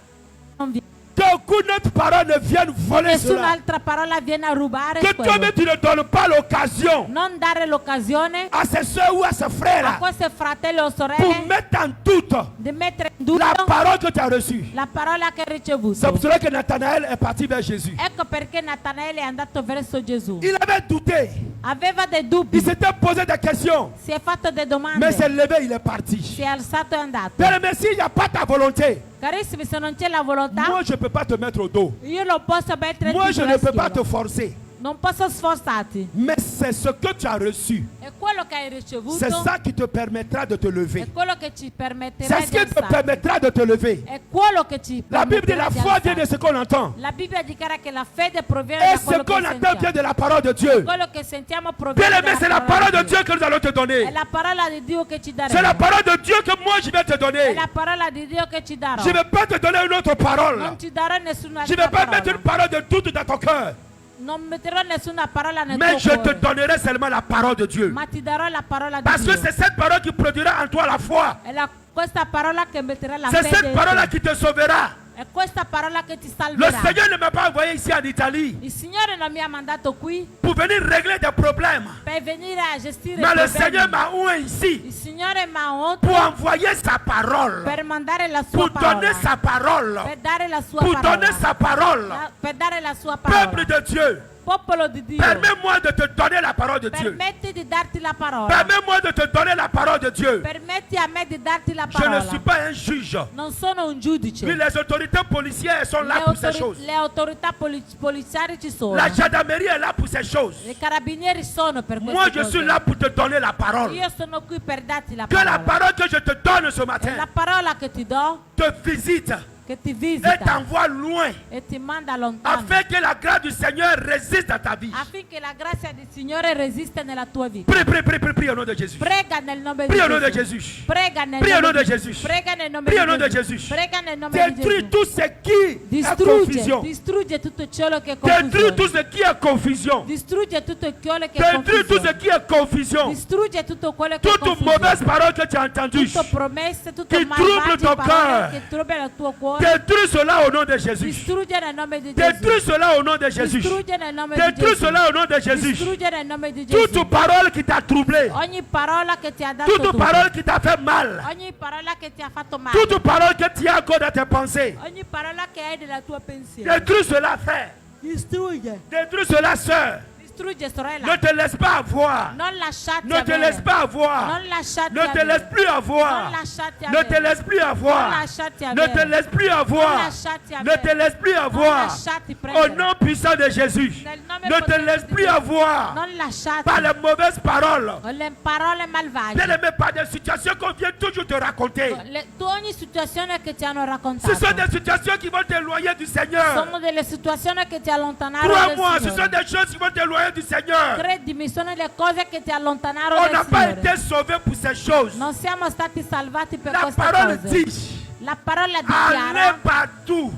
non viene, Qu'aucune autre parole ne vienne voler cela. nessun'altra parola viene a rubare Que quello. toi-même tu ne donnes pas l'occasion Non dare l'occasione à ces soeurs ou à ces a frères questi fratelli o pour sorelle mettre en doute di mettere in la dubbio parole que tu as reçue. la parola che hai C'est ricevuto. pour cela que Nathanaël est parti vers Jésus. Ecco perché Natanaele è andato verso Gesù. Il avait douté. Aveva dei dubbi, Il s'était posé des questions. si è fatto delle Mais s'est domande, levé, il est parti. si è alzato e è andato. Père, mais s'il n'y a pas ta volonté, Carissimi, se non c'è la volontà, moi je ne peux pas te mettre au dos. io non posso mettere Moi je ne peux pas te schiena. forcer. Non posso sforzarti. Mais c'est ce que tu as reçu. È quello che hai ricevuto, C'est ça qui te permettra de te lever. è quello che ci permetterà C'est ce di qui te alzarti. permettra de te lever. È quello che ci La Bible dit la permetterà di foi vient de alzarti. ce qu'on entend. La Bibbia dichiara che la fede proviene Et da ce quello qu'on che entend vient sentiamo. de la parole de Dieu. Quello che sentiamo Bien proviene aimé, c'est la dalla parole de Dio. Dieu que nous allons te È donner. la parola di Dio che ci C'est la darà. parole de Dieu que moi je vais te È donner. la parola di Dio che ci darà. Je ne vais pas te donner une autre parole. Non ci darò nessuna Je ne vais altra pas mettre une parola. parole de doute dans ton cœur. Non metterò nessuna parola nel Mais tuo je te cuore, donnerai seulement la parole de Dieu. ma ti darò la parola di Parce que Dio. c'est cette parole qui produira en toi la foi. È questa parola che metterà la C'est fede cette in parole te. qui te sauvera. È questa parola che ti Le salverà. Seigneur ne m'a pas envoyé ici en Italie Il Signore non mi ha mandato qui pour venir régler des problèmes. per venire a gestire Mais i le Seigneur problemi. m'a oint ici Il Signore mi ha unto pour envoyer sa parole, per mandare la sua pour donner parola, sa parole, per dare la sua pour parola, donner sa parole. per dare la sua Peuple parola. de Dieu, Popolo di Dio, permets-moi de te donner la parole de Dieu. permetti di darti la parola. Permets-moi de te donner la parole de Dieu. Permetti a me di darti la Je ne parola. suis pas un juge. Non sono un giudice. Oui, les autorités policières sont là pour ces choses. Le autorità poliziarie ci sono. La gendarmerie est là pour ces choses. I carabinieri sono per queste Moi, je cose. suis là pour te donner la parole. Io sono qui per darti la Que la parola. parole que je te donne ce E matin la parola che ti do, te visite che ti et visita t'envoie loin, e ti manda lontano, afin que la grâce du Seigneur résiste à ta vie. affinché la grazia del Signore resiste nella tua vita. Prie, prie, prie, prie, prie au nom de Jésus. Prega nel nome di Prie au nom de Gesù. Jésus. Prega nel Prie au nom nome de di Gesù. Gesù. Prega nel nome Prie au nom di de Gesù. Jésus. Prega nel nome di Détruis Gesù. tout ce qui est confusion. Distrugge tutto ciò che è Détruis tout confusione. ce qui est confusion. Distrugge tutto quello che è Détruis tout ce confusione. qui est confusion. Distrugge tutto quello che è Toute confusione. mauvaise parole que tu as entendue. Tutto promesse, tutto Che trouble ton parole cœur. che trouble il tuo cuore. Détruis cela au nom de Jésus. Distrugge nel nome di Détruis Gesù. cela au nom de Jésus. Distrugge nel nome di Détruis Gesù. cela au nom de Jésus. Distrugge nel nome di Toute Gesù. parole qui t'a troublé. Ogni parola che ti ha dato Toute dubbio. parole qui t'a fait mal. Ogni parola che ti ha fatto male. Toute parole que tu as encore dans tes pensées. Ogni parola che hai nella tua pensiero. Détruis cela, frère. Distrugge. Détruis cela, sœur. Distrugge, sorella. Ne te laisse pas avoir. Non lasciati Ne te avere. laisse pas avoir. Non lasciati Ne te avere. laisse plus Non avoir. lasciati Ne avere. te laisse plus Non avoir. lasciati Ne avere. te laisse plus avoir. Non lasciati Ne avere. te laisse plus Non avoir. lasciati Au prendere. nom puissant de Jésus. Nel nome Ne te potente laisse di plus Gesù. avoir Non lasciati par les mauvaises paroles. con le parole malvagie. Bien aimé, par des situations qu'on vient toujours te raconter. Ogni situazione che ti hanno Ce raccontato sont des situations qui vont t'éloigner du Seigneur. sono delle situazioni che ti allontanarono Crois-moi, del ce sont Signore. des choses qui vont t'éloigner du Seigneur. Credimi, sono le cose che ti allontanarono On del n'a pas Signore. été sauvés pour ces choses. Non siamo stati salvati per La queste parole cose. dit, La parola allez dichiara: partout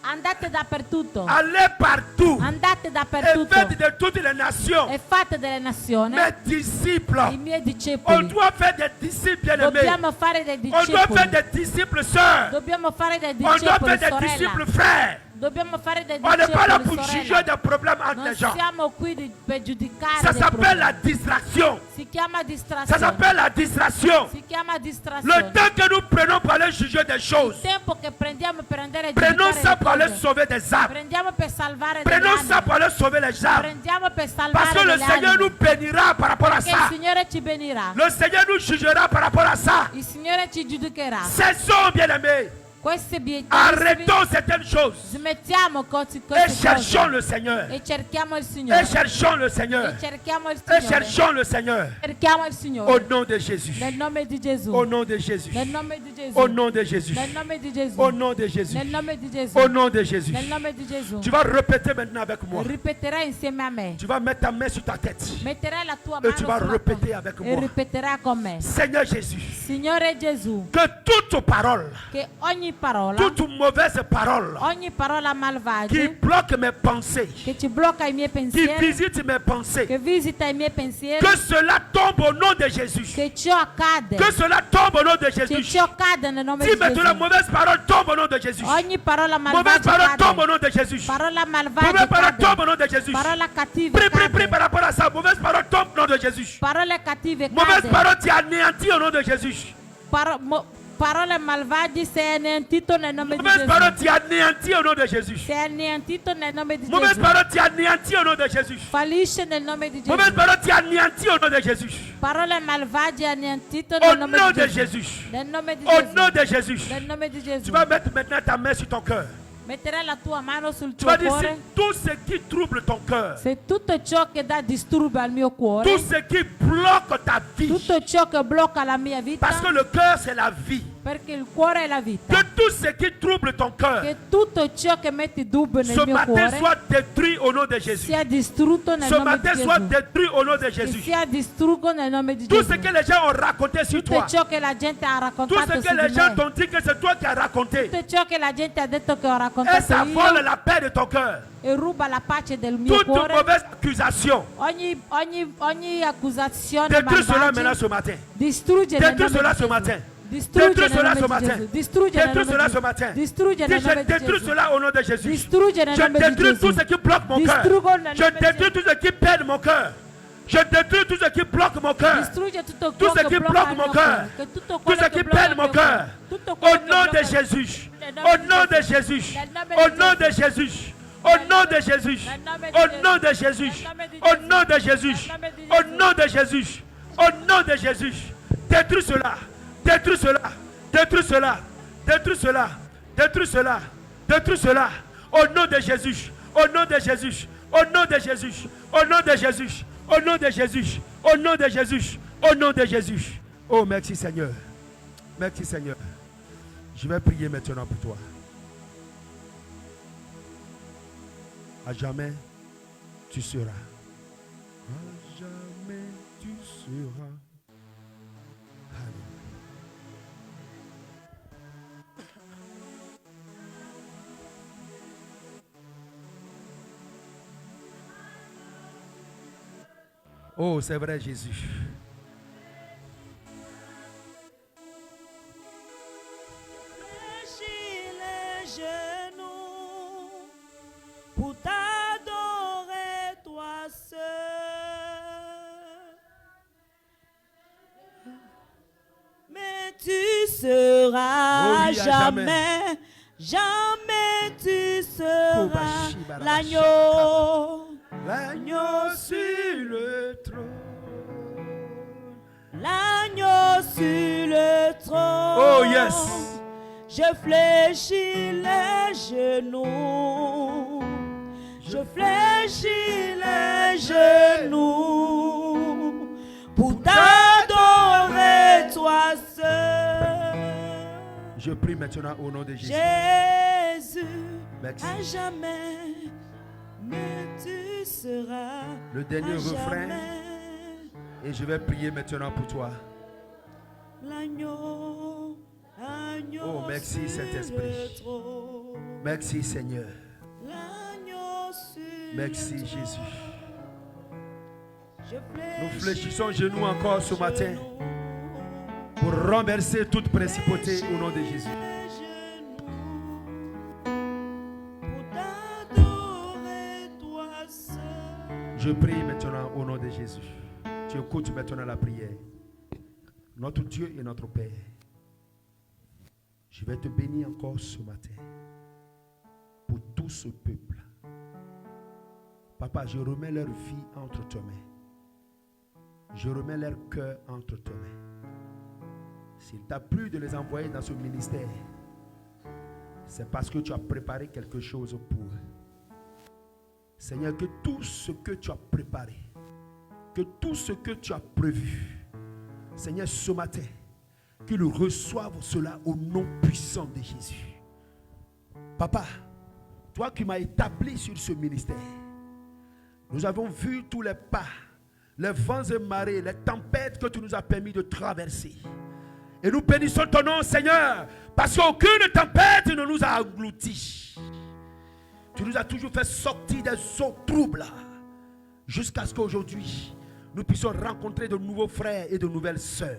Andate dappertutto. Allez partout. Andate Et dappertutto. faites de toutes les nations E fate delle nazioni mes disciples. i miei On discepoli. doit faire des disciples bien-aimés. Dobbiamo fare dei On doit faire discepoli. des disciples sœurs. Dobbiamo fare dei On doit discepoli, faire des disciples sorella. frères. Dobbiamo fare dei On n'est pas là discepoli, pour juger sorella. des problèmes entre Non les gens. siamo qui per giudicare Ça dei s'appelle la problemi. distraction. Si chiama Ça distrazione. s'appelle la distraction. Si chiama Le distrazione. temps que nous prenons pour aller juger des choses, Il tempo che prendiamo per andare a prenons giudicare ça le pour aller cose. sauver des âmes. Prendiamo per salvare delle Prenons ça anime. pour aller sauver les âmes. Prendiamo per Parce salvare que le delle Seigneur nous anime. bénira par rapport à Perché il ça. Signore ci benirà. Le Seigneur nous jugera par rapport à ça. Il Signore ci giudicherà. Cessons, bien-aimés. Queste obiettivi. Arrêtons certaines choses. Smettiamo queste Et cherchons cose. le Seigneur. E cerchiamo il Et Signore. cherchons le Seigneur. E cerchiamo il Et Signore. cherchons le Seigneur. Cerchiamo il Au Signore. nom de Jésus. Nel nome di Gesù. Au nom de Jésus. Nel nome di Gesù. Au nom de Jésus. Nel nome di Gesù. Au nom de Jésus. Nel nome di Gesù. Au nom de Jésus. Nel nome di Gesù. Tu vas répéter maintenant avec moi. Ripeterai insieme a me. Tu vas mettre ta main sur ta tête. Metterai la tua Et mano tu vas sulla répéter tua- avec e moi. ripeterai con me. Seigneur Jésus, Signore Gesù, que toute parole, che ogni parola, toute mauvaise parole ogni parola qui malvagia bloque mes pensées, che ci blocca i miei qui pensieri, visite mes pensées, che visita i miei pensieri, que cela tombe au nom de Jésus. che ciò accade, Que cela tombe au nom de che Jésus. ciò accade nel nome Dis di maintenant la Gesù. mauvaise parole tombe au nom de Jésus. Ogni parola Mauvaise malvagia parole tombe au cade. nom de Jésus. Parola Mauvaise malvagia parole tombe au cade. nom de Jésus. Parola cattiva Prie, prie, prie cade. par rapport à ça. Mauvaise parole tombe au nom de Jésus. Parole cattive Mauvaise cade. parole t'y anéantit au nom de Jésus. Parole malvagie sei annientito nel nome di Mauvaise parole Gesù. t'y anéantit au nom de Jésus. Sei annientito nel nome di Mauvaise Gesù. parole t'y anéantit au nom de Jésus. Fallisce nel nome di Mauvaise Gesù. parole t'y anéantit au nom de Jésus. Parole malvagie annientito Au nel nome nom di de Gesù. Jésus. Nel nome di Au Gesù. nom de Jésus. Nel nome di Tu Gesù. vas mettre maintenant ta main sur ton cœur. Metterai la tua mano sul Tu tuo vas dire cuore. c'est tout ce qui trouble ton cœur. Se tutto ciò che dà disturbo al mio cuore, Tout ce qui bloque ta vie. tutto ciò che blocca la mia vita, Parce que le cœur c'est la vie. perché il cuore è la vita, Que tout ce qui trouble ton cœur che tutto ciò che metti dubbio nel ce mio matin cuore soit détruit au nom de Jésus. sia distrutto nel Ce nome di matin soit Gesù. détruit au nom de Che Jésus. sia distrutto nel nome di Tout Gesù. ce que les gens ont raconté sur Tutto toi, ciò che la gente ha tout raccontato ce su que les di gens me, t'ont dit que c'est toi qui as raconté, tutto ciò che la gente ha detto che ho et raccontato ça vole io la paix de ton cœur. e ruba la pace del mio Toute cuore, mauvaise accusation, ogni accusazione détruis cela malvagia, maintenant ce matin. distrugge nel Détruis nome cela di ce Gesù. matin. Distrugge Détruis nel cela nome ce di matin. Gesù. Distrugge nel Détruis nome cela di ce Gesù. matin. Distrugge Dis, nel je nome di détruis Gesù. cela au nom de Jésus. Distrugge nel Je nome di détruis tout Gesù. ce qui bloque mon cœur. Distruggo nel Je nome di détruis Gesù. tout ce qui pède mon cœur. Je détruis tout ce qui bloque mon cœur. Distrugge tutto Tout quello ce qui che blocca bloque il mon mio cœur. cuore, che tutto Tout quello ce che qui blocca pède il mon mio cuore, cœur. tutto Au quello che nom de blocca- Jésus. Nel Au nome nom di de Gesù. Jésus. Nel nome Au di nom de Gesù. Jésus. Au nom de Jésus. Nel nome di Au Gesù. nom de Jésus. Nel nome di Au Gesù. nom de Jésus. Nel nome di Au Gesù. nom de Jésus. Au nom de Jésus. Détruis cela. Détruis cela. Détruis cela. Détruis cela. Détruis cela. Détruis cela. Au nom de Jésus. Au nom de Jésus. Au nom de Jésus. Au nom de Jésus. Au nom de Jésus. Au nom de Jésus. Au nom de Jésus. Oh, merci Seigneur. Merci Seigneur. Je vais prier maintenant pour toi. À jamais, tu seras. À jamais, tu seras. Alléluia. Oh, c'est vrai, Jésus. Fléchis les genoux pour t'adorer toi seul. Mais tu seras Oh oui, à jamais, jamais tu seras Kobashi barabasha. l'agneau. L'agneau sur le trône. L'agneau sur le trône. Oh, yes. Je fléchis les genoux. Je fléchis les genoux pour t'adorer toi seul. Je prie maintenant au nom de Jésus. Jésus, Merci. à jamais, mais tu seras. Le dernier à refrain. jamais Et je vais prier maintenant pour toi. l'agneau. Agneau Oh, merci, sur Saint-Esprit. le trône. Merci Seigneur. L'agneau sur Merci le trône. Jésus. Je Nous fléchissons fléchis genoux encore ce matin les genoux. pour renverser toute principauté au nom de Jésus. Pour t'adorer, toi seul. Je prie maintenant au nom de Jésus. Tu écoutes maintenant la prière. Notre Dieu et notre Père, je vais te bénir encore ce matin pour tout ce peuple. Papa, je remets leur vie entre tes mains. Je remets leur cœur entre tes mains. S'il t'a plu de les envoyer dans ce ministère, c'est parce que tu as préparé quelque chose pour eux. Seigneur, que tout ce que tu as préparé, que tout ce que tu as prévu, Seigneur, ce matin, qu'ils reçoivent cela au nom puissant de Jésus. Papa, toi qui m'as établi sur ce ministère, nous avons vu tous les pas, les vents et marées, les tempêtes que tu nous as permis de traverser. Et nous bénissons ton nom, Seigneur, parce qu'aucune tempête ne nous a engloutis. Tu nous as toujours fait sortir des eaux troubles, jusqu'à ce qu'aujourd'hui, nous puissions rencontrer de nouveaux frères et de nouvelles sœurs.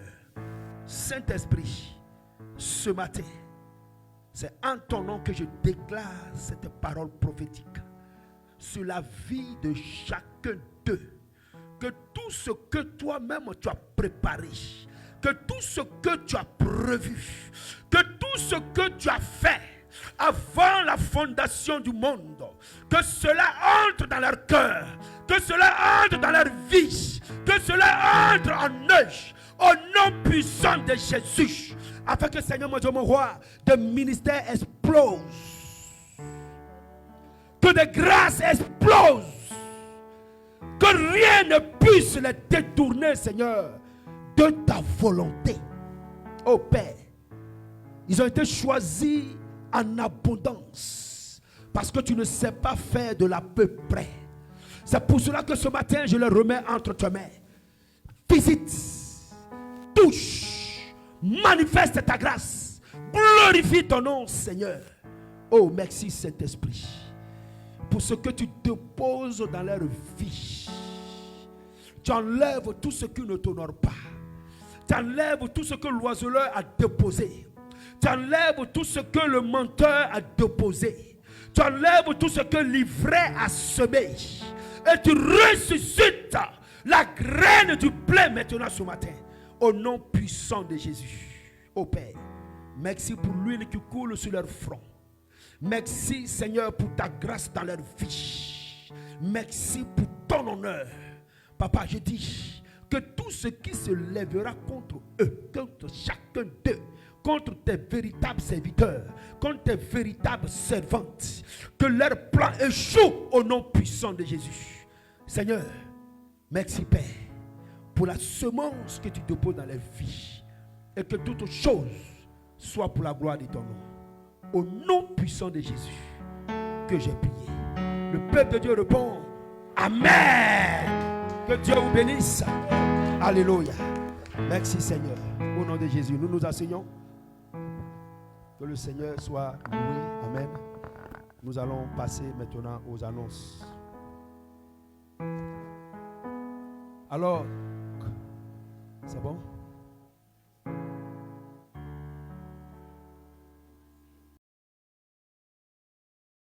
Saint-Esprit, ce matin, c'est en ton nom que je déclare cette parole prophétique sur la vie de chacun d'eux. Que tout ce que toi-même tu as préparé, que tout ce que tu as prévu, que tout ce que tu as fait avant la fondation du monde, que cela entre dans leur cœur, que cela entre dans leur vie, que cela entre en eux, au nom puissant de Jésus, afin que Seigneur mon Dieu, mon roi, de ministère explose, que des grâces explosent, que rien ne puisse les détourner, Seigneur, de ta volonté. Oh Père, ils ont été choisis en abondance parce que tu ne sais pas faire de l'à peu près. C'est pour cela que ce matin, je les remets entre tes mains. Visite, touche, manifeste ta grâce, glorifie ton nom, Seigneur. Oh, merci Saint-Esprit pour ce que tu déposes dans leur vie. Tu enlèves tout ce qui ne t'honore pas. Tu enlèves tout ce que l'oiseleur a déposé. Tu enlèves tout ce que le menteur a déposé. Tu enlèves tout ce que l'ivraie a semé. Et tu ressuscites la graine du blé maintenant ce matin. Au nom puissant de Jésus. Ô Père, merci pour l'huile qui coule sur leur front. Merci Seigneur pour ta grâce dans leur vie. Merci pour ton honneur. Papa, je dis que tout ce qui se lèvera contre eux, contre chacun d'eux, contre tes véritables serviteurs, contre tes véritables servantes, que leur plan échoue au nom puissant de Jésus. Seigneur, merci Père pour la semence que tu déposes dans leur vie et que toutes choses soient pour la gloire de ton nom. Au nom puissant de Jésus que j'ai prié. Le peuple de Dieu répond Amen. Que Dieu vous bénisse. Alléluia. Merci Seigneur. Au nom de Jésus, nous nous asseyons. Que le Seigneur soit loué. Amen. Nous allons passer maintenant aux annonces. Alors, c'est bon?